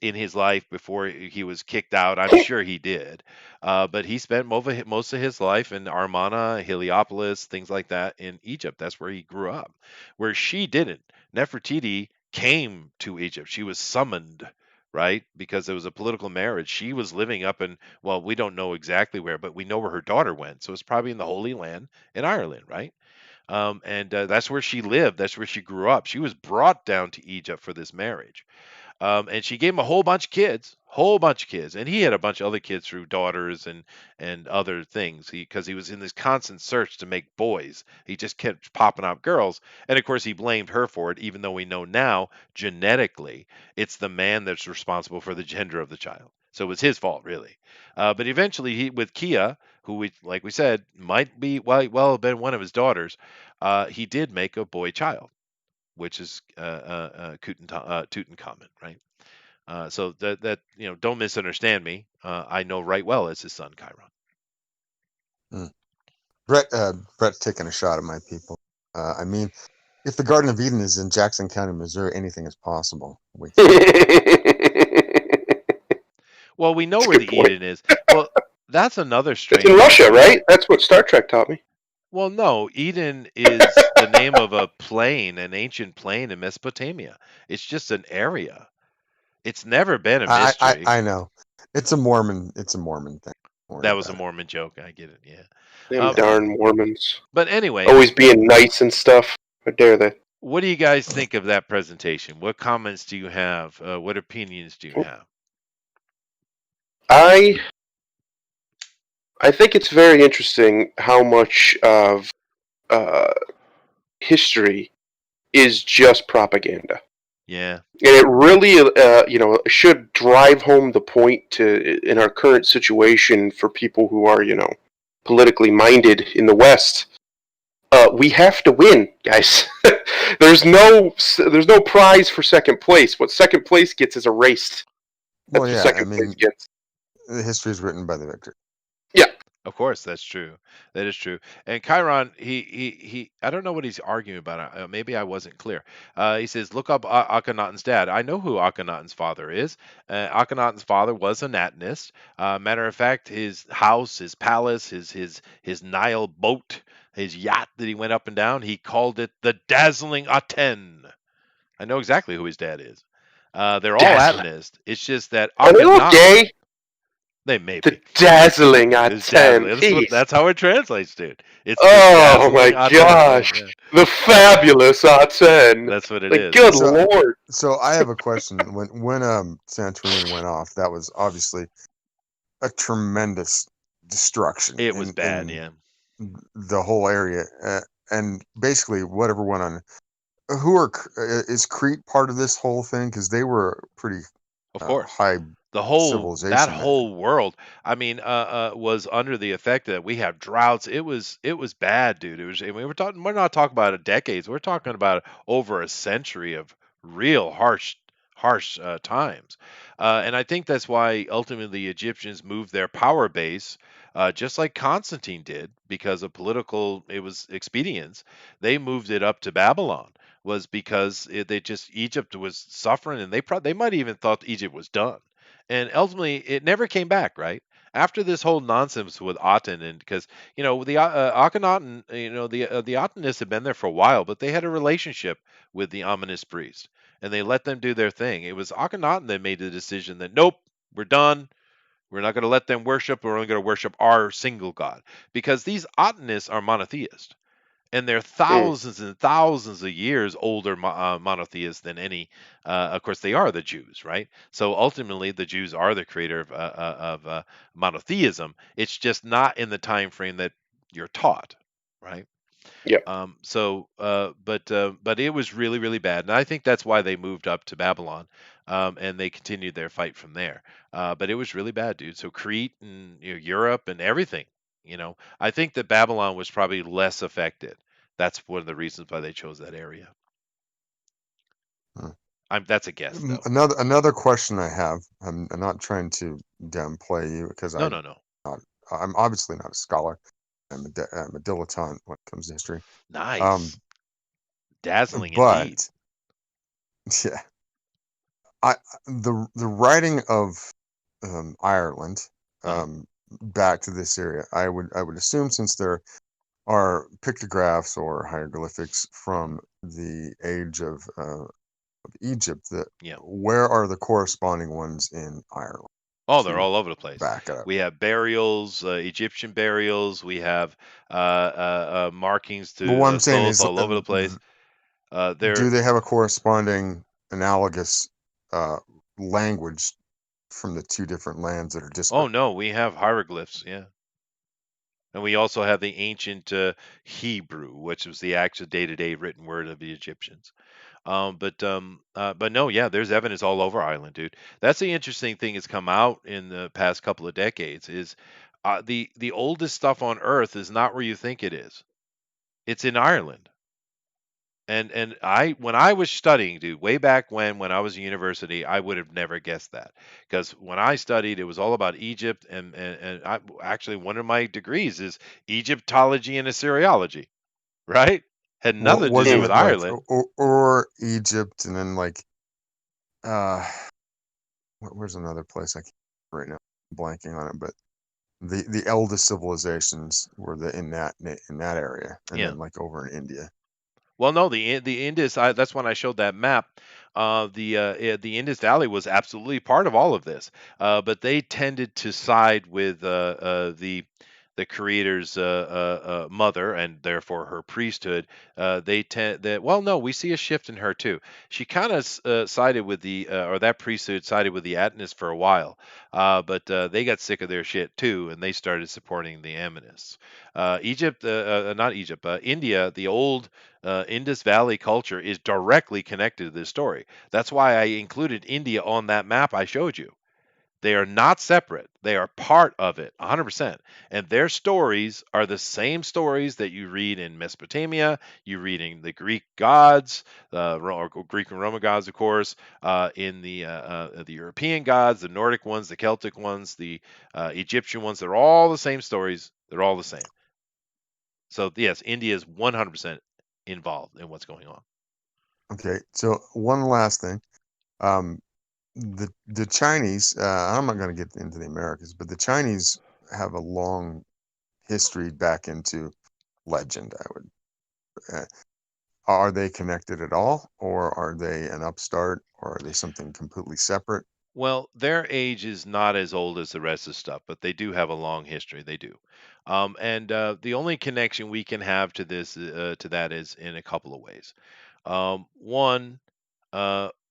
in his life before he was kicked out. I'm sure he did, but he spent most of his life in Armana, Heliopolis, things like that in Egypt. That's where he grew up. Where she didn't. Nefertiti came to Egypt. She was summoned, right? Because it was a political marriage. She was living up in, well, we don't know exactly where, but we know where her daughter went. So it's probably in the Holy Land in Ireland, right? And that's where she lived. That's where she grew up. She was brought down to Egypt for this marriage. And she gave him a whole bunch of kids, and he had a bunch of other kids through daughters and other things. Because he was in this constant search to make boys, he just kept popping out girls, and of course he blamed her for it. Even though we know now genetically it's the man that's responsible for the gender of the child, so it was his fault really. But eventually, he with Kia, who like we said, might be well have been one of his daughters, he did make a boy child, which is Tutankhamun, right? So that don't misunderstand me. I know right well it's his son Chiron. Mm. Brett taking a shot at my people. I mean, if the Garden of Eden is in Jackson County, Missouri, anything is possible. Well, we know That's a where good the point. Eden is. Well, that's another It's in strange Russia, thing. right? That's what Star Trek taught me. Well, no, Eden is the name of a plain, an ancient plain in Mesopotamia. It's just an area. It's never been a mystery. I know. It's a Mormon thing. Don't worry That was a about it. Mormon joke. I get it. Yeah. Them Yeah. darn Mormons. But anyway, Always being nice and stuff. How dare they? what do you guys think of that presentation? What comments do you have? What opinions do you have? I think it's very interesting how much of uh, history is just propaganda, Yeah. and it really, should drive home the point to in our current situation for people who are, politically minded in the West. We have to win, guys. there's no prize for second place. What second place gets is erased. That's Well, what yeah. I second place mean, gets. the history is written by the victor. Yeah. Of course, that's true. That is true. And Chiron, he I don't know what he's arguing about. Maybe I wasn't clear. He says, look up Akhenaten's dad. I know who Akhenaten's father is. Akhenaten's father was an Atenist. Matter of fact, his house, his palace, his Nile boat, his yacht that he went up and down, he called it the Dazzling Aten. I know exactly who his dad is. They're all Dazzling. Atenist. It's just that Are they all Akhenaten, gay? they may The be. dazzling It's Aten. dazzling. Jeez. That's how it translates, dude. It's the Oh my dazzling Aten. Yeah, gosh. yeah. The fabulous Aten. That's what it Like, is. good So, lord. so I have a question. When Santorini went off, that was obviously a tremendous destruction It was bad. in Yeah, the whole area, and basically whatever went on. Who is Crete part of this whole thing? Because they were pretty of course. high the whole that civilization there. whole world, I mean, was under the effect that we have droughts. It was bad, dude. It was. I mean, we're not talking about a decades. We're talking about over a century of real harsh times. And I think that's why ultimately the Egyptians moved their power base, just like Constantine did, because of political. It was expedience. They moved it up to Babylon. Was because they just Egypt was suffering, and they might even thought Egypt was done, and ultimately it never came back, right? After this whole nonsense with Aten, and because the Akhenaten, the Atenists had been there for a while, but they had a relationship with the Amonist priest, and they let them do their thing. It was Akhenaten that made the decision that nope, we're done. We're not going to let them worship. We're only going to worship our single God, because these Atenists are monotheists, and they're Mm, thousands and thousands of years older monotheists than any. Of course, they are the Jews, right? So ultimately, the Jews are the creator of monotheism. It's just not in the time frame that you're taught, right? yeah, But it was really really bad, and I think that's why they moved up to Babylon, and they continued their fight from there. But it was really bad, dude. So Crete and Europe and everything. I think that Babylon was probably less affected. That's one of the reasons why they chose that area. Huh. That's a guess, though. Another question I have. I'm not trying to downplay you because No, no, no. not, I'm obviously not a scholar. I'm a dilettante when it comes to history. Um, Nice, dazzling indeed. but yeah, I the writing of Ireland Uh-huh. back to this area, I would assume since there are pictographs or hieroglyphics Hmm. from the age of Egypt, that Yeah. where are the corresponding ones in Ireland Oh, they're to all over the place. back it up? We have burials, Egyptian burials. We have markings But what to I'm saying skulls is, all over the place. They're do they have a corresponding analogous uh, language from the two different lands that are Oh disparate? no, we have hieroglyphs. Yeah, and we also have the ancient Hebrew, which was the actual day-to-day written word of the Egyptians. But no, yeah, there's evidence all over Ireland, dude. That's the interesting thing that's come out in the past couple of decades is the oldest stuff on Earth is not where you think it is. It's in Ireland. And I when I was studying, dude, way back when I was in university, I would have never guessed that. Because when I studied, it was all about Egypt, and actually one of my degrees is Egyptology and Assyriology, right? Had What nothing to do wasn't with it like, Ireland. or Egypt, and then like, uh, where's another place I can't right now, I'm blanking on it, but the eldest civilizations were in that area, and Yeah. then like over in India. Well, no, the Indus. That's when I showed that map. The Indus Valley was absolutely part of all of this, but they tended to side with the creator's mother, and therefore her priesthood. They tend that. Well, no, we see a shift in her too. She kind of sided with or that priesthood sided with the Atenists for a while, but they got sick of their shit too, and they started supporting the Ammonists. Not Egypt, India, the old Indus Valley culture is directly connected to this story. That's why I included India on that map I showed you. They are not separate. They are part of it, 100%. And their stories are the same stories that you read in Mesopotamia, you read in the Greek gods, or Greek and Roman gods, of course, in the European gods, the Nordic ones, the Celtic ones, the Egyptian ones. They're all the same stories. They're all the same. So yes, India is 100% involved in what's going on. Okay, so one last thing. Um, the Chinese, I'm not going to get into the Americas, but the Chinese have a long history back into legend. I would. Are they connected at all, or are they an upstart, or are they something completely separate? Well, their age is not as old as the rest of the stuff, but they do have a long history. They do. And the only connection we can have to to that is in a couple of ways. One,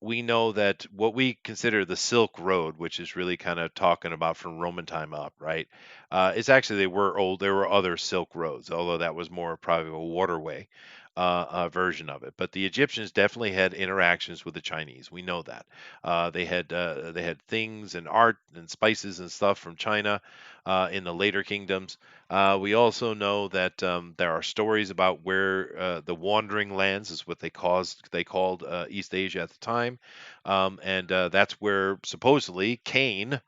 we know that what we consider the Silk Road, which is really kind of talking about from Roman time up, right? It's actually they were old. There were other Silk Roads, although that was more probably a waterway. version of it. But the Egyptians definitely had interactions with the Chinese. We know that they had things and art and spices and stuff from China in the later kingdoms. We also know that there are stories about where the wandering lands is what they called East Asia at the time, and that's where supposedly Cain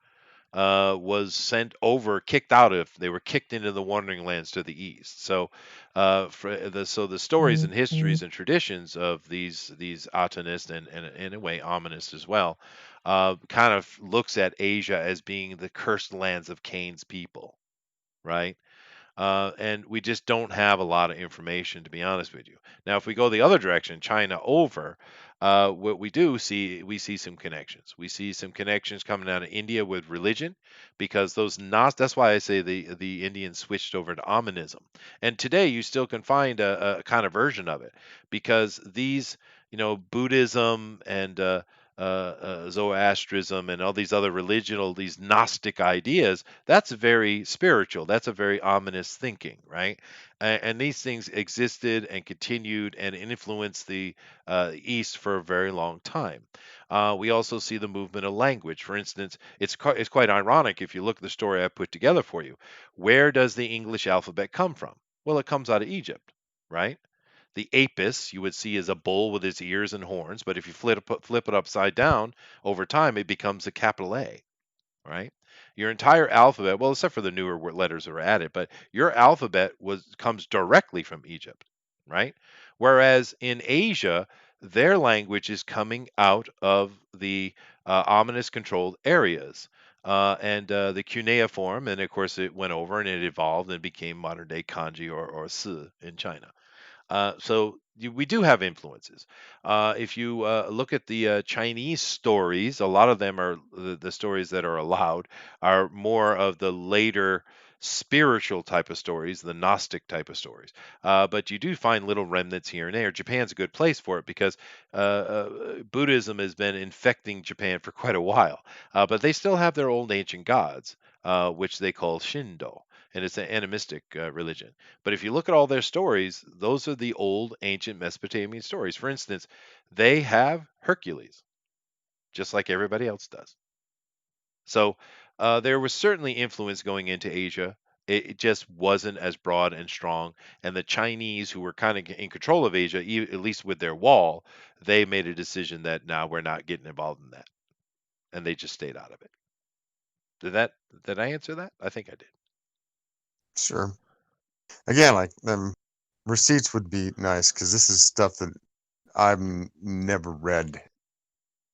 was sent over, kicked out of. They were kicked into the wandering lands to the east. So, so the stories and histories and traditions of these Atenists and in a way ominous as well, kind of looks at Asia as being the cursed lands of Cain's people, right? And we just don't have a lot of information, to be honest with you. Now, if we go the other direction, China over, what we see some connections. We see some connections coming out of India with religion, because that's why I say the Indians switched over to Aminism. And today you still can find a kind of version of it, because these, Buddhism and Zoroastrism and all these other these Gnostic ideas, that's very spiritual. That's a very ominous thinking, right? And these things existed and continued and influenced the East for a very long time. We also see the movement of language. For instance, it's quite ironic if you look at the story I put together for you. Where does the English alphabet come from? Well, it comes out of Egypt, right? The apis you would see is a bull with its ears and horns, but if you flip it upside down over time, it becomes a capital A, right? Your entire alphabet, well, except for the newer letters that are added, but your alphabet comes directly from Egypt, right? Whereas in Asia, their language is coming out of the ominous controlled areas. And the cuneiform, and of course it went over and it evolved and became modern day kanji or si in China. We do have influences. If you look at the Chinese stories, a lot of them are the stories that are allowed are more of the later spiritual type of stories, the Gnostic type of stories. But you do find little remnants here and there. Japan's a good place for it because Buddhism has been infecting Japan for quite a while. But they still have their old ancient gods, which they call Shindo, and it's an animistic religion. But if you look at all their stories, those are the old ancient Mesopotamian stories. For instance, they have Hercules, just like everybody else does. So there was certainly influence going into Asia. It just wasn't as broad and strong. And the Chinese, who were kind of in control of Asia, at least with their wall, they made a decision that now we're not getting involved in that, and they just stayed out of it. Did that? Did I answer that? I think I did. Sure. Again, like receipts would be nice because this is stuff that I've never read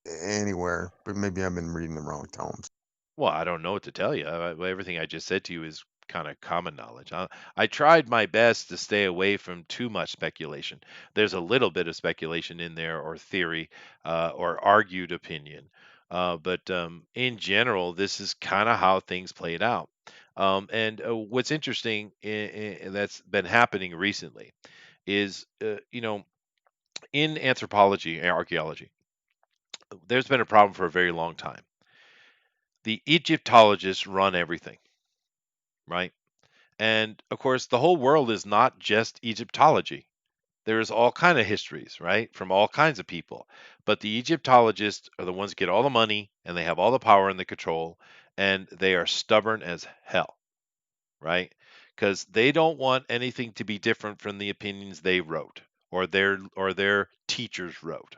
anywhere, but maybe I've been reading the wrong tomes. Well, I don't know what to tell you. Everything I just said to you is kind of common knowledge. I tried my best to stay away from too much speculation. There's a little bit of speculation in there, or theory, or argued opinion. But in general, this is kind of how things played out. And what's interesting that's been happening recently is, in anthropology and archaeology, there's been a problem for a very long time. The Egyptologists run everything, right? And of course, the whole world is not just Egyptology. There's all kind of histories, right, from all kinds of people. But the Egyptologists are the ones that get all the money and they have all the power and the control, and they are stubborn as hell, right? Because they don't want anything to be different from the opinions they wrote or their teachers wrote,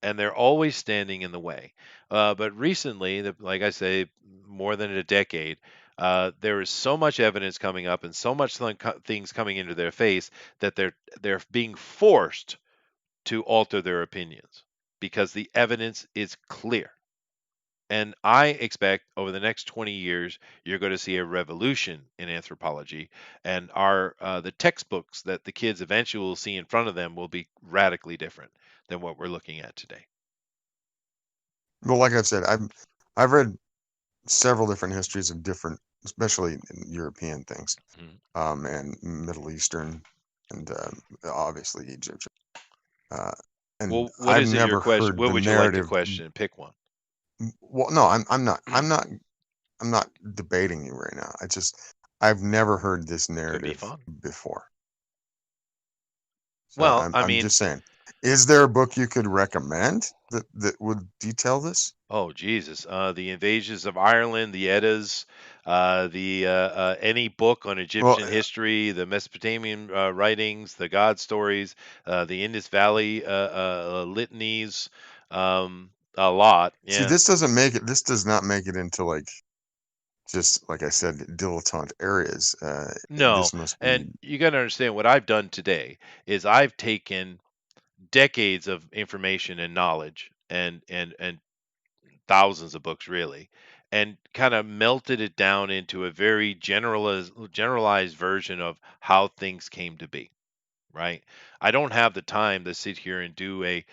and they're always standing in the way. But recently, like I say, more than a decade, there is so much evidence coming up and so much things coming into their face that they're being forced to alter their opinions because the evidence is clear. And I expect over the next 20 years, you're going to see a revolution in anthropology, and the textbooks that the kids eventually will see in front of them will be radically different than what we're looking at today. Well, like I've said, I've read several different histories of different, especially European things, Mhm. and Middle Eastern, and obviously Egyptian. Uh, and Well, what I've is it your never question? heard What the would you like to narrative. question? Pick one. Well, no, I'm not debating you right now. I've never heard this Could be narrative fun. before. So Well, I I'm mean, just saying, is there a book you could recommend that would detail this? oh Jesus, the invasions of Ireland, the Eddas, any book on Well, Egyptian history, the Mesopotamian writings, the God stories, the Indus Valley litanies, a lot. see, Yeah. this doesn't make it. This does not make it into like just like I said, dilettante areas. No, This must be and you got to understand what I've done today is I've taken decades of information and knowledge and thousands of books really, and kind of melted it down into a very generalized version of how things came to be, right? I don't have the time to sit here and do a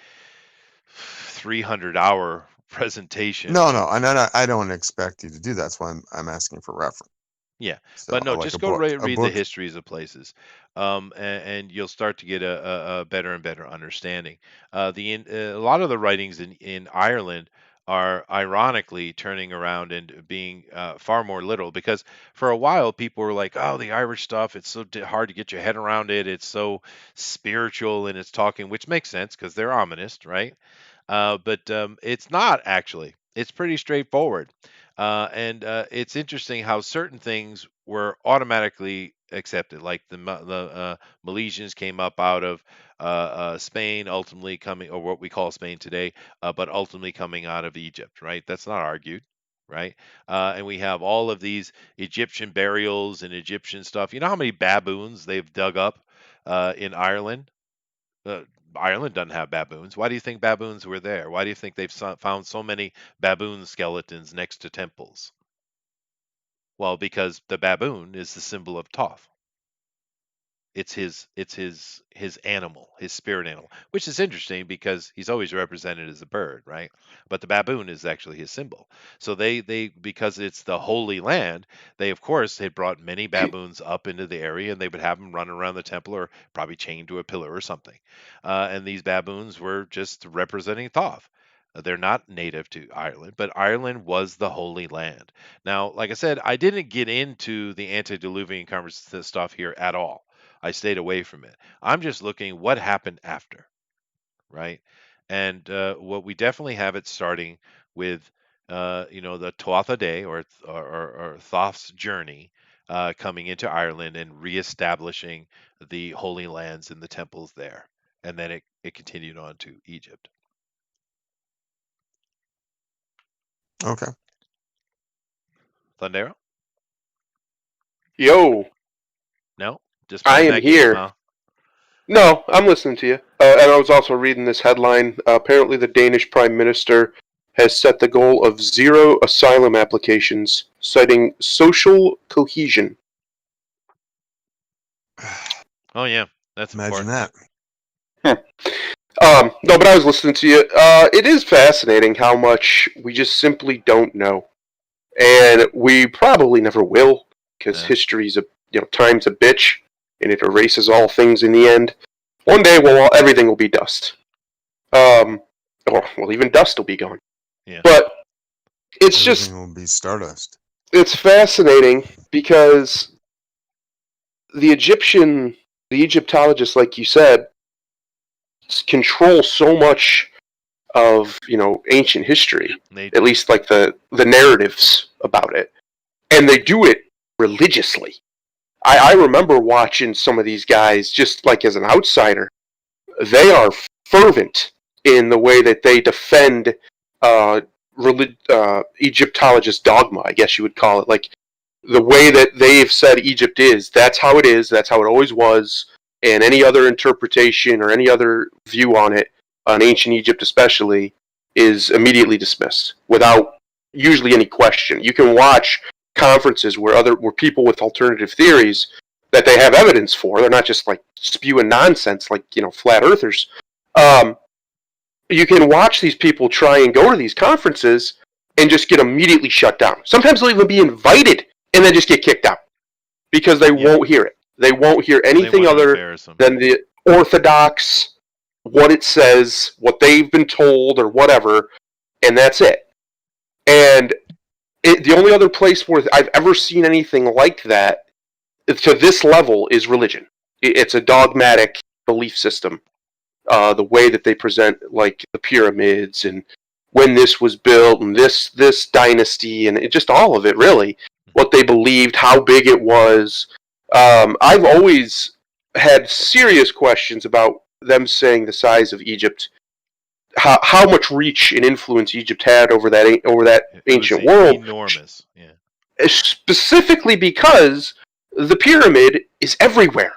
300-hour presentation. no, no, and I don't expect you to do that. That's why I'm asking for reference. Yeah, So but no, like just go a read the book. histories of places, and you'll start to get a better and better understanding. A lot of the writings in Ireland are ironically turning around and being far more literal because for a while people were like, "Oh, the Irish stuff, it's so hard to get your head around it. It's so spiritual and it's talking," which makes sense because they're ominous, right? But it's not actually. It's pretty straightforward. And it's interesting how certain things were automatically accepted, like the Milesians came up out of Spain, ultimately coming, or what we call Spain today, but ultimately coming out of Egypt, right? That's not argued, right? And we have all of these Egyptian burials and Egyptian stuff. You know how many baboons they've dug up in Ireland? Uh, Ireland doesn't have baboons. Why do you think baboons were there? Why do you think they've found so many baboon skeletons next to temples? Well, because the baboon is the symbol of Thoth. It's his animal, his spirit animal, which is interesting because he's always represented as a bird, right? But the baboon is actually his symbol. So they because it's the Holy Land, they of course had brought many baboons up into the area, and they would have them run around the temple or probably chained to a pillar or something. And these baboons were just representing Thoth. They're not native to Ireland, but Ireland was the Holy Land. Now, like I said, I didn't get into the antediluvian stuff here at all. I stayed away from it. I'm just looking what happened after, right? And what we definitely have it starting with, the Tuatha Dé or Thoth's journey coming into Ireland and reestablishing the Holy Lands and the temples there. And then it continued on to Egypt. Okay. Thundero? Yo, No? Just I playing am that game, here. huh? No, I'm listening to you. And I was also reading this headline. Apparently, the Danish Prime Minister has set the goal of zero asylum applications, citing social cohesion. Oh, yeah. That's Imagine important. that. No, but I was listening to you. It is fascinating how much we just simply don't know, and we probably never will, because Yeah. history's time's a bitch, and it erases all things in the end. One day, everything will be dust. Or well, even dust will be gone. Yeah. But it's Everything just will be stardust. it's fascinating because the Egyptian, the Egyptologists, like you said, control so much of ancient history, They at do. least like the narratives about it, and they do it religiously. I remember watching some of these guys just like as an outsider. They are fervent in the way that they defend uh, Egyptologist dogma, I guess you would call it. Like the way that they've said Egypt is, that's how it is, that's how it always was, and any other interpretation or any other view on it, on ancient Egypt especially, is immediately dismissed without usually any question. You can watch conferences where people with alternative theories that they have evidence for, they're not just like spewing nonsense like flat earthers. Um, you can watch these people try and go to these conferences and just get immediately shut down. Sometimes they'll even be invited and then just get kicked out because they Yeah. won't hear it. They won't hear They anything want to other embarrass them. than the orthodox, what it says, what they've been told, or whatever, and that's it. And the only other place where I've ever seen anything like that to this level is religion. It's a dogmatic. belief system, the way that they present like the pyramids and when this was built and this dynasty and just all of it really, what they believed, how big it was. I've always had serious questions about them saying the size of Egypt, how much reach and influence Egypt had over that It was ancient world, enormous. Yeah, specifically because the pyramid is everywhere.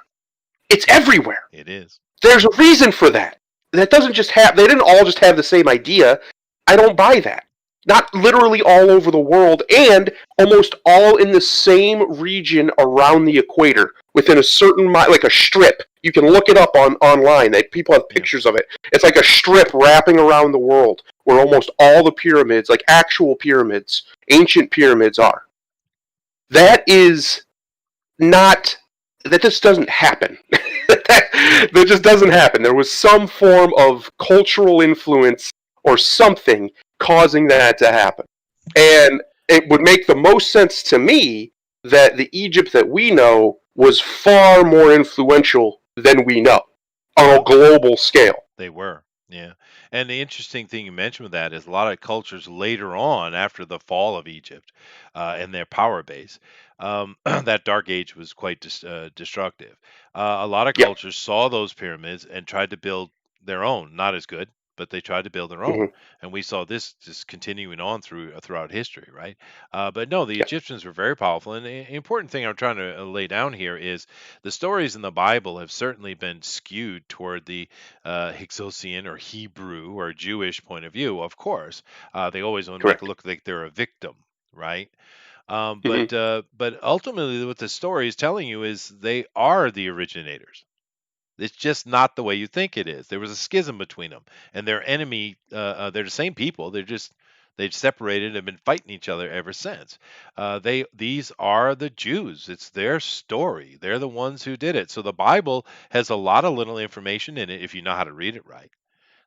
It's everywhere. it is. There's a reason for that. That doesn't just have. They didn't all just have the same idea. I don't buy that. Not literally all over the world, and almost all in the same region around the equator, within a certain like a strip. You can look it up online. People have pictures of it. It's like a strip wrapping around the world, where almost all the pyramids, like actual pyramids, ancient pyramids, are. That is not. That just doesn't happen. That just doesn't happen. There was some form of cultural influence or something causing that to happen. And it would make the most sense to me that the Egypt that we know was far more influential than we know on a global scale. They were, yeah. And the interesting thing you mentioned with that is a lot of cultures later on, after the fall of Egypt and their power base, that dark age was quite destructive. A lot of Yeah. cultures saw those pyramids and tried to build their own. Not as good, but they tried to build their own. Mm-hmm. And we saw this just continuing on throughout history, right? But no, the Yeah. Egyptians were very powerful. And the important thing I'm trying to lay down here is the stories in the Bible have certainly been skewed toward the Hyksos or Hebrew or Jewish point of view, of course. They always want to make it Correct. look like they're a victim, right? Mm-hmm. But ultimately, what the story is telling you is they are the originators. It's just not the way you think it is. There was a schism between them, and their enemy. They're the same people. They've separated and been fighting each other ever since. These are the Jews. It's their story. They're the ones who did it. So the Bible has a lot of little information in it if you know how to read it right.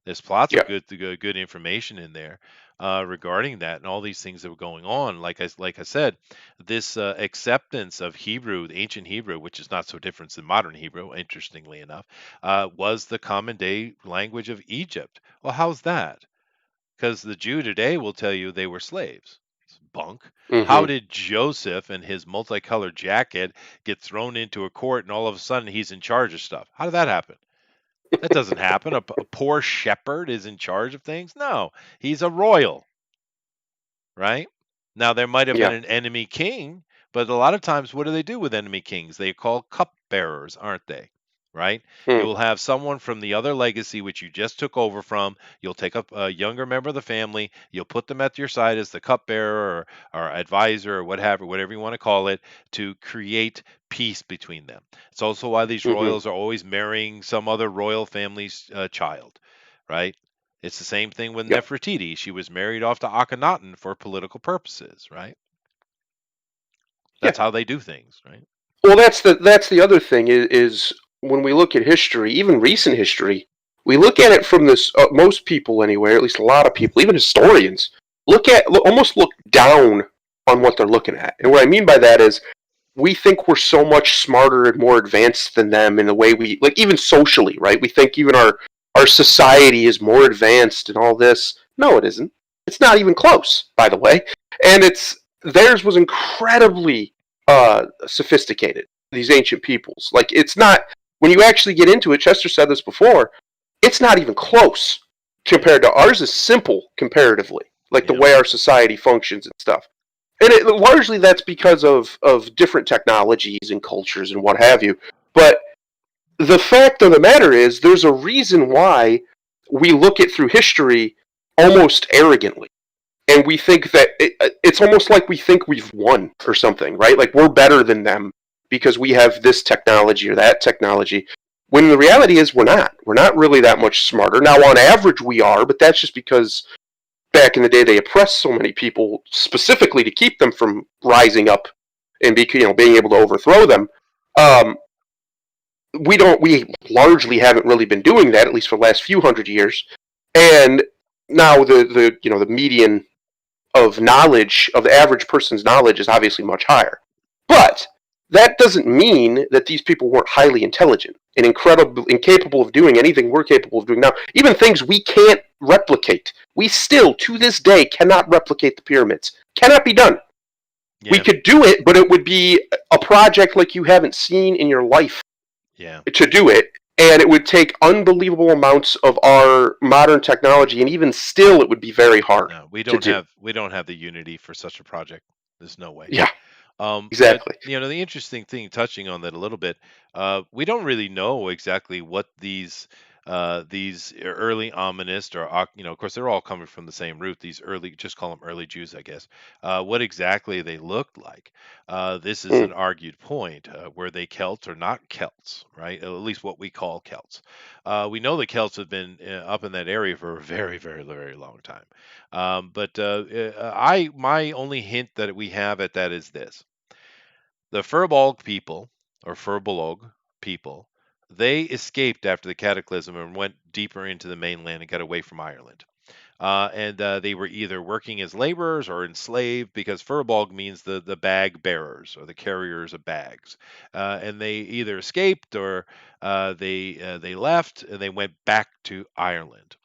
There's lots of Yeah. good information in there regarding that and all these things that were going on. Like I said, this acceptance of Hebrew, the ancient Hebrew, which is not so different than modern Hebrew, interestingly enough, was the common day language of Egypt. Well, how's that? Because the Jew today will tell you they were slaves. It's bunk. How Mm-hmm. did Joseph and his multicolored jacket get thrown into a court and all of a sudden he's in charge of stuff? How did that happen? That doesn't happen. A poor shepherd is in charge of things. No, he's a royal, right? Now, there might have been Yeah. an enemy king, but a lot of times, what do they do with enemy kings? They call cupbearers, aren't they? Right? Mm. You'll have someone from the other legacy which you just took over from. You'll take up a younger member of the family. You'll put them at your side as the cupbearer or advisor or whatever you want to call it, to create peace between them. It's also why these Mm-hmm. royals are always marrying some other royal family's child, right? It's the same thing with Yeah. Nefertiti. She was married off to Akhenaten for political purposes, right? Yeah. That's how they do things, right? Well, that's the other thing is when we look at history, even recent history, we look at it from this. Most people, anyway, or at least a lot of people, even historians, almost look down on what they're looking at. And what I mean by that is we think we're so much smarter and more advanced than them in the way we like, even socially, right? We think even our society is more advanced and all this. No, it isn't. It's not even close, by the way. And it's theirs was incredibly sophisticated. These ancient peoples, like it's not when you actually get into it. Chester said this before. It's not even close compared to ours. Is simple comparatively, like the Yeah. way our society functions and stuff. And largely that's because of different technologies and cultures and what have you. But the fact of the matter is, there's a reason why we look at through history almost arrogantly, and we think that it's almost like we think we've won or something, right? Like we're better than them because we have this technology or that technology. When the reality is, we're not. We're not really that much smarter. Now, on average, we are, but that's just because back in the day they oppressed so many people specifically to keep them from rising up and being able to overthrow them. Um, we largely haven't really been doing that, at least for the last few hundred years. And now the median of knowledge of the average person's knowledge is obviously much higher. But that doesn't mean that these people weren't highly intelligent and incapable of doing anything we're capable of doing now. Even things we can't replicate. We still, to this day, cannot replicate the pyramids. Cannot be done. We Yeah, could do it, but it would be a project like you haven't seen in your life yeah. to do it. And it would take unbelievable amounts of our modern technology, and even still, it would be very hard No, to do. we don't have the unity for such a project. There's no way. Yeah, But exactly. the interesting thing, touching on that a little bit, we don't really know exactly what these early ominists or of course they're all coming from the same root. These early, just call them early Jews, I guess. What exactly they looked like. This is Mm. an argued point. Were they Celts or not Celts, right? At least what we call Celts. We know the Celts have been up in that area for a very, very, very long time. But I my only hint that we have at that is this: the Furbolg people, or Furbolg people, they escaped after the cataclysm and went deeper into the mainland and got away from Ireland. And they were either working as laborers or enslaved, because Furbolg means the bag bearers or the carriers of bags. And they either escaped or they left and they went back to Ireland.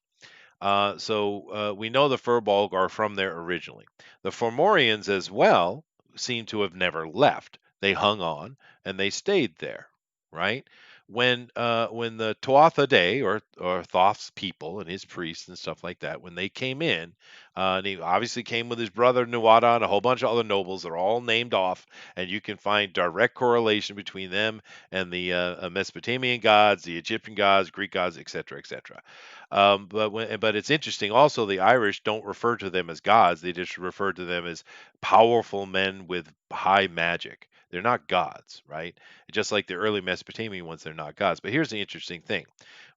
So we know the Furbolg are from there originally. The Fomorians as well seem to have never left. They hung on and they stayed there, right? When the Tuatha Dé, or Thoth's people and his priests and stuff like that, when they came in, and he obviously came with his brother Nuada and a whole bunch of other nobles. They're all named off, and you can find direct correlation between them and the Mesopotamian gods, the Egyptian gods, Greek gods, etc., etc. But it's interesting. Also, the Irish don't refer to them as gods; they just refer to them as powerful men with high magic. They're not gods, right? Just like the early Mesopotamian ones, they're not gods. But here's the interesting thing: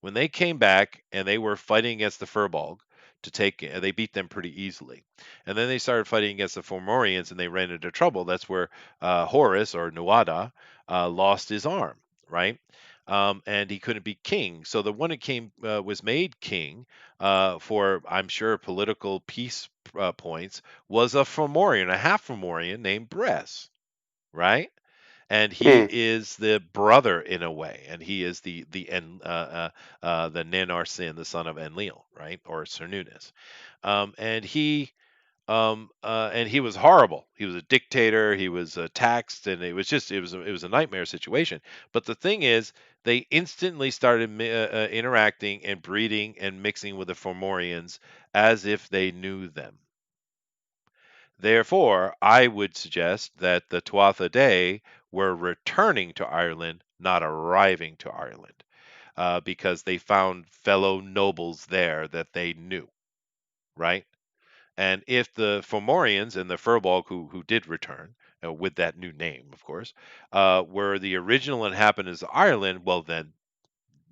when they came back and they were fighting against the Furbolg to take, they beat them pretty easily. And then they started fighting against the Fomorians, and they ran into trouble. That's where Horus, or Nuada, lost his arm, right? And he couldn't be king. So the one who came was made king for, I'm sure, political peace points, was a Fomorian, a half Fomorian named Bress, right? And he Mm. is the brother in a way, and he is the Nanarsin, the son of Enlil, right, or Cernunnos. And he was horrible. He was a dictator. He was taxed, and it was a nightmare situation. But the thing is, they instantly started interacting and breeding and mixing with the Fomorians as if they knew them. Therefore, I would suggest that the Tuatha Dé were returning to Ireland, not arriving to Ireland, because they found fellow nobles there that they knew, right? And if the Fomorians and the Furbolg, who did return with that new name, of course, were the original inhabitants of Ireland, well then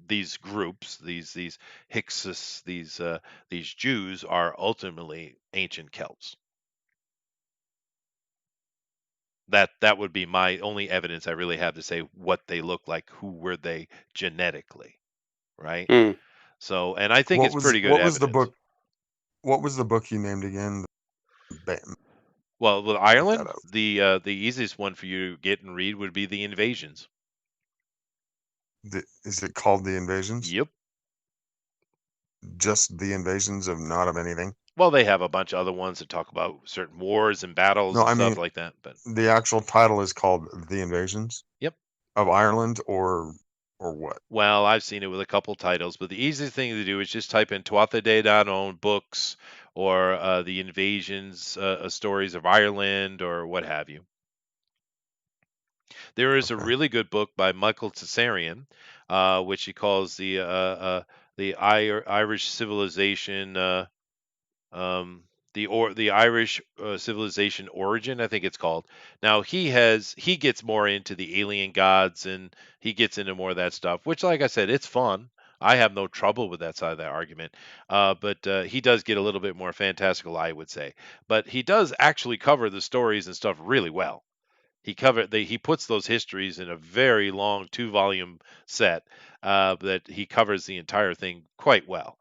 these groups, these Hyksos, these Jews, are ultimately ancient Celts. That would be my only evidence I really have to say what they look like. Who were they genetically, right? Mm. So, and I think What it's was pretty good what was the evidence. book? What was the book you named again? Well, with Look that Ireland, up. the easiest one for you to get and read would be the Invasions. Is it called The Invasions? Yep. Just The Invasions of not of anything? Well, they have a bunch of other ones that talk about certain wars and battles No, and I stuff mean like that. But the actual title is called The Invasions yep. of Ireland, or what? Well, I've seen it with a couple titles, but the easiest thing to do is just type in Tuatha Dé Danann books, or the Invasions stories of Ireland, or what have you. There is a Okay. really good book by Michael Tsarian, which he calls the Irish civilization, um, the Irish civilization origin, I think it's called. Now he gets more into the alien gods, and he gets into more of that stuff, which, like I said, it's fun. I have no trouble with that side of that argument. But he does get a little bit more fantastical, I would say. But he does actually cover the stories and stuff really well. He puts those histories in a very long 2-volume set that he covers the entire thing quite well.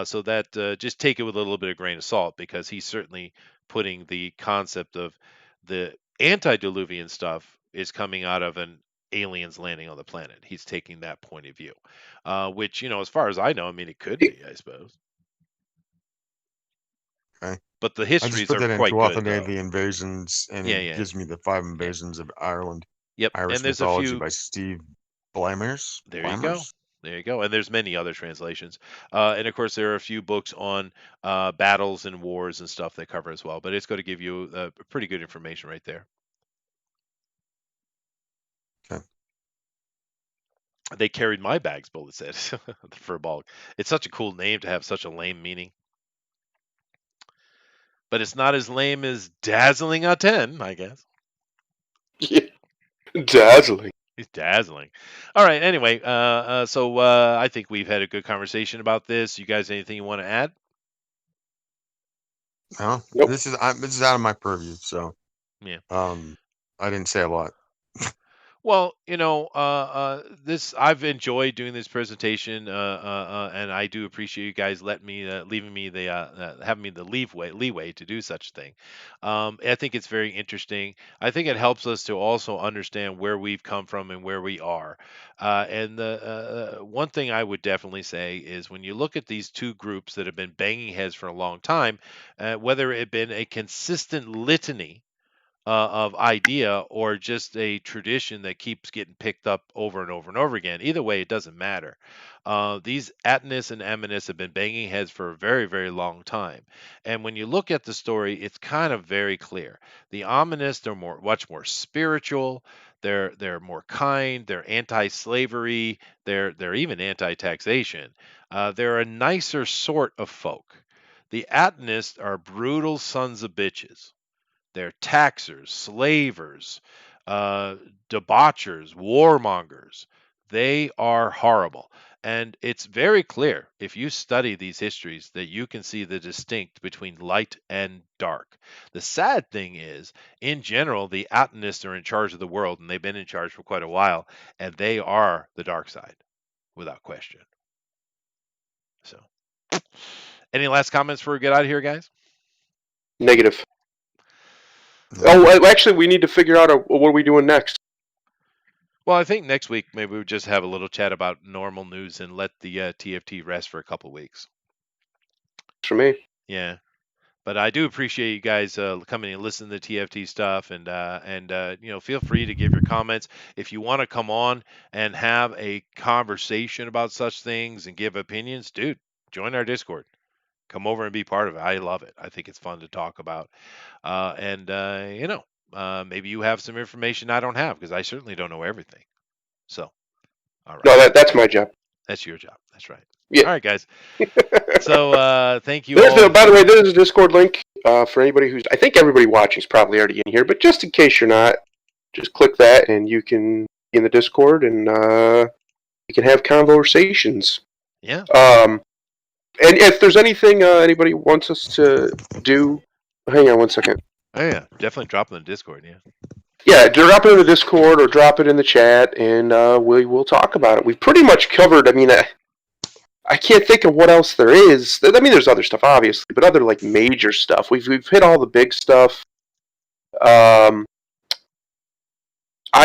So that just take it with a little bit of grain of salt, because he's certainly putting the concept of the antediluvian stuff is coming out of an aliens landing on the planet. He's taking that point of view, which, as far as I know, I mean, it could be, I suppose. Okay. But the I just histories put are that quite into good, Authentic though. the Invasions, and Yeah, it yeah, gives me the 5 yeah. invasions of Ireland. Yep. Irish And there's a Mythology few. by Steve Blimers. There you go. There you go. And there's many other translations. And of course, there are a few books on battles and wars and stuff they cover as well. But it's going to give you pretty good information right there. Okay. They carried my bags, Bullet said, the fur ball. It's such a cool name to have such a lame meaning. But it's not as lame as Dazzling a 10, I guess. Yeah. Dazzling. He's dazzling. All right. Anyway, so I think we've had a good conversation about this. You guys, anything you want to add? No, Nope. this is out of my purview, so Yeah. I didn't say a lot. Well, this I've enjoyed doing this presentation, and I do appreciate you guys leaving me the having me the leeway to do such a thing. I think it's very interesting. I think it helps us to also understand where we've come from and where we are. And the one thing I would definitely say is when you look at these two groups that have been banging heads for a long time, whether it been a consistent litany of idea or just a tradition that keeps getting picked up over and over and over again. Either way, it doesn't matter. These Atenists and Amonists have been banging heads for a very, very long time. And when you look at the story, it's kind of very clear. The Ammonists are much more spiritual. They're more kind. They're anti-slavery. They're even anti-taxation. They're a nicer sort of folk. The Atenists are brutal sons of bitches. They're taxers, slavers, debauchers, warmongers. They are horrible. And it's very clear if you study these histories that you can see the distinct between light and dark. The sad thing is, in general, the Atenists are in charge of the world, and they've been in charge for quite a while, and they are the dark side, without question. So, any last comments before we get out of here, guys? Negative. No. Oh, actually, we need to figure out what are we doing next. Well, I think next week maybe we'll just have a little chat about normal news and let the TFT rest for a couple weeks. For me. Yeah, but I do appreciate you guys coming and listening to the TFT stuff, and feel free to give your comments if you want to come on and have a conversation about such things and give opinions. Dude, join our Discord. Come over and be part of it. I love it. I think it's fun to talk about, maybe you have some information I don't have because I certainly don't know everything. So, all right. No, that's my job. That's your job. That's right. Yeah. All right, guys. So thank you all. By the way, there's a Discord link for anybody who's. I think everybody watching is probably already in here, but just in case you're not, just click that and you can be in the Discord and you can have conversations. Yeah. And if there's anything anybody wants us to do, hang on one second. Oh yeah, definitely drop it in the Discord. Yeah. Yeah, drop it in the Discord or drop it in the chat, and we'll talk about it. We've pretty much covered. I mean, I can't think of what else there is. I mean, there's other stuff, obviously, but other like major stuff. We've hit all the big stuff. I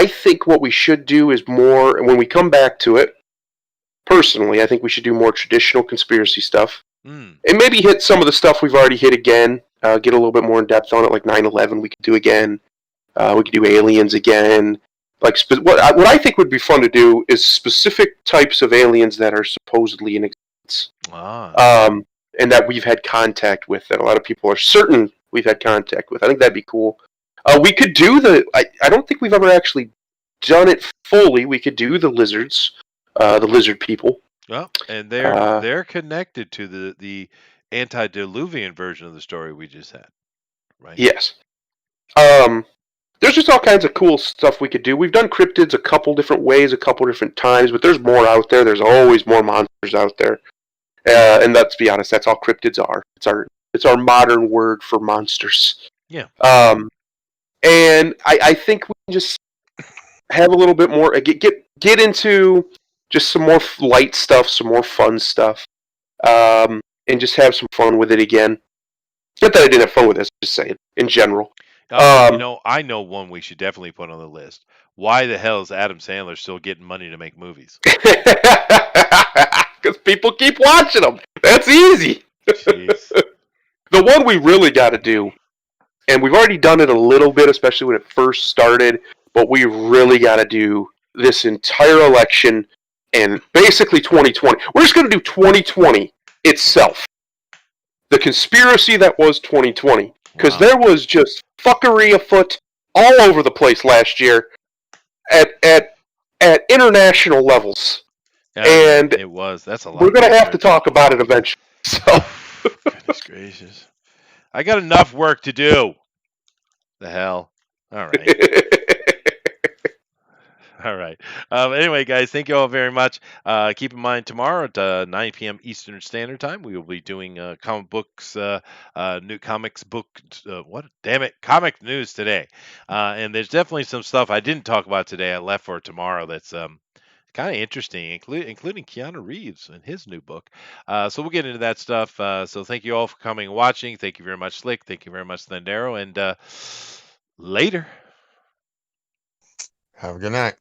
think what we should do is more, and when we come back to it, personally, I think we should do more traditional conspiracy stuff. And maybe hit some of the stuff we've already hit again, get a little bit more in depth on it, like 9/11 we could do again. We could do aliens again. Like what I think would be fun to do is specific types of aliens that are supposedly in existence. And that we've had contact with, that a lot of people are certain we've had contact with. I think that'd be cool. We could do I don't think we've ever actually done it fully. We could do the lizards, the lizard people. Well, and they're connected to the antediluvian version of the story we just had, right? Yes. There's just all kinds of cool stuff we could do. We've done cryptids a couple different ways, a couple different times, but there's more out there. There's always more monsters out there. And let's be honest, that's all cryptids are. It's our modern word for monsters. Yeah. And I think we can just have a little bit more, get into just some more light stuff, some more fun stuff, and just have some fun with it again. Not that I didn't have fun with this, just saying, in general. I know one we should definitely put on the list. Why the hell is Adam Sandler still getting money to make movies? Because people keep watching them. That's easy. Jeez. The one we really got to do, and we've already done it a little bit, especially when it first started, but we really got to do this entire election and basically 2020. We're just going to do 2020 itself. The conspiracy that was 2020. Because Wow. there was just fuckery afoot all over the place last year at international levels. Yeah, And it was. That's a lot. we're Of going to have to research. talk about it eventually. So, Goodness gracious. I got enough work to do. The hell. All right. All right. Anyway, guys, thank you all very much. Keep in mind tomorrow at 9 p.m. Eastern Standard Time, we will be doing comic books, new comics book. What? Damn it, comic news today. And there's definitely some stuff I didn't talk about today. I left for tomorrow. That's kind of interesting, including Keanu Reeves and his new book. So we'll get into that stuff. So thank you all for coming and watching. Thank you very much, Slick. Thank you very much, Thendero. And later. Have a good night.